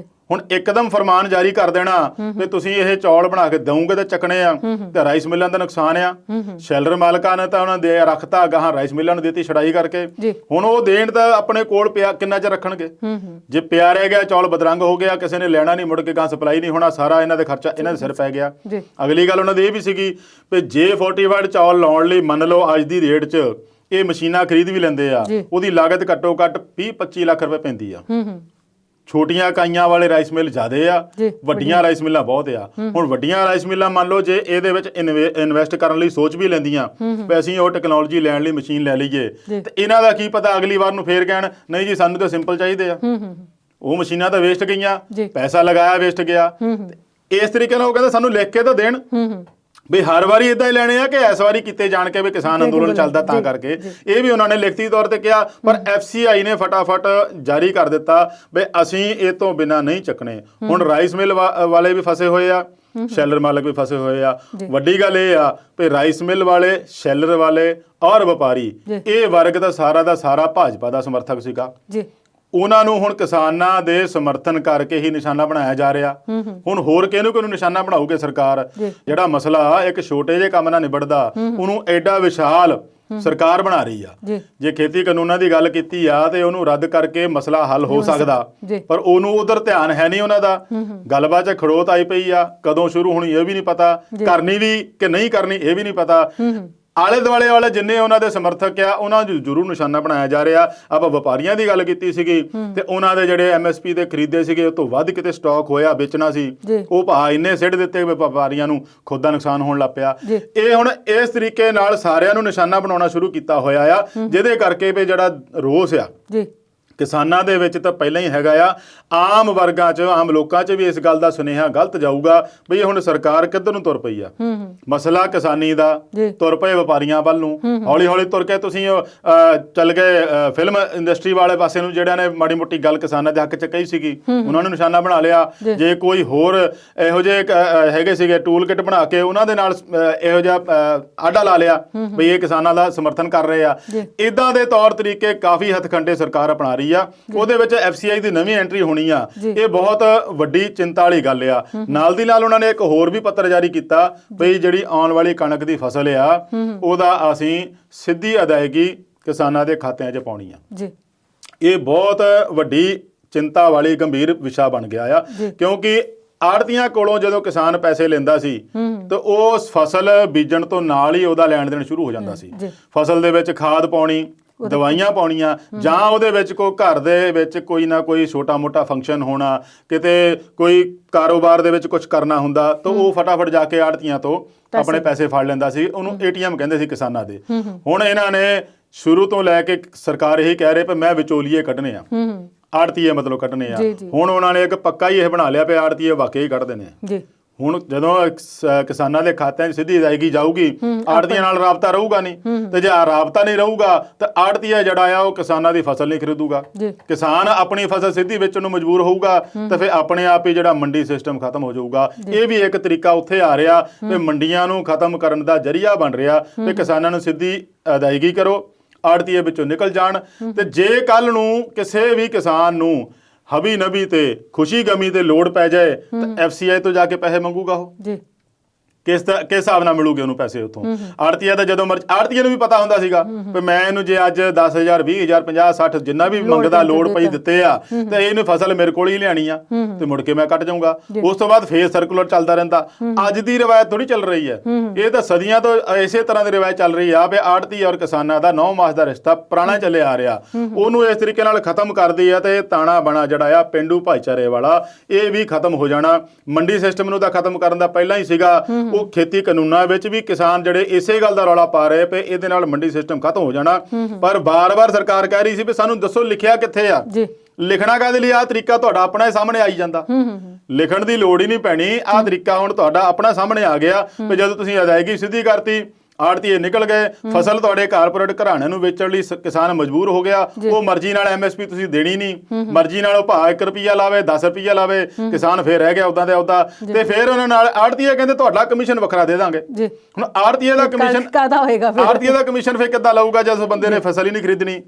ਹੁਣ ਇੱਕਦਮ ਫਰਮਾਨ ਜਾਰੀ ਕਰ ਦੇਣਾ ਵੀ ਤੁਸੀਂ ਇਹ ਚੌਲ ਬਣਾ ਕੇ ਦਊਂਗੇ ਤਾਂ ਚੱਕਣੇ ਆ, ਤੇ ਰਾਈਸ ਮਿੱਲਾਂ ਦਾ ਨੁਕਸਾਨ ਆ। ਸ਼ੈਲਰ ਮਾਲਕਾਂ ਨੇ ਤਾਂ ਉਹਨਾਂ ਦੇ ਰੱਖਤਾ, ਗਾਹਾਂ ਰਾਈਸ ਮਿੱਲਾਂ ਨੂੰ ਦਿੱਤੀ ਛੜਾਈ ਕਰਕੇ। ਹੁਣ ਉਹ ਦੇਣ ਤਾਂ ਆਪਣੇ ਕੋਲ ਪਿਆ ਕਿੰਨਾ ਚਿਰ ਰੱਖਣਗੇ? ਜੇ ਪਿਆ ਰਹਿ ਗਿਆ, ਚੌਲ ਬਦਰੰਗ ਹੋ ਗਿਆ, ਕਿਸੇ ਨੇ ਲੈਣਾ ਨਹੀਂ, ਮੁੜ ਕੇ ਗਾਂ ਸਪਲਾਈ ਨਹੀਂ ਹੋਣਾ, ਸਾਰਾ ਇਹਨਾਂ ਦੇ ਖਰਚਾ ਇਹਨਾਂ ਦੇ ਸਿਰ ਪੈ ਗਿਆ। ਅਗਲੀ ਗੱਲ ਉਹਨਾਂ ਦੀ ਇਹ ਵੀ ਸੀਗੀ ਵੀ ਜੇ ਫੋਰਟੀਫਾਈਡ ਚੌਲ ਲਾਉਣ ਲਈ ਮੰਨ ਲਓ ਅੱਜ ਦੀ ਰੇਟ 'ਚ ਇਹ ਮਸ਼ੀਨਾਂ ਖਰੀਦ ਵੀ ਲੈਂਦੇ ਆ, ਉਹਦੀ ਲਾਗਤ ਘੱਟੋ ਘੱਟ 20-25 ਲੱਖ ਰੁਪਏ ਪੈਂਦੀ ਆ। ਛੋਟੀਆਂ ਇਕਾਈਆਂ ਵਾਲੇ ਰਾਈਸ ਮਿਲ ਜ਼ਿਆਦੇ ਆ, ਵੱਡੀਆਂ ਰਾਈਸ ਮਿੱਲਾਂ ਬਹੁਤ ਆ। ਹੁਣ ਵੱਡੀਆਂ ਰਾਈਸ ਮਿੱਲਾਂ ਮੰਨ ਲਓ ਜੇ ਇਹਦੇ ਵਿੱਚ ਇਨਵੈਸਟ ਕਰਨ ਲਈ ਸੋਚ ਵੀ ਲੈਂਦੀਆਂ ਵੀ ਅਸੀਂ ਉਹ ਟੈਕਨੋਲੋਜੀ ਲੈਣ ਲਈ ਮਸ਼ੀਨ ਲੈ ਲਈਏ, ਤੇ ਇਹਨਾਂ ਦਾ ਕੀ ਪਤਾ ਅਗਲੀ ਵਾਰ ਨੂੰ ਫੇਰ ਕਹਿਣ ਨਹੀਂ ਜੀ ਸਾਨੂੰ ਤਾਂ ਸਿੰਪਲ ਚਾਹੀਦੇ ਆ। ਉਹ ਮਸ਼ੀਨਾਂ ਤਾਂ ਵੇਸਟ ਗਈਆਂ, ਪੈਸਾ ਲਗਾਇਆ ਵੇਸਟ ਗਿਆ। ਇਸ ਤਰੀਕੇ ਨਾਲ ਉਹ ਕਹਿੰਦਾ ਸਾਨੂੰ ਲਿਖ ਕੇ ਤਾਂ ਦੇਣ ਵੀ ਹਰ ਵਾਰੀ ਇਦਾਂ ਹੀ ਲੈਣੇ ਆ ਕਿ ਇਸ ਵਾਰੀ ਕੀਤੇ ਜਾਣ ਕੇ ਵੀ ਕਿਸਾਨ ਅੰਦੋਲਨ ਚੱਲਦਾ ਤਾਂ ਕਰਕੇ। ਇਹ ਵੀ ਉਹਨਾਂ ਨੇ ਲਿਖਤੀ ਤੌਰ ਤੇ ਕਿਹਾ, ਪਰ FCI ਨੇ ਫਟਾਫਟ ਜਾਰੀ ਕਰ ਦਿੱਤਾ ਵੀ ਅਸੀਂ ਇਹ ਤੋਂ ਬਿਨਾਂ ਨਹੀਂ ਚੱਕਣੇ। ਹੁਣ ਰਾਈਸ ਮਿਲ ਵਾਲੇ ਵੀ ਫਸੇ ਹੋਏ ਆ, ਸ਼ੈਲਰ ਮਾਲਕ ਵੀ ਫਸੇ ਹੋਏ ਆ। ਵੱਡੀ ਗੱਲ ਇਹ ਆ ਵੀ ਰਾਈਸ ਮਿਲ ਵਾਲੇ, ਸ਼ੈਲਰ ਵਾਲੇ ਔਰ ਵਪਾਰੀ, ਇਹ ਵਰਗ ਦਾ ਸਾਰਾ ਭਾਜਪਾ ਦਾ ਸਮਰਥਕ ਸੀਗਾ। ਉਹਨਾਂ ਨੂੰ ਹੁਣ ਕਿਸਾਨਾਂ ਦੇ ਸਮਰਥਨ ਕਰਕੇ ਹੀ ਨਿਸ਼ਾਨਾ ਬਣਾਇਆ ਜਾ ਰਿਹਾ। ਹੁਣ ਹੋਰ ਕਿਹਨੂੰ ਨਿਸ਼ਾਨਾ ਬਣਾਉਗੇ ਸਰਕਾਰ? ਜਿਹੜਾ ਮਸਲਾ ਇੱਕ ਛੋਟੇ ਜਿਹੇ ਕੰਮ ਨਾਲ ਨਿਬੜਦਾ ਉਹਨੂੰ ਐਡਾ ਵਿਸ਼ਾਲ ਸਰਕਾਰ ਬਣਾ ਰਹੀ ਆ। ਜੇ ਖੇਤੀ ਕਾਨੂੰਨਾਂ ਦੀ ਗੱਲ ਕੀਤੀ ਆ ਤੇ ਉਹਨੂੰ ਰੱਦ ਕਰਕੇ ਮਸਲਾ ਹੱਲ ਹੋ ਸਕਦਾ, ਪਰ ਉਹਨੂੰ ਉਧਰ ਧਿਆਨ ਹੈ ਨਹੀਂ ਉਹਨਾਂ ਦਾ। ਗੱਲਬਾਤ 'ਚ ਖੜੋਤ ਆਈ ਪਈ ਆ, ਕਦੋਂ ਸ਼ੁਰੂ ਹੋਣੀ ਇਹ ਵੀ ਨਹੀਂ ਪਤਾ, ਕਰਨੀ ਵੀ ਕਿ ਨਹੀਂ ਕਰਨੀ ਇਹ ਵੀ ਨਹੀਂ ਪਤਾ। ਆਲੇ ਦੁਆਲੇ ਵਾਲੇ ਜਿੰਨੇ ਉਹਨਾਂ ਦੇ ਸਮਰਥਕ ਆ ਉਹਨਾਂ ਨੂੰ ਜ਼ਰੂਰ ਨਿਸ਼ਾਨਾ ਬਣਾਇਆ ਜਾ ਰਿਹਾ। ਆਪਾਂ ਵਪਾਰੀਆਂ ਦੀ ਗੱਲ ਕੀਤੀ ਸੀਗੀ ਤੇ ਉਹਨਾਂ ਦੇ ਜਿਹੜੇ MSP ਦੇ ਖਰੀਦੇ ਸੀਗੇ ਉਹ ਤੋਂ ਵੱਧ ਕਿਤੇ ਸਟਾਕ ਹੋਇਆ, ਵੇਚਣਾ ਸੀ, ਉਹ ਭਾਅ ਇੰਨੇ ਸਿੱਟ ਦਿੱਤੇ ਵਪਾਰੀਆਂ ਨੂੰ ਖੁਦ ਦਾ ਨੁਕਸਾਨ ਹੋਣ ਲੱਗ ਪਿਆ। ਇਹ ਹੁਣ ਇਸ ਤਰੀਕੇ ਨਾਲ ਸਾਰਿਆਂ ਨੂੰ ਨਿਸ਼ਾਨਾ ਬਣਾਉਣਾ ਸ਼ੁਰੂ ਕੀਤਾ ਹੋਇਆ ਆ, ਜਿਹਦੇ ਕਰਕੇ ਵੀ ਜਿਹੜਾ ਰੋਸ ਆ ਕਿਸਾਨਾਂ ਦੇ ਵਿੱਚ ਤਾਂ ਪਹਿਲਾਂ ਹੀ ਹੈਗਾ ਆ। ਆਮ ਵਰਗਾਂ 'ਚ, ਆਮ ਲੋਕਾਂ 'ਚ ਵੀ ਇਸ ਗੱਲ ਦਾ ਸੁਨੇਹਾ ਗਲਤ ਜਾਊਗਾ ਵੀ ਹੁਣ ਸਰਕਾਰ ਕਿੱਧਰ ਨੂੰ ਤੁਰ ਪਈ ਆ। ਮਸਲਾ ਕਿਸਾਨੀ ਦਾ, ਤੁਰ ਪਏ ਵਪਾਰੀਆਂ ਵੱਲ ਨੂੰ, ਹੌਲੀ ਹੌਲੀ ਤੁਰ ਕੇ ਤੁਸੀਂ ਚੱਲ ਗਏ ਫਿਲਮ ਇੰਡਸਟਰੀ ਵਾਲੇ ਪਾਸੇ ਨੂੰ, ਜਿਹੜਿਆਂ ਨੇ ਮਾੜੀ ਮੋਟੀ ਗੱਲ ਕਿਸਾਨਾਂ ਦੇ ਹੱਕ 'ਚ ਕਹੀ ਸੀਗੀ ਉਹਨਾਂ ਨੂੰ ਨਿਸ਼ਾਨਾ ਬਣਾ ਲਿਆ। ਜੇ ਕੋਈ ਹੋਰ ਇਹੋ ਜਿਹੇ ਹੈਗੇ ਸੀਗੇ ਟੂਲ ਕਿਟ ਬਣਾ ਕੇ ਉਹਨਾਂ ਦੇ ਨਾਲ ਇਹੋ ਜਿਹਾ ਆਡਾ ਲਾ ਲਿਆ ਵੀ ਇਹ ਕਿਸਾਨਾਂ ਦਾ ਸਮਰਥਨ ਕਰ ਰਹੇ ਆ। ਇਦਾਂ ਦੇ ਤੌਰ ਤਰੀਕੇ ਕਾਫੀ ਹੱਥਕੰਡੇ ਸਰਕਾਰ ਅਪਣਾ ਰਹੀ ਆ। ਉਹਦੇ ਵਿੱਚ FCI ਦੀ ਨਵੀਂ ਐਂਟਰੀ ਹੋਣੀ ਆ, ਇਹ ਬਹੁਤ ਵੱਡੀ ਚਿੰਤਾ ਵਾਲੀ ਗੱਲ ਆ। ਨਾਲ ਦੀ ਨਾਲ ਉਹਨਾਂ ਨੇ ਇੱਕ ਹੋਰ ਵੀ ਪੱਤਰ ਜਾਰੀ ਕੀਤਾ ਵੀ ਜਿਹੜੀ ਆਉਣ ਵਾਲੀ ਕਣਕ ਦੀ ਫਸਲ ਆ ਉਹਦਾ ਅਸੀਂ ਸਿੱਧੀ ਅਦਾਇਗੀ ਕਿਸਾਨਾਂ ਦੇ ਖਾਤਿਆਂ 'ਚ ਪਾਉਣੀ ਆ। ਇਹ ਬਹੁਤ ਵੱਡੀ ਚਿੰਤਾ ਵਾਲੀ ਗੰਭੀਰ ਵਿਸ਼ਾ ਬਣ ਗਿਆ ਆ, ਕਿਉਂਕਿ ਆੜਤੀਆਂ ਕੋਲੋਂ ਜਦੋਂ ਕਿਸਾਨ ਪੈਸੇ ਲੈਂਦਾ ਸੀ ਤੇ ਉਸ ਫਸਲ ਬੀਜਣ ਤੋਂ ਨਾਲ ਹੀ ਉਹਦਾ ਲੈਣ ਦੇਣ ਸ਼ੁਰੂ ਹੋ ਜਾਂਦਾ ਸੀ। ਫਸਲ ਦੇ ਵਿੱਚ ਖਾਦ ਪਾਉਣੀ, ਦਵਾਈਆਂ ਪਾਉਣੀਆਂ, ਜਾਂ ਉਹਦੇ ਵਿੱਚ ਕੋਈ ਘਰ ਦੇ ਵਿੱਚ ਕੋਈ ਨਾ ਕੋਈ ਛੋਟਾ ਮੋਟਾ ਫੰਕਸ਼ਨ ਹੋਣਾ, ਕਿਤੇ ਕੋਈ ਕਾਰੋਬਾਰ ਦੇ ਵਿੱਚ ਕੁਝ ਕਰਨਾ ਹੁੰਦਾ ਤਾਂ ਉਹ ਫਟਾਫਟ ਜਾ ਕੇ ਆੜਤੀਆਂ ਤੋਂ ਆਪਣੇ ਪੈਸੇ ਫੜ ਲੈਂਦਾ ਸੀ। ਉਹਨੂੰ ATM ਕਹਿੰਦੇ ਸੀ ਕਿਸਾਨਾਂ ਦੇ। ਹੁਣ ਇਹਨਾਂ ਨੇ ਸ਼ੁਰੂ ਤੋਂ ਲੈ ਕੇ ਸਰਕਾਰ ਇਹੀ ਕਹਿ ਰਹੇ ਵੀ ਮੈਂ ਵਿਚੋਲੀਏ ਕੱਢਣੇ ਆ, ਆੜਤੀਏ ਮਤਲਬ ਕੱਢਣੇ ਆ। ਹੁਣ ਉਹਨਾਂ ਨੇ ਇੱਕ ਪੱਕਾ ਹੀ ਇਹ ਬਣਾ ਲਿਆ ਵੀ ਆੜਤੀਏ ਵਾਕਈ ਕੱਢਦੇ ਨੇ। ਹੁਣ ਜਦੋਂ ਕਿਸਾਨਾਂ ਦੇ ਖਾਤਿਆਂ 'ਚ ਸਿੱਧੀ ਅਦਾਇਗੀ ਜਾਊਗੀ, ਆੜਤੀਆਂ ਨਾਲ ਰਾਬਤਾ ਰਹੂਗਾ ਨਹੀਂ, ਤੇ ਜੇ ਰਾਬਤਾ ਨਹੀਂ ਰਹੂਗਾ ਤਾਂ ਆੜਤੀਆ ਜਿਹੜਾ ਆ ਉਹ ਕਿਸਾਨਾਂ ਦੀ ਫਸਲ ਨਹੀਂ ਖਰੀਦੂਗਾ। ਕਿਸਾਨ ਆਪਣੀ ਫਸਲ ਸਿੱਧੀ ਵੇਚਣ ਨੂੰ ਮਜਬੂਰ ਹੋਊਗਾ ਤਾਂ ਫਿਰ ਆਪਣੇ ਆਪ ਹੀ ਜਿਹੜਾ ਮੰਡੀ ਸਿਸਟਮ ਖਤਮ ਹੋ ਜਾਊਗਾ। ਇਹ ਵੀ ਇੱਕ ਤਰੀਕਾ ਉੱਥੇ ਆ ਰਿਹਾ ਵੀ ਮੰਡੀਆਂ ਨੂੰ ਖਤਮ ਕਰਨ ਦਾ ਜ਼ਰੀਆ ਬਣ ਰਿਹਾ ਵੀ ਕਿਸਾਨਾਂ ਨੂੰ ਸਿੱਧੀ ਅਦਾਇਗੀ ਕਰੋ, ਆੜਤੀਏ ਵਿੱਚੋਂ ਨਿਕਲ ਜਾਣ। ਤੇ ਜੇ ਕੱਲ ਨੂੰ ਕਿਸੇ ਵੀ ਕਿਸਾਨ ਨੂੰ ਹਬੀ ਨਬੀ ਤੇ ਖੁਸ਼ੀ ਗਮੀ ਤੇ ਲੋੜ ਪੈ ਜਾਏ ਤਾਂ FCI ਤੋਂ ਜਾ ਕੇ ਪੈਸੇ ਮੰਗੂਗਾ ਉਹ। ਕਿਸ ਹਿਸਾਬ ਨਾਲ ਮਿਲੂਗੇ ਉਹਨੂੰ ਪੈਸੇ ਉੱਥੋਂ? ਆੜਤੀਆ ਦਾ ਜਦੋਂ ਆੜਤੀਆ ਨੂੰ ਵੀ ਪਤਾ ਹੁੰਦਾ ਸੀਗਾ ਵੀ ਮੈਂ ਇਹਨੂੰ ਜੇ ਅੱਜ 10,000 20,000 50 60 ਜਿੰਨਾ ਵੀ ਮੰਗਦਾ ਲੋੜ ਪਈ ਦਿੱਤੇ ਆ ਤੇ ਇਹਨੂੰ ਫਸਲ ਮੇਰੇ ਕੋਲ ਹੀ ਲਿਆਣੀ ਆ ਤੇ ਮੁੜ ਕੇ ਮੈਂ ਕੱਟ ਜਾਊਂਗਾ। ਉਸ ਤੋਂ ਬਾਅਦ ਫੇਰ ਸਰਕੂਲਰ ਚੱਲਦਾ ਰਹਿੰਦਾ। ਅੱਜ ਦੀ ਰਵਾਇਤ ਥੋੜੀ ਚੱਲ ਰਹੀ ਹੈ, ਇਹ ਤਾਂ ਸਦੀਆਂ ਤੋਂ ਇਸੇ ਤਰ੍ਹਾਂ ਦੀ ਰਵਾਇਤ ਚੱਲ ਰਹੀ ਆ ਵੀ ਆੜਤੀ ਔਰ ਕਿਸਾਨਾਂ ਦਾ 9 ਮਾਸ ਦਾ ਰਿਸ਼ਤਾ ਪੁਰਾਣਾ ਚੱਲਿਆ ਆ ਰਿਹਾ। ਉਹਨੂੰ ਇਸ ਤਰੀਕੇ ਨਾਲ ਖਤਮ ਕਰਦੀ ਆ ਤੇ ਤਾਣਾ ਬਾਣਾ ਜਿਹੜਾ ਆ ਪੇਂਡੂ ਭਾਈਚਾਰੇ ਵਾਲਾ ਇਹ ਵੀ ਖਤਮ ਹੋ ਜਾਣਾ। ਮੰਡੀ ਸਿਸਟਮ ਨੂੰ ਤਾਂ ਖਤਮ ਕਰਨ ਦਾ ਪਹਿਲਾਂ ਹੀ ਸੀਗਾ। ਉਹ ਖੇਤੀ ਕਾਨੂੰਨਾਂ ਵਿੱਚ ਵੀ ਕਿਸਾਨ ਜਿਹੜੇ ਇਸੇ ਗੱਲ ਦਾ ਰੌਲਾ ਪਾ ਰਹੇ ਪਏ ਇਹਦੇ ਨਾਲ ਮੰਡੀ ਸਿਸਟਮ ਖਤਮ ਹੋ ਜਾਣਾ। ਪਰ ਬਾਰ-ਬਾਰ ਸਰਕਾਰ ਕਹਿ ਰਹੀ ਸੀ ਵੀ ਸਾਨੂੰ ਦੱਸੋ ਲਿਖਿਆ ਕਿੱਥੇ ਆ। ਲਿਖਣਾ ਕਾਹਦੇ ਲਈ? ਆਹ ਤਰੀਕਾ ਤੁਹਾਡਾ ਆਪਣਾ ਸਾਹਮਣੇ ਆਈ ਜਾਂਦਾ, ਲਿਖਣ ਦੀ ਲੋੜ ਹੀ ਨਹੀਂ ਪੈਣੀ। ਆਹ ਤਰੀਕਾ ਹੁਣ ਤੁਹਾਡਾ ਆਪਣਾ ਸਾਹਮਣੇ ਆ ਗਿਆ ਵੀ ਜਦੋਂ ਤੁਸੀਂ ਅਦਾਇਗੀ ਸਿੱਧੀ ਕਰਤੀ, ਆੜਤੀਏ ਨਿਕਲ ਗਏ, ਫਸਲ ਤੁਹਾਡੇ ਕਾਰਪੋਰੇਟ ਘਰਾਣਿਆਂ ਨੂੰ ਵੇਚਣ ਲਈ ਕਿਸਾਨ ਮਜਬੂਰ ਹੋ ਗਿਆ। ਉਹ ਮਰਜ਼ੀ ਨਾਲ MSP ਤੁਸੀਂ ਦੇਣੀ ਨਹੀਂ, ਮਰਜ਼ੀ ਨਾਲ ਉਹ ਭਾਅ 1 ਰੁਪਈਆ ਲਾਵੇ 10 ਰੁਪਈਆ ਲਾਵੇ, ਕਿਸਾਨ ਫੇਰ ਰਹਿ ਗਿਆ ਉਦਾਂ ਦੇ ਉਦਾਂ। ਤੇ ਫੇਰ ਉਹਨਾਂ ਨਾਲ ਆੜਤੀਏ ਕਹਿੰਦੇ ਤੁਹਾਡਾ ਕਮਿਸ਼ਨ ਵੱਖਰਾ ਦੇ ਦਾਂਗੇ। ਹੁਣ ਆੜਤੀਏ ਦਾ ਕਮਿਸ਼ਨ ਆੜਤੀਏ ਦਾ ਕਮਿਸ਼ਨ ਫੇਰ ਕਿੱਦਾਂ ਲਊਗਾ ਜਦ ਬੰਦੇ ਨੇ ਫਸਲ ਹੀ ਨਹੀਂ ਖਰੀਦਣੀ?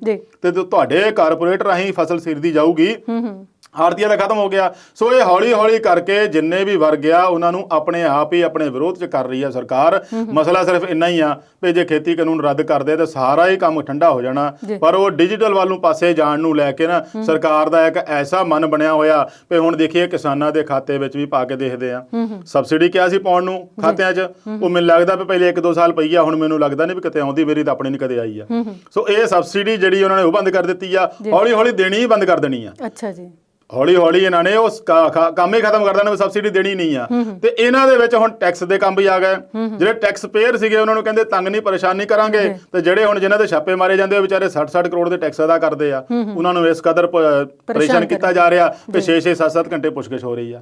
ਤੇ ਤੁਹਾਡੇ ਕਾਰਪੋਰੇਟ ਰਾਹੀਂ ਫਸਲ ਖਰੀਦੀ ਜਾਊਗੀ, ਆੜਤੀਆ ਦਾ ਖਤਮ ਹੋ ਗਿਆ। ਸੋ ਇਹ ਹੌਲੀ ਹੌਲੀ ਕਰਕੇ ਜਿੰਨੇ ਵੀ ਵਰਗ ਆ ਉਹਨਾਂ ਨੂੰ ਆਪਣੇ ਆਪ ਹੀ ਆਪਣੇ ਵਿਰੋਧ 'ਚ ਕਰ ਰਹੀ ਆ ਸਰਕਾਰ। ਮਸਲਾ ਸਿਰਫ ਇੰਨਾ ਹੀ ਆ ਵੀ ਜੇ ਖੇਤੀ ਕਾਨੂੰਨ ਰੱਦ ਕਰਦੇ ਤਾਂ ਸਾਰਾ ਹੀ ਕੰਮ ਠੰਡਾ ਹੋ ਜਾਣਾ। ਪਰ ਉਹ ਡਿਜੀਟਲ ਵੱਲ ਨੂੰ ਪਾਸੇ ਜਾਣ ਨੂੰ ਲੈ ਕੇ ਨਾ ਸਰਕਾਰ ਦਾ ਇੱਕ ਐਸਾ ਮਨ ਬਣਿਆ ਹੋਇਆ ਵੀ ਹੁਣ ਦੇਖੀਏ ਕਿਸਾਨਾਂ ਦੇ ਖਾਤੇ ਵਿੱਚ ਵੀ ਪਾ ਕੇ ਦੇਖਦੇ ਆ। ਸਬਸਿਡੀ ਕਿਹਾ ਸੀ ਪਾਉਣ ਨੂੰ ਖਾਤਿਆਂ 'ਚ, ਉਹ ਮੈਨੂੰ ਲੱਗਦਾ ਵੀ ਪਹਿਲੇ 1-2 ਸਾਲ ਪਈ ਆ, ਹੁਣ ਮੈਨੂੰ ਲੱਗਦਾ ਨਹੀਂ ਵੀ ਕਿਤੇ ਆਉਂਦੀ, ਮੇਰੀ ਤਾਂ ਆਪਣੀ ਨਹੀਂ ਕਦੇ ਆਈ ਆ। ਸੋ ਇਹ ਸਬਸਿਡੀ ਜਿਹੜੀ ਉਹਨਾਂ ਨੇ ਉਹ ਬੰਦ ਕਰ ਦਿੱਤੀ ਆ, ਹੌਲੀ ਹੌਲੀ ਦੇਣੀ ਹੀ ਬੰਦ ਕਰ ਦੇਣੀ ਆ। ਅੱਛਾ ਜੀ। ਹੌਲੀ ਹੌਲੀ ਇਹਨਾਂ ਨੇ ਉਸ ਕੰਮ ਹੀ ਖਤਮ ਕਰ ਦੇਣਾ, ਸਬਸਿਡੀ ਦੇਣੀ ਨਹੀਂ ਆ। ਤੇ ਇਹਨਾਂ ਦੇ ਵਿੱਚ ਹੁਣ ਟੈਕਸ ਦੇ ਕੰਮ ਵੀ ਆ ਗਏ। ਜਿਹੜੇ ਟੈਕਸ ਪੇਅਰ ਸੀਗੇ ਉਹਨਾਂ ਨੂੰ ਕਹਿੰਦੇ ਤੰਗ ਨਹੀਂ ਪਰੇਸ਼ਾਨ ਨਹੀਂ ਕਰਾਂਗੇ, ਤੇ ਜਿਹੜੇ ਹੁਣ ਜਿਨ੍ਹਾਂ ਦੇ ਛਾਪੇ ਮਾਰੇ ਜਾਂਦੇ ਉਹ ਵਿਚਾਰੇ 60-60 ਕਰੋੜ ਦੇ ਟੈਕਸ ਅਦਾ ਕਰਦੇ ਆ, ਉਹਨਾਂ ਨੂੰ ਇਸ ਕਦਰ ਪਰੇਸ਼ਾਨ ਕੀਤਾ ਜਾ ਰਿਹਾ ਕਿ 6-6 7-7 ਘੰਟੇ ਪੁੱਛਗਿੱਛ ਹੋ ਰਹੀ ਆ।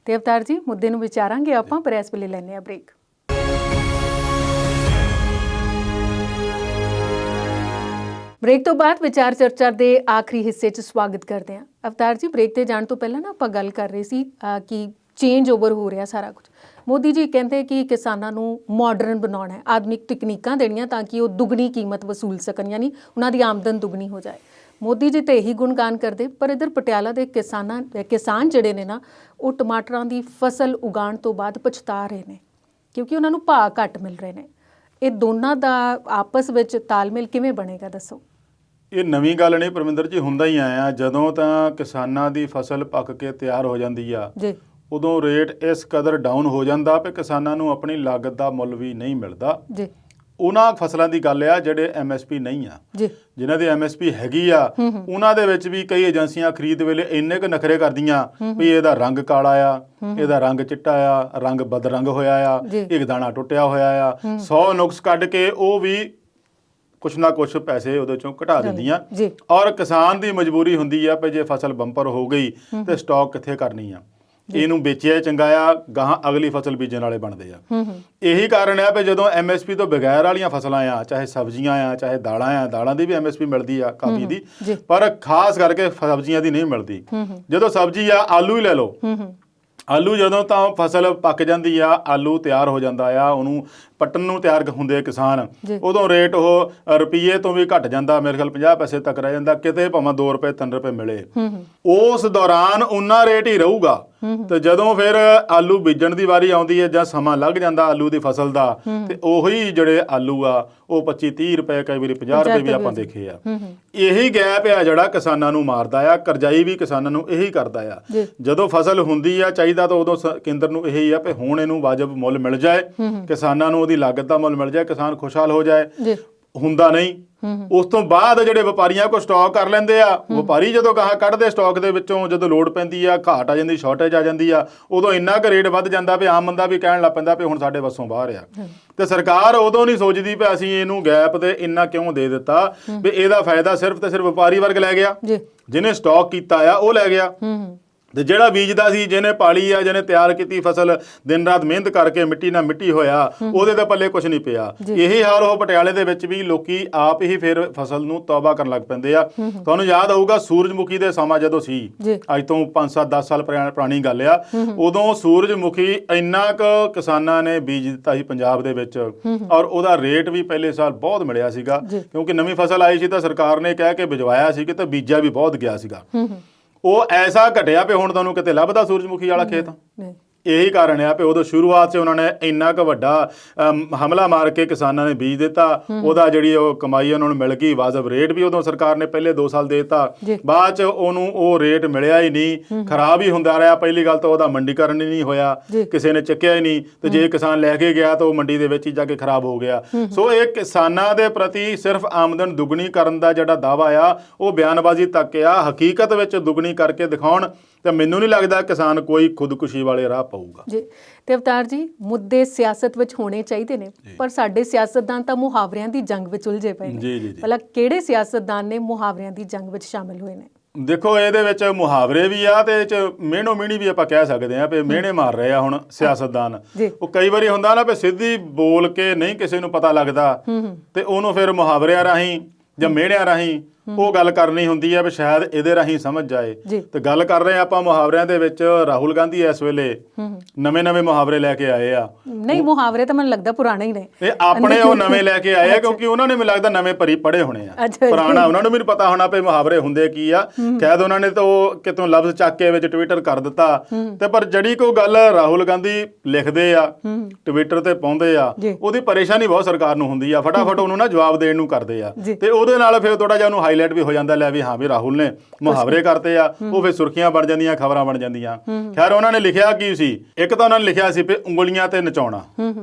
ਤੇ ਅਵਤਾਰ ਜੀ ਮੁੱਦੇ ਨੂੰ ਵਿਚਾਰਾਂਗੇ ਆਪਾਂ, ਪਰ ਇਸ ਵੇਲੇ ਲੈਣੇ ਆ ਬ੍ਰੇਕ। ਬ੍ਰੇਕ ਤੋਂ ਬਾਅਦ ਵਿਚਾਰ ਚਰਚਾ ਦੇ ਆਖਰੀ ਹਿੱਸੇ 'ਚ ਸਵਾਗਤ ਕਰਦੇ ਹਾਂ। ਅਵਤਾਰ ਜੀ, ਬ੍ਰੇਕ ਤੇ ਜਾਣ ਤੋਂ ਪਹਿਲਾਂ ਨਾ ਆਪਾਂ ਗੱਲ ਕਰ ਰਹੇ ਸੀ ਕਿ ਚੇਂਜ ਓਵਰ ਹੋ ਰਿਹਾ ਸਾਰਾ ਕੁਝ। ਮੋਦੀ ਜੀ ਕਹਿੰਦੇ ਕਿ ਕਿਸਾਨਾਂ ਨੂੰ ਮਾਡਰਨ ਬਣਾਉਣਾ ਹੈ, ਆਧੁਨਿਕ ਤਕਨੀਕਾਂ ਦੇਣੀਆਂ ਤਾਂ ਕਿ ਉਹ ਦੁੱਗਣੀ ਕੀਮਤ ਵਸੂਲ ਸਕਣ, ਯਾਨੀ ਉਹਨਾਂ ਦੀ ਆਮਦਨ ਦੁੱਗਣੀ ਹੋ ਜਾਏ। ਮੋਦੀ ਜੀ ਤੇ ਇਹੀ ਗੁਣਗਾਨ ਕਰਦੇ, ਪਰ ਇਧਰ ਪਟਿਆਲਾ ਦੇ ਕਿਸਾਨ ਜਿਹੜੇ ਨੇ ਨਾ, ਉਹ ਟਮਾਟਰਾਂ ਦੀ ਫਸਲ ਉਗਾਉਣ ਤੋਂ ਬਾਅਦ ਪਛਤਾ ਰਹੇ ਨੇ ਕਿਉਂਕਿ ਉਹਨਾਂ ਨੂੰ ਭਾਅ ਘੱਟ ਮਿਲ ਰਹੇ ਨੇ। ਇਹ ਦੋਨਾਂ ਦਾ ਆਪਸ ਵਿੱਚ ਤਾਲਮੇਲ ਕਿਵੇਂ ਬਣੇਗਾ, ਦੱਸੋ। ਇਹ ਨਵੀਂ ਗੱਲ ਨਹੀਂ ਪਰਮਿੰਦਰ ਜੀ, ਹੁੰਦਾ ਹੀ ਆਇਆ। ਜਦੋਂ ਤਾਂ ਕਿਸਾਨਾਂ ਦੀ ਫਸਲ ਪੱਕ ਕੇ ਤਿਆਰ ਹੋ ਜਾਂਦੀ ਆ ਜੀ, ਉਦੋਂ ਰੇਟ ਇਸ ਕਦਰ ਡਾਊਨ ਹੋ ਜਾਂਦਾ ਕਿ ਕਿਸਾਨਾਂ ਨੂੰ ਆਪਣੀ ਲਾਗਤ ਦਾ ਮੁੱਲ ਵੀ ਨਹੀਂ ਮਿਲਦਾ। ਜੀ, ਉਹਨਾਂ ਫਸਲਾਂ ਦੀ ਗੱਲ ਆ ਜਿਹੜੇ ਐਮਐਸਪੀ ਨਹੀਂ ਆ, ਜੀ, ਜਿਨ੍ਹਾਂ ਦੀ ਐਮਐਸਪੀ ਹੈਗੀ ਆ, ਉਹਨਾਂ ਦੇ ਵਿੱਚ ਵੀ ਕਈ ਏਜੰਸੀਆਂ ਖਰੀਦ ਵੇਲੇ ਇੰਨੇ ਕੁ ਨਖਰੇ ਕਰਦੀਆਂ ਵੀ ਇਹਦਾ ਰੰਗ ਕਾਲਾ ਆ, ਇਹਦਾ ਰੰਗ ਚਿੱਟਾ ਆ, ਰੰਗ ਬਦਰੰਗ ਹੋਇਆ ਆ, ਇੱਕ ਦਾਣਾ ਟੁੱਟਿਆ ਹੋਇਆ ਆ, 100 ਨੁਕਸ ਕੱਢ ਕੇ ਉਹ ਵੀ ਕੁਛ ਨਾ ਕੁਛ ਪੈਸੇ ਉਹਦੇ ਚੋਂ ਘਟਾ ਦਿੰਦੀਆਂ। ਔਰ ਕਿਸਾਨ ਦੀ ਮਜਬੂਰੀ ਹੁੰਦੀ ਆ ਵੀ ਜੇ ਫਸਲ ਬੰਪਰ ਹੋ ਗਈ ਤੇ ਸਟਾਕ ਕਿੱਥੇ ਕਰਨੀ ਆ, ਇਹਨੂੰ ਵੇਚਿਆ ਚੰਗਾ ਆ, ਗਾਹਾਂ ਅਗਲੀ ਫਸਲ ਬੀਜਣ ਵਾਲੇ ਬਣਦੇ ਆ। ਇਹੀ ਕਾਰਨ ਹੈ ਵੀ ਜਦੋਂ ਐਮਐਸਪੀ ਤੋਂ ਬਗੈਰ ਵਾਲੀਆਂ ਫਸਲਾਂ ਆ, ਚਾਹੇ ਸਬਜ਼ੀਆਂ ਆ, ਚਾਹੇ ਦਾਲਾਂ ਦੀ ਵੀ ਐਮਐਸਪੀ ਮਿਲਦੀ ਆ ਕਾਫੀ ਦੀ, ਪਰ ਖਾਸ ਕਰਕੇ ਸਬਜ਼ੀਆਂ ਦੀ ਨਹੀਂ ਮਿਲਦੀ। ਜਦੋਂ ਸਬਜ਼ੀ ਆ, ਆਲੂ ਹੀ ਲੈ ਲਓ, ਆਲੂ ਜਦੋਂ ਤਾਂ ਫਸਲ ਪੱਕ ਜਾਂਦੀ ਆ, ਆਲੂ ਤਿਆਰ ਹੋ ਜਾਂਦਾ ਆ, ਉਹਨੂੰ ਪੱਟਣ ਨੂੰ ਤਿਆਰ ਹੁੰਦੇ ਕਿਸਾਨ, ਉਦੋਂ ਰੇਟ ਉਹ ਰੁਪਈਏ ਤੋਂ ਵੀ ਘਟ ਜਾਂਦਾ, ਮੇਰੇ ਖਿਆਲ 50 ਪੈਸੇ ਤੱਕ ਰਹਿ ਜਾਂਦਾ, ਕਿਤੇ ਭਾਵੇਂ 2 ਰੁਪਏ 3 ਰੁਪਏ ਮਿਲੇ। ਉਸ ਦੌਰਾਨ ਉਨਾ ਰੇਟ ਹੀ ਰਹੂਗਾ। ਤੇ ਜਦੋਂ ਫਿਰ ਆਲੂ ਬੀਜਣ ਦੀ ਵਾਰੀ ਆਉਂਦੀ ਹੈ ਜਾਂ ਸਮਾਂ ਲੱਗ ਜਾਂਦਾ ਆਲੂ ਦੀ ਫਸਲ ਦਾ, ਤੇ ਉਹੀ ਜਿਹੜੇ ਆਲੂ ਆ ਉਹ 25-30 ਰੁਪਏ, ਕਈ ਵਾਰੀ 50 ਰੁਪਏ ਵੀ ਆਪਾਂ ਦੇਖੇ ਆ। ਇਹੀ ਗੈਪ ਆ ਜਿਹੜਾ ਕਿਸਾਨਾਂ ਨੂੰ ਮਾਰਦਾ ਆ। ਕਰਜ਼ਾਈ ਵੀ ਕਿਸਾਨਾਂ ਨੂੰ ਇਹੀ ਕਰਦਾ ਆ। ਜਦੋਂ ਫਸਲ ਹੁੰਦੀ ਆ, ਚਾਹੀਦਾ ਤਾਂ ਉਦੋਂ ਕੇਂਦਰ ਨੂੰ ਇਹੀ ਆ ਵੀ ਹੁਣ ਇਹਨੂੰ ਵਾਜਬ ਮੁੱਲ ਮਿਲ ਜਾਏ, ਕਿਸਾਨਾਂ ਨੂੰ ਉਹਦੀ ਲਾਗਤ ਦਾ ਮੁੱਲ ਮਿਲ ਜਾਏ, ਕਿਸਾਨ ਖੁਸ਼ਹਾਲ ਹੋ ਜਾਏ। ਹੁੰਦਾ ਨਹੀਂ। ਉਸ ਤੋਂ ਬਾਅਦ ਜਿਹੜੇ ਵਪਾਰੀਆਂ ਕੋਲ ਸਟਾਕ ਕਰ ਲੈਂਦੇ ਆ, ਵਪਾਰੀ ਜਦੋਂ ਗਾਹਾਂ ਕੱਢਦੇ ਸਟਾਕ ਦੇ ਵਿੱਚੋਂ, ਜਦੋਂ ਲੋੜ ਪੈਂਦੀ ਆ, ਘਾਟ ਆ ਜਾਂਦੀ, ਸ਼ਾਰਟੇਜ ਆ ਜਾਂਦੀ ਆ, ਉਦੋਂ ਇੰਨਾ ਕੁ ਰੇਟ ਵੱਧ ਜਾਂਦਾ ਵੀ ਆਮ ਬੰਦਾ ਵੀ ਕਹਿਣ ਲੱਗ ਪੈਂਦਾ ਵੀ ਹੁਣ ਸਾਡੇ ਵੱਸੋਂ ਬਾਹਰ ਆ। ਤੇ ਸਰਕਾਰ ਉਦੋਂ ਨਹੀਂ ਸੋਚਦੀ ਵੀ ਅਸੀਂ ਇਹਨੂੰ ਗੈਪ ਤੇ ਇੰਨਾ ਕਿਉਂ ਦੇ ਦਿੱਤਾ, ਵੀ ਇਹਦਾ ਫਾਇਦਾ ਸਿਰਫ ਤੇ ਸਿਰਫ ਵਪਾਰੀ ਵਰਗ ਲੈ ਗਿਆ, ਜਿਹਨੇ ਸਟਾਕ ਕੀਤਾ ਆ ਉਹ ਲੈ ਗਿਆ। ਤੇ ਜਿਹੜਾ ਬੀਜਦਾ ਸੀ, ਜਿਹਨੇ ਪਾਲੀ ਆ, ਜਿਹਨੇ ਤਿਆਰ ਕੀਤੀ ਫਸਲ, ਦਿਨ ਰਾਤ ਮਿਹਨਤ ਕਰਕੇ ਮਿੱਟੀ ਨਾਲ ਮਿੱਟੀ ਹੋਇਆ, ਉਹਦੇ ਦੇ ਪੱਲੇ ਕੁਝ ਨਹੀਂ ਪਿਆ। ਇਹੀ ਹਾਲ ਉਹ ਪਟਿਆਲੇ ਦੇ ਵਿੱਚ ਵੀ ਲੋਕੀ ਆਪ ਹੀ ਫਿਰ ਫਸਲ ਨੂੰ ਤੌਬਾ ਕਰਨ ਲੱਗ ਪੈਂਦੇ ਆ। ਤੁਹਾਨੂੰ ਯਾਦ ਹੋਊਗਾ ਸੂਰਜਮੁਖੀ ਦੇ ਸਮਾਂ ਜਦੋਂ ਸੀ, ਅੱਜ ਤੋਂ 5-7-10 ਸਾਲ ਪੁਰਾਣੀ ਗੱਲ ਆ, ਉਦੋਂ ਸੂਰਜਮੁਖੀ ਇੰਨਾ ਕੁ ਕਿਸਾਨਾਂ ਨੇ ਬੀਜ ਦਿੱਤਾ ਸੀ ਪੰਜਾਬ ਦੇ ਵਿੱਚ, ਔਰ ਉਹਦਾ ਰੇਟ ਵੀ ਪਹਿਲੇ ਸਾਲ ਬਹੁਤ ਮਿਲਿਆ ਸੀਗਾ, ਕਿਉਂਕਿ ਨਵੀਂ ਫਸਲ ਆਈ ਸੀ ਤਾਂ ਸਰਕਾਰ ਨੇ ਕਹਿ ਕੇ ਬਿਜਵਾਇਆ ਸੀ ਕਿ ਤੇ ਬੀਜਿਆ ਵੀ ਬਹੁਤ ਗਿਆ ਸੀਗਾ। ਉਹ ਐਸਾ ਘਟਿਆ ਵੀ ਹੁਣ ਤੁਹਾਨੂੰ ਕਿਤੇ ਲੱਭਦਾ ਸੂਰਜਮੁਖੀ ਵਾਲਾ ਖੇਤ। ਇਹੀ ਕਾਰਨ ਆ ਵੀ ਉਦੋਂ ਸ਼ੁਰੂਆਤ 'ਚ ਉਹਨਾਂ ਨੇ ਇੰਨਾ ਕੁ ਵੱਡਾ ਹਮਲਾ ਮਾਰ ਕੇ ਕਿਸਾਨਾਂ ਨੇ ਬੀਜ ਦਿੱਤਾ, ਉਹਦਾ ਜਿਹੜੀ ਉਹ ਕਮਾਈ ਉਹਨਾਂ ਨੂੰ ਮਿਲ ਗਈ, ਵਾਜਬ ਰੇਟ ਵੀ ਉਦੋਂ ਸਰਕਾਰ ਨੇ ਪਹਿਲੇ 2 ਸਾਲ ਦੇ ਦਿੱਤਾ। ਬਾਅਦ 'ਚ ਉਹਨੂੰ ਉਹ ਰੇਟ ਮਿਲਿਆ ਹੀ ਨਹੀਂ, ਖਰਾਬ ਹੀ ਹੁੰਦਾ ਰਿਹਾ। ਪਹਿਲੀ ਗੱਲ ਤਾਂ ਉਹਦਾ ਮੰਡੀਕਰਨ ਹੀ ਨਹੀਂ ਹੋਇਆ, ਕਿਸੇ ਨੇ ਚੱਕਿਆ ਹੀ ਨਹੀਂ, ਤੇ ਜੇ ਕਿਸਾਨ ਲੈ ਕੇ ਗਿਆ ਤਾਂ ਉਹ ਮੰਡੀ ਦੇ ਵਿੱਚ ਹੀ ਜਾ ਕੇ ਖਰਾਬ ਹੋ ਗਿਆ। ਸੋ ਇਹ ਕਿਸਾਨਾਂ ਦੇ ਪ੍ਰਤੀ ਸਿਰਫ ਆਮਦਨ ਦੁੱਗਣੀ ਕਰਨ ਦਾ ਜਿਹੜਾ ਦਾਅਵਾ ਆ ਉਹ ਬਿਆਨਬਾਜ਼ੀ ਤੱਕ ਆ। ਹਕੀਕਤ ਵਿੱਚ ਦੁੱਗਣੀ ਕਰਕੇ ਦਿਖਾਉਣ ਤੇ ਮੈਨੂੰ ਨਹੀਂ ਲੱਗਦਾ ਕਿਸਾਨ ਕੋਈ ਖੁਦਕੁਸ਼ੀ ਵਾਲੇ ਰਾਹ ਪਾਊਗਾ। ਜੀ, ਤੇ ਅਵਤਾਰ ਜੀ, ਮੁੱਦੇ ਸਿਆਸਤ ਵਿੱਚ ਹੋਣੇ ਚਾਹੀਦੇ ਨੇ, ਪਰ ਸਾਡੇ ਸਿਆਸਤਦਾਨ ਤਾਂ ਮੁਹਾਵਰਿਆਂ ਦੀ ਜੰਗ ਵਿੱਚ ਉਲਝੇ ਪਏ ਨੇ। ਭਲਾ ਕਿਹੜੇ ਸਿਆਸਤਦਾਨ ਨੇ ਮੁਹਾਵਰਿਆਂ ਦੀ ਜੰਗ ਵਿੱਚ ਸ਼ਾਮਿਲ ਹੋਏ ਨੇ? ਦੇਖੋ, ਇਹਦੇ ਵਿੱਚ ਮੁਹਾਵਰੇ ਵੀ ਆ ਤੇ ਇਹ 'ਚ ਮਿਹਣੋ ਮਿਹਣੀ ਵੀ ਆਪਾਂ ਕਹਿ ਸਕਦੇ ਹਾਂ ਵੀ ਮਿਹਣੇ ਮਾਰ ਰਹੇ ਆ ਹੁਣ ਸਿਆਸਤਦਾਨ। ਉਹ ਕਈ ਵਾਰੀ ਹੁੰਦਾ ਨਾ ਵੀ ਸਿੱਧੀ ਬੋਲ ਕੇ ਨਹੀਂ ਕਿਸੇ ਨੂੰ ਪਤਾ ਲੱਗਦਾ, ਤੇ ਉਹਨੂੰ ਫਿਰ ਮੁਹਾਵਰਿਆਂ ਰਾਹੀਂ ਜਾਂ ਮਿਹਣਿਆਂ ਰਾਹੀਂ ਉਹ ਗੱਲ ਕਰਨੀ ਹੁੰਦੀ ਹੈ ਵੀ ਸ਼ਾਇਦ ਇਹਦੇ ਰਾਹੀਂ ਸਮਝ ਜਾਏ। ਤੇ ਗੱਲ ਕਰ ਰਹੇ ਆਪਾਂ ਮੁਹਾਵਰਿਆਂ ਦੇ ਵਿੱਚ। ਰਾਹੁਲ ਗਾਂਧੀ ਇਸ ਵੇਲੇ ਨਵੇਂ ਮੁਹਾਵਰੇ ਲੈ ਕੇ ਆਏ ਆ। ਨਹੀਂ, ਮੁਹਾਵਰੇ ਤਾਂ ਮੈਨੂੰ ਲੱਗਦਾ ਪੁਰਾਣੇ ਹੀ ਨੇ। ਇਹ ਆਪਣੇ ਉਹ ਨਵੇਂ ਲੈ ਕੇ ਆਏ ਆ ਕਿਉਂਕਿ ਉਹਨਾਂ ਨੇ ਮੈਨੂੰ ਲੱਗਦਾ ਨਵੇਂ ਪੜ੍ਹੇ ਹੋਣੇ ਆ। ਪੁਰਾਣਾ ਉਹਨਾਂ ਨੂੰ ਵੀ ਪਤਾ ਹੋਣਾ ਵੀ ਮੁਹਾਵਰੇ ਹੁੰਦੇ ਕੀ ਆ। ਸ਼ਾਇਦ ਉਹਨਾਂ ਨੇ ਤਾਂ ਉਹ ਕਿਤੋਂ ਲਫ਼ਜ਼ ਚੱਕ ਕੇ ਵਿੱਚ ਟਵਿੱਟਰ ਕਰ ਦਿੱਤਾ। ਤੇ ਪਰ ਜਿਹੜੀ ਕੋਈ ਗੱਲ ਰਾਹੁਲ ਗਾਂਧੀ ਲਿਖਦੇ ਆ, ਟਵਿੱਟਰ ਤੇ ਪਾਉਂਦੇ ਆ, ਉਹਦੀ ਪਰੇਸ਼ਾਨੀ ਬਹੁਤ ਸਰਕਾਰ ਨੂੰ ਹੁੰਦੀ ਆ। ਫਟਾਫਟ ਉਹਨੂੰ ਨਾ ਜਵਾਬ ਦੇਣ ਨੂੰ ਕਰਦੇ ਆ, ਤੇ ਉਹਦੇ ਨਾਲ ਫਿਰ ਥੋੜਾ ਜਿਹਾ ਉਹਨੂੰ ਹਾਈਲਾਈਟ ਵੀ ਹੋ ਜਾਂਦਾ, ਲੈ ਵੀ ਹਾਂ ਵੀ ਰਾਹੁਲ ਨੇ ਮੁਹਾਵਰੇ ਕਰਤੇ ਆ। ਉਹ ਫਿਰ ਸੁਰਖੀਆਂ ਬਣ ਜਾਂਦੀਆਂ, ਖਬਰਾਂ ਬਣ ਜਾਂਦੀਆਂ। ਖੈਰ, ਉਹਨਾਂ ਨੇ ਲਿਖਿਆ ਕੀ ਸੀ? ਇੱਕ ਤਾਂ ਉਹਨਾਂ ਨੇ ਲਿਖਿਆ ਸੀ ਵੀ ਉਂਗਲੀਆਂ ਤੇ ਨਚਾਉਣਾ,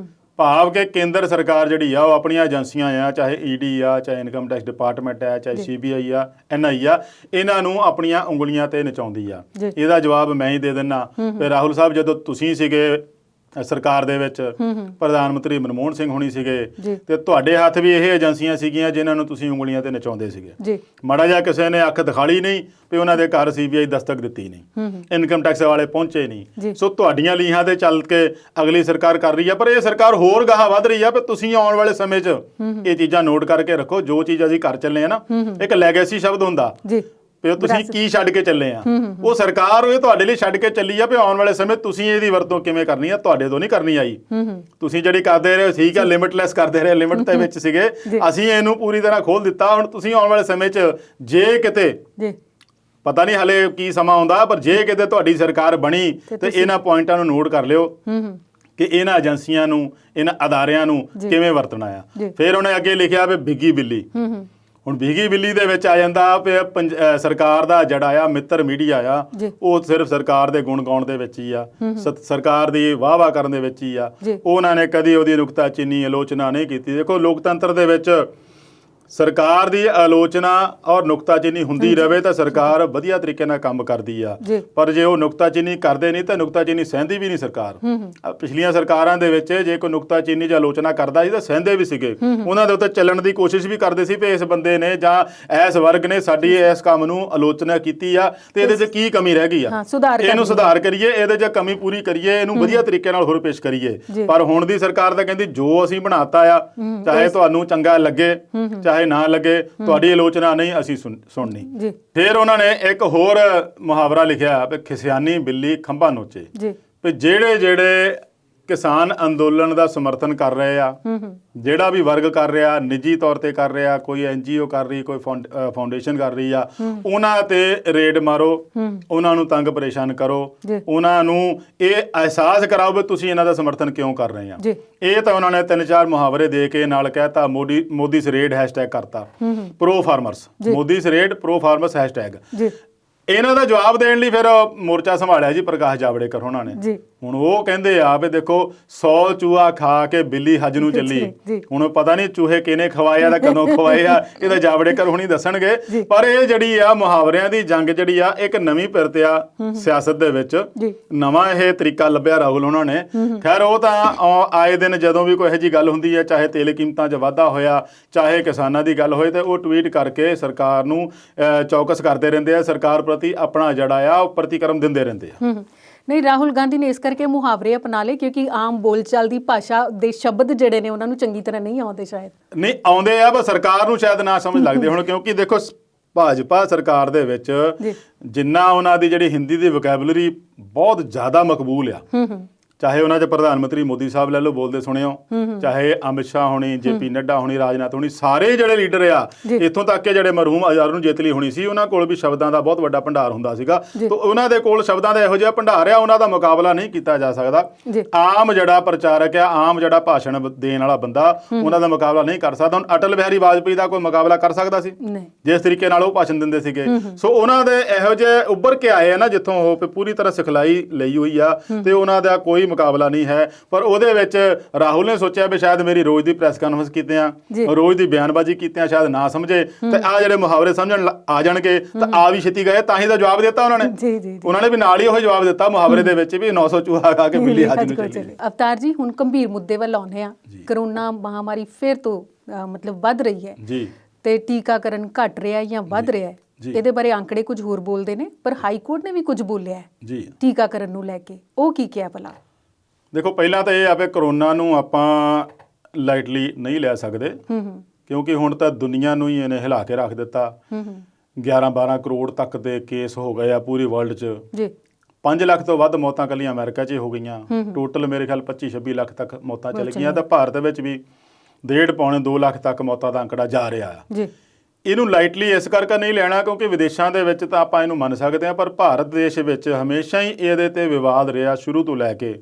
ਭਾਵ ਕਿ ਕੇਂਦਰ ਸਰਕਾਰ ਜਿਹੜੀ ਆ ਉਹ ਆਪਣੀਆਂ ਏਜੰਸੀਆਂ ਆ, ਚਾਹੇ ਈਡੀ ਆ, ਚਾਹੇ ਇਨਕਮ ਟੈਕਸ ਡਿਪਾਰਟਮੈਂਟ ਆ, ਚਾਹੇ ਸੀਬੀਆਈ ਆ, ਐਨਆਈ ਆ, ਇਹਨਾਂ ਨੂੰ ਆਪਣੀਆਂ ਉਂਗਲੀਆਂ ਤੇ ਨਚਾਉਂਦੀ ਆ। ਇਹਦਾ ਜਵਾਬ ਮੈਂ ਹੀ ਦੇ ਦਿੰਦਾ ਵੀ ਰਾਹੁਲ ਸਾਹਿਬ, ਜਦੋਂ ਤੁਸੀਂ ਸੀਗੇ ਸਰਕਾਰ ਦੇ ਵਿੱਚ, ਪ੍ਰਧਾਨ ਮੰਤਰੀ ਮਨਮੋਹਨ ਸਿੰਘ ਹੋਣੀ ਸੀਗੇ, ਤੇ ਤੁਹਾਡੇ ਹੱਥ ਵੀ ਇਹ ਏਜੰਸੀਆਂ ਸੀਗੀਆਂ ਜਿਨ੍ਹਾਂ ਨੂੰ ਤੁਸੀਂ ਉਂਗਲੀਆਂ ਤੇ ਨਚਾਉਂਦੇ ਸੀਗੇ। ਮਾੜਾ ਜਿਹਾ ਕਿਸੇ ਨੇ ਅੱਖ ਦਿਖਾਲੀ ਨਹੀਂ ਵੀ ਉਹਨਾਂ ਦੇ ਘਰ ਸੀਬੀਆਈ ਦਸਤਕ ਦਿੱਤੀ ਨਹੀਂ, ਇਨਕਮ ਟੈਕਸ ਵਾਲੇ ਪਹੁੰਚੇ ਨਹੀਂ। ਸੋ ਤੁਹਾਡੀਆਂ ਲੀਹਾਂ ਤੇ ਚੱਲ ਕੇ ਅਗਲੀ ਸਰਕਾਰ ਕਰ ਰਹੀ ਆ, ਪਰ ਇਹ ਸਰਕਾਰ ਹੋਰ ਗਾਹਾਂ ਵੱਧ ਰਹੀ ਆ ਵੀ ਤੁਸੀਂ ਆਉਣ ਵਾਲੇ ਸਮੇਂ 'ਚ ਇਹ ਚੀਜ਼ਾਂ ਨੋਟ ਕਰਕੇ ਰੱਖੋ। ਜੋ ਚੀਜ਼ ਅਸੀਂ ਕਰ ਚੱਲੇ ਆ ਨਾ, ਇੱਕ ਲੈਗੇਸੀ ਸ਼ਬਦ ਹੁੰਦਾ ਵੀ ਤੁਸੀਂ ਕੀ ਛੱਡ ਕੇ ਚੱਲੇ ਆ। ਉਹ ਸਰਕਾਰ ਇਹ ਤੁਹਾਡੇ ਲਈ ਛੱਡ ਕੇ ਚੱਲੀ ਆ ਵੀ ਆਉਣ ਵਾਲੇ ਸਮੇਂ ਤੁਸੀਂ ਇਹਦੀ ਵਰਤੋਂ ਕਿਵੇਂ ਕਰਨੀ ਆ, ਤੁਹਾਡੇ ਤੋਂ ਨਹੀਂ ਕਰਨੀ ਆਈ। ਤੁਸੀਂ ਜਿਹੜੀ ਕਰਦੇ ਰਹੇ ਠੀਕ ਆ, ਲਿਮਿਟਲੈਸ ਕਰਦੇ ਰਹੇ, ਲਿਮਿਟ ਦੇ ਵਿੱਚ ਸੀਗੇ, ਅਸੀਂ ਇਹਨੂੰ ਪੂਰੀ ਤਰ੍ਹਾਂ ਖੋਲ ਦਿੱਤਾ। ਹੁਣ ਤੁਸੀਂ ਆਉਣ ਵਾਲੇ ਸਮੇਂ 'ਚ ਜੇ ਕਿਤੇ ਪਤਾ ਨਹੀਂ ਹਲੇ ਕੀ ਸਮਾਂ ਆਉਂਦਾ, ਪਰ ਜੇ ਕਿਤੇ ਤੁਹਾਡੀ ਸਰਕਾਰ ਬਣੀ ਤੇ ਇਹਨਾਂ ਪੁਆਇੰਟਾਂ ਨੂੰ ਨੋਟ ਕਰ ਲਿਓ ਕਿ ਇਹਨਾਂ ਏਜੰਸੀਆਂ ਨੂੰ, ਇਹਨਾਂ ਅਦਾਰਿਆਂ ਨੂੰ ਕਿਵੇਂ ਵਰਤਣਾ ਆ। ਫਿਰ ਉਹਨੇ ਅੱਗੇ ਲਿਖਿਆ ਵੀ ਬਿੱਗੀ ਬਿੱਲੀ। ਹੁਣ ਬਿੱਗੀ ਬਿੱਲੀ ਦੇ ਵਿੱਚ ਆ ਜਾਂਦਾ ਵੀ ਸਰਕਾਰ ਦਾ ਜਿਹੜਾ ਆ ਮਿੱਤਰ ਮੀਡੀਆ ਆ, ਉਹ ਸਿਰਫ ਸਰਕਾਰ ਦੇ ਗੁਣ ਗਾਉਣ ਦੇ ਵਿੱਚ ਹੀ ਆ, ਸਰਕਾਰ ਦੀ ਵਾਹ-ਵਾਹ ਕਰਨ ਦੇ ਵਿੱਚ ਹੀ ਆ। ਉਹਨਾਂ ਨੇ ਕਦੀ ਉਹਦੀ ਨੁਕਤਾਚੀਨੀ ਆਲੋਚਨਾ ਨਹੀਂ ਕੀਤੀ। ਦੇਖੋ ਲੋਕਤੰਤਰ ਦੇ ਵਿੱਚ ਸਰਕਾਰ ਦੀ ਆਲੋਚਨਾ ਔਰ ਨੁਕਤਾਚੀਨੀ ਹੁੰਦੀ ਰਵੇ ਤਾਂ ਸਰਕਾਰ ਵਧੀਆ ਤਰੀਕੇ ਨਾਲ ਕੰਮ ਕਰਦੀ ਆ, ਪਰ ਜੇ ਉਹ ਨੁਕਤਾਚੀਨੀ ਕਰਦੇ ਨਹੀਂ ਤਾਂ ਨੁਕਤਾਚੀਨੀ ਸਹਿੰਦੀ ਵੀ ਨਹੀਂ ਸਰਕਾਰ। ਪਿਛਲੀਆਂ ਸਰਕਾਰਾਂ ਦੇ ਵਿੱਚ ਜੇ ਕੋਈ ਨੁਕਤਾਚੀਨੀ ਜਾਂ ਆਲੋਚਨਾ ਕਰਦਾ ਸੀ ਤਾਂ ਸਹਿੰਦੇ ਵੀ ਸੀਗੇ, ਉਹਨਾਂ ਦੇ ਉੱਤੇ ਚੱਲਣ ਦੀ ਕੋਸ਼ਿਸ਼ ਵੀ ਕਰਦੇ ਸੀ ਵੀ ਇਸ ਬੰਦੇ ਨੇ ਜਾਂ ਇਸ ਵਰਗ ਨੇ ਸਾਡੀ ਇਸ ਕੰਮ ਨੂੰ ਆਲੋਚਨਾ ਕੀਤੀ ਆ ਤੇ ਇਹਦੇ 'ਚ ਕੀ ਕਮੀ ਰਹਿ ਗਈ ਆ, ਇਹਨੂੰ ਸੁਧਾਰ ਕਰੀਏ, ਇਹਦੇ 'ਚ ਕਮੀ ਪੂਰੀ ਕਰੀਏ, ਇਹਨੂੰ ਵਧੀਆ ਤਰੀਕੇ ਨਾਲ ਹੋਰ ਪੇਸ਼ ਕਰੀਏ। ਪਰ ਹੁਣ ਦੀ ਸਰਕਾਰ ਤਾਂ ਕਹਿੰਦੀ ਜੋ ਅਸੀਂ ਬਣਾਤਾ ਆ, ਚਾਹੇ ਤੁਹਾਨੂੰ ਚੰਗਾ ਲੱਗੇ ਚਾਹੇ ਨਾ ਲੱਗੇ, ਤੁਹਾਡੀ ਆਲੋਚਨਾ ਨਹੀਂ ਅਸੀਂ ਸੁਣਨੀ। ਫਿਰ ਉਹਨਾਂ ਨੇ ਇੱਕ ਹੋਰ ਮੁਹਾਵਰਾ ਲਿਖਿਆ ਵੀ ਖਿਸਿਆਨੀ ਬਿੱਲੀ ਖੰਭਾ ਨੋਚੇ। ਵੀ ਜਿਹੜੇ ਕਿਸਾਨ ਅੰਦੋਲਨ ਦਾ ਸਮਰਥਨ ਕਰ ਰਹੇ ਆ, ਜਿਹੜਾ ਵੀ ਵਰਗ ਕਰ ਰਿਹਾ, ਨਿੱਜੀ ਤੌਰ ਤੇ ਕਰ ਰਿਹਾ, ਕੋਈ NGO ਕਰ ਰਹੀ, ਕੋਈ ਫਾਊਂਡੇਸ਼ਨ ਕਰ ਰਹੀ ਆ, ਉਹਨਾਂ ਤੇ ਰੇਡ ਮਾਰੋ, ਉਹਨਾਂ ਨੂੰ ਤੰਗ ਪਰੇਸ਼ਾਨ ਕਰੋ, ਉਹਨਾਂ ਨੂੰ ਇਹ ਅਹਿਸਾਸ ਕਰਾਓ ਵੀ ਤੁਸੀਂ ਇਹਨਾਂ ਦਾ ਸਮਰਥਨ ਕਿਉਂ ਕਰ ਰਹੇ ਆ। ਇਹ ਤਾਂ ਉਹਨਾਂ ਨੇ 3-4 ਮੁਹਾਵਰੇ ਦੇ ਕੇ ਨਾਲ ਕਹਿਤਾ ਮੋਦੀ ਰੇਡ ਹੈਸ਼ਟੈਗ ਕਰਤਾ, pro farmers, Modi raid pro farmers hashtag. ਇਹਨਾਂ ਦਾ ਜਵਾਬ ਦੇਣ ਲਈ ਫਿਰ ਮੋਰਚਾ ਸੰਭਾਲਿਆ ਜੀ ਪ੍ਰਕਾਸ਼ ਜਾਵੜੇਕਰ ਹੋਣਾ ਨੇ। ਹੁਣ ਉਹ ਕਹਿੰਦੇ ਆ ਵੀ ਦੇਖੋ 100 ਚੂਹਾ ਖਾ ਕੇ ਬਿੱਲੀ ਹੱਜ ਨੂੰ ਚੱਲੀ। ਹੁਣ ਪਤਾ ਨਹੀਂ ਚੂਹੇ ਕਿਹਨੇ ਖਵਾਏ ਆ, ਕਦੋਂ ਖਵਾਏ ਆ, ਇਹਦਾ ਜਾਵੜੇਕਰ ਹੁਣੀ ਦੱਸਣਗੇ। ਪਰ ਇਹ ਜਿਹੜੀ ਆ ਮੁਹਾਵਰਿਆਂ ਦੀ ਜੰਗ ਜਿਹੜੀ ਆ ਇੱਕ ਨਵੀਂ ਪਿਰਤ ਆ ਸਿਆਸਤ ਦੇ ਵਿੱਚ, ਨਵਾਂ ਇਹ ਤਰੀਕਾ ਲੱਭਿਆ ਰਾਹੁਲ ਉਹਨਾਂ ਨੇ। ਖੈਰ ਉਹ ਤਾਂ ਆਏ ਦਿਨ ਜਦੋਂ ਵੀ ਕੋਈ ਇਹੋ ਜਿਹੀ ਗੱਲ ਹੁੰਦੀ ਹੈ, ਚਾਹੇ ਤੇਲ ਕੀਮਤਾਂ 'ਚ ਵਾਧਾ ਹੋਇਆ, ਚਾਹੇ ਕਿਸਾਨਾਂ ਦੀ ਗੱਲ ਹੋਏ, ਤੇ ਉਹ ਟਵੀਟ ਕਰਕੇ ਸਰਕਾਰ ਨੂੰ ਚੌਕਸ ਕਰਦੇ ਰਹਿੰਦੇ ਆ, ਸਰਕਾਰ ਪ੍ਰਤੀ ਆਪਣਾ ਜਿਹੜਾ ਆ ਉਹ ਪ੍ਰਤੀਕਰਮ ਦਿੰਦੇ ਰਹਿੰਦੇ ਆ। ਨਹੀਂ, ਰਾਹੁਲ ਗਾਂਧੀ ਨੇ ਇਸ ਕਰਕੇ ਮੁਹਾਵਰੇ ਅਪਣਾ ਲਏ ਕਿਉਂਕਿ ਆਮ ਬੋਲਚਾਲ ਦੀ ਭਾਸ਼ਾ ਦੇ ਸ਼ਬਦ ਜਿਹੜੇ ਨੇ ਉਹਨਾਂ ਨੂੰ ਚੰਗੀ ਤਰ੍ਹਾਂ ਨਹੀਂ ਆਉਂਦੇ, ਸ਼ਾਇਦ ਨਹੀਂ ਆਉਂਦੇ ਆ, ਪਰ ਸਰਕਾਰ ਨੂੰ ਸ਼ਾਇਦ ਨਾ ਸਮਝ ਲੱਗਦੇ ਹੁਣ। ਕਿਉਂਕਿ ਦੇਖੋ ਭਾਜਪਾ ਸਰਕਾਰ ਦੇ ਵਿੱਚ ਜਿੰਨਾ ਉਹਨਾਂ ਦੀ ਜਿਹੜੀ ਹਿੰਦੀ ਦੀ ਵੋਕੈਬਲਰੀ ਬਹੁਤ ਜ਼ਿਆਦਾ ਮਕਬੂਲ ਆ, ਚਾਹੇ ਉਹਨਾਂ 'ਚ ਪ੍ਰਧਾਨ ਮੰਤਰੀ ਮੋਦੀ ਸਾਹਿਬ ਲੈ ਲਓ ਬੋਲਦੇ ਸੁਣੇ ਹੋ, ਚਾਹੇ ਅਮਿਤ ਸ਼ਾਹ ਹੋਣੀ, JP ਨੱਡਾ ਹੋਣੀ, ਰਾਜਨਾਥ ਹੋਣੀ, ਸਾਰੇ ਜਿਹੜੇ ਲੀਡਰ ਆ, ਇੱਥੋਂ ਤੱਕ ਕਿ ਜਿਹੜੇ ਮਰਹੂਮ ਅਰੁਣ ਜੇਤਲੀ ਹੋਣੀ ਸੀ, ਉਹਨਾਂ ਕੋਲ ਵੀ ਸ਼ਬਦਾਂ ਦਾ ਬਹੁਤ ਵੱਡਾ ਭੰਡਾਰ ਹੁੰਦਾ ਸੀਗਾ। ਤੇ ਉਹਨਾਂ ਦੇ ਕੋਲ ਸ਼ਬਦਾਂ ਦਾ ਇਹੋ ਜਿਹਾ ਭੰਡਾਰ ਆ, ਉਹਨਾਂ ਦਾ ਮੁਕਾਬਲਾ ਨਹੀਂ ਕੀਤਾ ਜਾ ਸਕਦਾ। ਆਮ ਜਿਹੜਾ ਪ੍ਰਚਾਰਕ ਆ, ਆਮ ਜਿਹੜਾ ਭਾਸ਼ਣ ਦੇਣ ਵਾਲਾ ਬੰਦਾ, ਉਹਨਾਂ ਦਾ ਮੁਕਾਬਲਾ ਨਹੀਂ ਕਰ ਸਕਦਾ। ਹੁਣ ਅਟਲ ਬਿਹਾਰੀ ਵਾਜਪੇਈ ਦਾ ਕੋਈ ਮੁਕਾਬਲਾ ਕਰ ਸਕਦਾ ਸੀ ਜਿਸ ਤਰੀਕੇ ਨਾਲ ਉਹ ਭਾਸ਼ਣ ਦਿੰਦੇ ਸੀਗੇ? ਸੋ ਉਹਨਾਂ ਦੇ ਇਹੋ ਜਿਹੇ ਉੱਭਰ ਕੇ ਆਏ ਆ ਨਾ, ਜਿੱਥੋਂ ਉਹ ਪੂਰੀ ਤਰ੍ਹਾਂ ਸਿਖਲਾਈ ਲਈ ਹੋਈ ਆ, ਤੇ ਉਹਨਾਂ ਦਾ ਕੋਈ ਮੁਕਾਬਲਾ ਨਹੀਂ ਹੈ। ਪਰ ਉਹਦੇ ਵਿੱਚ ਰਾਹੁਲ ਨੇ ਸੋਚਿਆ ਵੀ ਸ਼ਾਇਦ ਮੇਰੀ ਰੋਜ਼ ਦੀ ਪ੍ਰੈਸ ਕਾਨਫਰੰਸ ਕੀਤੇ ਆ, ਰੋਜ਼ ਦੀ ਬਿਆਨਬਾਜ਼ੀ ਕੀਤੇ ਆ, ਸ਼ਾਇਦ ਨਾ ਸਮਝੇ ਤੇ ਆ ਜਿਹੜੇ ਮੁਹਾਵਰੇ ਸਮਝਣ ਆ ਜਾਣਗੇ ਤਾਂ ਆ ਵੀ ਛੇਤੀ ਗਏ। ਤਾਂ ਹੀ ਤਾਂ ਜਵਾਬ ਦਿੱਤਾ ਉਹਨਾਂ ਨੇ। ਉਹਨਾਂ ਨੇ ਵੀ ਨਾਲ ਹੀ ਉਹ ਜਵਾਬ ਦਿੱਤਾ ਮੁਹਾਵਰੇ ਦੇ ਵਿੱਚ ਵੀ 900 ਚੂਹਾ ਖਾ ਕੇ ਬਿੱਲੀ ਹੱਜ ਨੂੰ ਚੱਲੀ। ਅਵਤਾਰ ਜੀ, ਹੁਣ ਗੰਭੀਰ ਮੁੱਦੇ ਵੱਲ ਆਉਂਦੇ ਆ। ਕਰੋਨਾ ਮਹਾਮਾਰੀ ਫਿਰ ਤੋਂ ਮਤਲਬ ਵੱਧ ਰਹੀ ਹੈ ਤੇ ਟੀਕਾਕਰਨ ਘਟ ਰਿਹਾ ਜਾਂ ਵੱਧ ਰਿਹਾ ਹੈ, ਇਹਦੇ ਬਾਰੇ ਆંકੜੇ ਕੁਝ ਹੋਰ ਬੋਲਦੇ ਨੇ, ਪਰ ਹਾਈ ਕੋਰਟ ਨੇ ਵੀ ਕੁਝ ਬੋਲਿਆ ਹੈ ਟੀਕਾਕਰਨ ਨੂੰ ਲੈ ਕੇ। ਉਹ ਕੀ ਕਿਹਾ ਭਲਾ? ਦੇਖੋ, ਪਹਿਲਾਂ ਤਾਂ ਇਹ ਆ ਵੀ ਕਰੋਨਾ ਨੂੰ ਆਪਾਂ ਲਾਈਟਲੀ ਨਹੀਂ ਲੈ ਸਕਦੇ, ਕਿਉਂਕਿ ਹੁਣ ਤਾਂ ਦੁਨੀਆ ਨੂੰ ਹੀ ਇਹਨੇ ਹਿਲਾ ਕੇ ਰੱਖ ਦਿੱਤਾ। 11-12 ਕਰੋੜ ਤੱਕ ਦੇ ਕੇਸ ਹੋ ਗਏ ਆ ਪੂਰੀ ਵਰਲਡ 'ਚ। 5 ਲੱਖ ਤੋਂ ਵੱਧ ਮੌਤਾਂ ਇਕੱਲੀਆਂ ਅਮਰੀਕਾ 'ਚ ਹੀ ਹੋ ਗਈਆਂ। ਟੋਟਲ ਮੇਰੇ ਖਿਆਲ 25-26 ਲੱਖ ਤੱਕ ਮੌਤਾਂ ਚਲ ਗਈਆਂ। ਤਾਂ ਭਾਰਤ ਵਿੱਚ ਵੀ 1.5-2 ਲੱਖ ਤੱਕ ਮੌਤਾਂ ਦਾ ਅੰਕੜਾ ਜਾ ਰਿਹਾ ਆ। ਇਹਨੂੰ ਲਾਈਟਲੀ ਇਸ ਕਰਕੇ ਨਹੀਂ ਲੈਣਾ ਕਿਉਂਕਿ ਵਿਦੇਸ਼ਾਂ ਦੇ ਵਿੱਚ ਤਾਂ ਆਪਾਂ ਇਹਨੂੰ ਮੰਨ ਸਕਦੇ ਹਾਂ, ਪਰ ਭਾਰਤ ਦੇਸ਼ ਵਿੱਚ ਹਮੇਸ਼ਾ ਹੀ ਇਹਦੇ ਤੇ ਵਿਵਾਦ ਰਿਹਾ ਸ਼ੁਰੂ ਤੋਂ ਲੈ ਕੇ।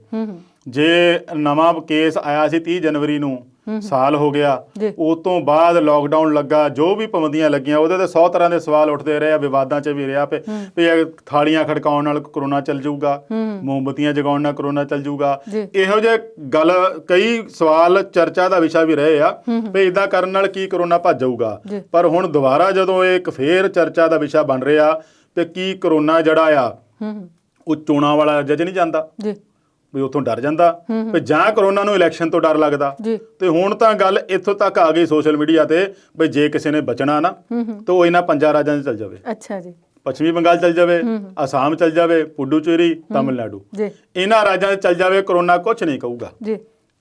ਜੇ ਨਵਾਂ ਕੇਸ ਆਇਆ ਸੀ 30 ਜਨਵਰੀ ਨੂੰ, ਸਾਲ ਹੋ ਗਿਆ, ਉਸ ਤੋਂ ਬਾਅਦ ਲੋਕਡਾਊਨ ਲੱਗਾ, ਜੋ ਵੀ ਪਾਬੰਦੀਆਂ ਲੱਗੀਆਂ ਉਹਦੇ ਤੇ 100 ਤਰ੍ਹਾਂ ਦੇ ਸਵਾਲ ਉੱਠਦੇ ਰਹੇ ਆ, ਵਿਵਾਦਾਂ 'ਚ ਵੀ ਰਿਹਾ ਵੀ ਥਾਲੀਆਂ ਖੜਕਾਉਣ ਨਾਲ ਕਰੋਨਾ ਚੱਲ ਜਾਊਗਾ, ਮੋਮਬੱਤੀਆਂ ਜਗਾਉਣ ਨਾਲ ਕਰੋਨਾ ਚੱਲ ਜਾਊਗਾ। ਇਹੋ ਜਿਹੇ ਗੱਲ, ਕਈ ਸਵਾਲ ਚਰਚਾ ਦਾ ਵਿਸ਼ਾ ਵੀ ਰਹੇ ਆ ਵੀ ਇਦਾਂ ਕਰਨ ਨਾਲ ਕੀ ਕਰੋਨਾ ਭੱਜ ਜਾਊਗਾ। ਪਰ ਹੁਣ ਦੁਬਾਰਾ ਜਦੋਂ ਇਹ ਇੱਕ ਫੇਰ ਚਰਚਾ ਦਾ ਵਿਸ਼ਾ ਬਣ ਰਿਹਾ ਤੇ ਕੀ ਕਰੋਨਾ ਜਿਹੜਾ ਆ ਉਹ ਚੋਣਾਂ ਵਾਲਾ ਜੱਜ ਨਹੀਂ ਜਾਂਦਾ ਵੀ ਉੱਥੋਂ ਡਰ ਜਾਂਦਾ, ਵੀ ਜਾਂ ਕਰੋਨਾ ਨੂੰ ਇਲੈਕਸ਼ਨ ਤੋਂ ਡਰ ਲੱਗਦਾ। ਤੇ ਹੁਣ ਤਾਂ ਗੱਲ ਇੱਥੋਂ ਤੱਕ ਆ ਗਈ ਸੋਸ਼ਲ ਮੀਡੀਆ ਤੇ ਵੀ ਜੇ ਕਿਸੇ ਨੇ ਬਚਣਾ ਨਾ ਤਾਂ ਉਹ ਇਹਨਾਂ 5 ਰਾਜਾਂ 'ਚ ਚੱਲ ਜਾਵੇ। ਅੱਛਾ ਜੀ, ਪੱਛਮੀ ਬੰਗਾਲ ਚੱਲ ਜਾਵੇ, ਅਸਾਮ ਚੱਲ ਜਾਵੇ, ਪੁਡੂਚੇਰੀ, ਤਾਮਿਲਨਾਡੂ, ਇਹਨਾਂ ਰਾਜਾਂ 'ਚ ਚੱਲ ਜਾਵੇ, ਕਰੋਨਾ ਕੁਛ ਨਹੀਂ ਕਹੂਗਾ।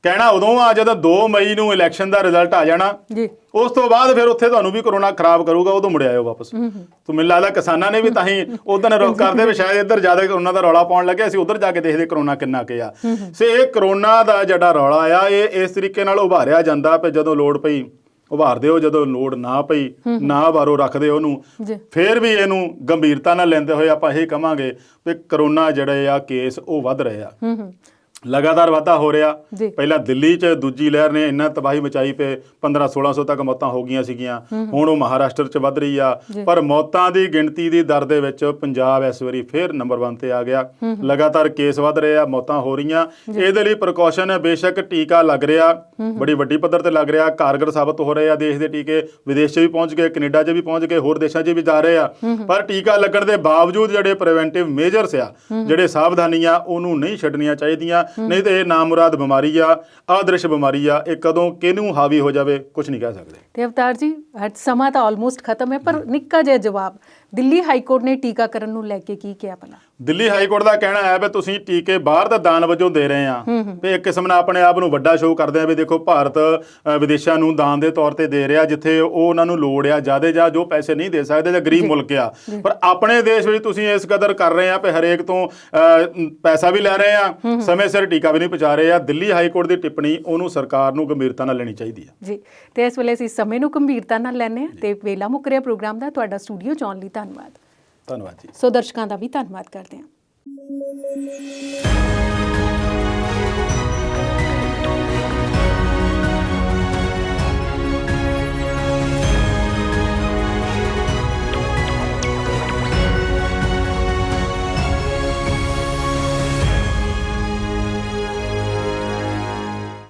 ਕਹਿਣਾ ਉਦੋਂ ਆ ਜਦੋਂ 2 ਮਈ ਨੂੰ ਇਲੈਕਸ਼ਨ ਦਾ ਰਿਜ਼ਲਟ ਆ ਜਾਣਾ ਜੀ ਉਸ ਤੋਂ ਬਾਅਦ ਫਿਰ ਉੱਥੇ ਤੁਹਾਨੂੰ ਵੀ ਕਰੋਨਾ ਖਰਾਬ ਕਰੂਗਾ, ਉਦੋਂ ਮੁੜ ਆਇਓ ਵਾਪਸ। ਤੂੰ ਮੈਨੂੰ ਲੱਗਦਾ ਕਿਸਾਨਾਂ ਨੇ ਵੀ ਤਾਂ ਹੀ ਉਦੋਂ ਰੋਕ ਕਰਦੇ ਵੀ ਸ਼ਾਇਦ ਇੱਧਰ ਜ਼ਿਆਦਾ ਕਰੋਨਾ ਦਾ ਰੌਲਾ ਪਾਉਣ ਲੱਗਿਆ, ਅਸੀਂ ਉੱਧਰ ਜਾ ਕੇ ਦੇਖਦੇ ਕਰੋਨਾ ਕਿੰਨਾ ਕੁ ਆ। ਸੇ ਇਹ ਕਰੋਨਾ ਦਾ ਜਿਹੜਾ ਰੌਲਾ ਆ ਇਹ ਇਸ ਤਰੀਕੇ ਨਾਲ ਉਭਾਰਿਆ ਜਾਂਦਾ ਵੀ ਜਦੋਂ ਲੋੜ ਪਈ ਉਭਾਰਦੇ ਹੋ, ਜਦੋਂ ਲੋੜ ਨਾ ਪਈ ਨਾ ਬਾਰੋ ਰੱਖਦੇ ਉਹਨੂੰ। ਫਿਰ ਵੀ ਇਹਨੂੰ ਗੰਭੀਰਤਾ ਨਾਲ ਲੈਂਦੇ ਹੋਏ ਆਪਾਂ ਇਹ ਕਵਾਂਗੇ ਵੀ ਕਰੋਨਾ ਜਿਹੜੇ ਆ ਕੇਸ ਉਹ ਵੱਧ ਰਹੇ ਆ, ਲਗਾਤਾਰ ਵਾਧਾ ਹੋ ਰਿਹਾ। ਪਹਿਲਾਂ ਦਿੱਲੀ 'ਚ ਦੂਜੀ ਲਹਿਰ ਨੇ ਇੰਨਾ ਤਬਾਹੀ ਮਚਾਈ ਪਏ 1500-1600 ਤੱਕ ਮੌਤਾਂ ਹੋ ਗਈਆਂ ਸੀਗੀਆਂ, ਹੁਣ ਉਹ ਮਹਾਰਾਸ਼ਟਰ 'ਚ ਵੱਧ ਰਹੀ ਆ। ਪਰ ਮੌਤਾਂ ਦੀ ਗਿਣਤੀ ਦੀ ਦਰ ਦੇ ਵਿੱਚ ਪੰਜਾਬ ਇਸ ਵਾਰੀ ਫਿਰ ਨੰਬਰ 1 ਤੇ ਆ ਗਿਆ। ਲਗਾਤਾਰ ਕੇਸ ਵੱਧ ਰਹੇ ਆ, ਮੌਤਾਂ ਹੋ ਰਹੀਆਂ। ਇਹਦੇ ਲਈ ਪ੍ਰੀਕਾਸ਼ਨ ਹੈ, ਬੇਸ਼ੱਕ ਟੀਕਾ ਲੱਗ ਰਿਹਾ, ਬੜੀ ਵੱਡੀ ਪੱਧਰ ਤੇ ਲੱਗ ਰਿਹਾ, ਕਾਰਗਰ ਸਾਬਤ ਹੋ ਰਹੇ ਆ ਦੇਸ਼ ਦੇ ਟੀਕੇ, ਵਿਦੇਸ਼ 'ਚ ਵੀ ਪਹੁੰਚ ਗਏ, ਕੈਨੇਡਾ 'ਚ ਵੀ ਪਹੁੰਚ ਗਏ, ਹੋਰ ਦੇਸ਼ਾਂ 'ਚ ਵੀ ਜਾ ਰਹੇ ਆ। ਪਰ ਟੀਕਾ ਲੱਗਣ ਦੇ ਬਾਵਜੂਦ ਜਿਹੜੇ ਪ੍ਰੀਵੈਂਟਿਵ ਮੇਜਰਸ ਆ, ਜਿਹੜੇ ਸਾਵਧਾਨੀਆਂ ਉਹਨੂੰ ਨਹੀਂ ਛੱਡਣੀਆਂ ਚਾਹੀਦੀਆਂ, ਨਹੀਂ ਤੇ ਇਹ ਨਾਮੁਰਾਦ ਬਿਮਾਰੀ ਆ, ਆਦਰਸ਼ ਬਿਮਾਰੀ ਆ। ਇਹ ਕਦੋਂ ਕਿਹਨੂੰ ਹਾਵੀ ਹੋ ਜਾਵੇ ਕੁਝ ਨਹੀਂ ਕਹਿ ਸਕਦੇ। ਤੇ ਅਵਤਾਰ ਜੀ ਸਮਾਂ ਤਾਂ ਆਲਮੋਸਟ ਖਤਮ ਹੈ, ਪਰ ਨਿੱਕਾ ਜਿਹਾ ਜਵਾਬ, ਦਿੱਲੀ ਹਾਈ ਕੋਰਟ ਨੇ ਟੀਕਾਕਰਨ ਨੂੰ ਲੈ ਕੇ ਕੀ ਕਿਹਾ ਭਲਾ? ਦਿੱਲੀ ਹਾਈ ਕੋਰਟ ਦਾ ਕਹਿਣਾ ਹੈ ਵੀ ਤੁਸੀਂ ਟੀਕੇ ਬਾਹਰ ਦਾ ਦਾਨ ਵਜੋਂ ਦੇ ਰਹੇ ਆ, ਵੀ ਇੱਕ ਕਿਸਮ ਨਾਲ ਆਪਣੇ ਆਪ ਨੂੰ ਵੱਡਾ ਸ਼ੋਅ ਕਰਦੇ ਆ ਵੀ ਦੇਖੋ ਭਾਰਤ ਵਿਦੇਸ਼ਾਂ ਨੂੰ ਦਾਨ ਦੇ ਤੌਰ ਤੇ ਦੇ ਰਿਹਾ, ਜਿੱਥੇ ਉਹ ਉਹਨਾਂ ਨੂੰ ਲੋੜ ਆ ਜ਼ਿਆਦਾ ਜਾਂ ਜੋ ਪੈਸੇ ਨਹੀਂ ਦੇ ਸਕਦੇ ਜਾਂ ਗਰੀਬ ਮੁਲਕ ਆ। ਪਰ ਆਪਣੇ ਦੇਸ਼ ਵਿੱਚ ਤੁਸੀਂ ਇਸ ਕਦਰ ਕਰ ਰਹੇ ਆ ਵੀ ਹਰੇਕ ਤੋਂ ਪੈਸਾ ਵੀ ਲੈ ਰਹੇ ਆ, ਸਮੇਂ ਸਿਰ ਟੀਕਾ ਵੀ ਨਹੀਂ ਪਹੁੰਚਾ ਰਹੇ ਆ। ਦਿੱਲੀ ਹਾਈ ਕੋਰਟ ਦੀ ਟਿੱਪਣੀ ਉਹਨੂੰ ਸਰਕਾਰ ਨੂੰ ਗੰਭੀਰਤਾ ਨਾਲ ਲੈਣੀ ਚਾਹੀਦੀ ਹੈ ਜੀ। ਤੇ ਇਸ ਵੇਲੇ ਅਸੀਂ ਸਮੇਂ ਨੂੰ ਗੰਭੀਰਤਾ ਨਾਲ ਲੈਣੇ ਆ ਤੇ ਵੇਲਾ ਮੁੱਕ ਰਿਹਾ ਪ੍ਰੋਗਰਾਮ ਦਾ। ਤੁਹਾਡਾ ਸਟੂਡੀਓ 'ਚ ਆਉਣ ਲਈ ਧੰਨਵਾਦ। ਧੰਨਵਾਦ ਜੀ। ਸੋ ਦਰਸ਼ਕਾਂ ਦਾ ਵੀ ਧੰਨਵਾਦ ਕਰਦੇ ਹਾਂ।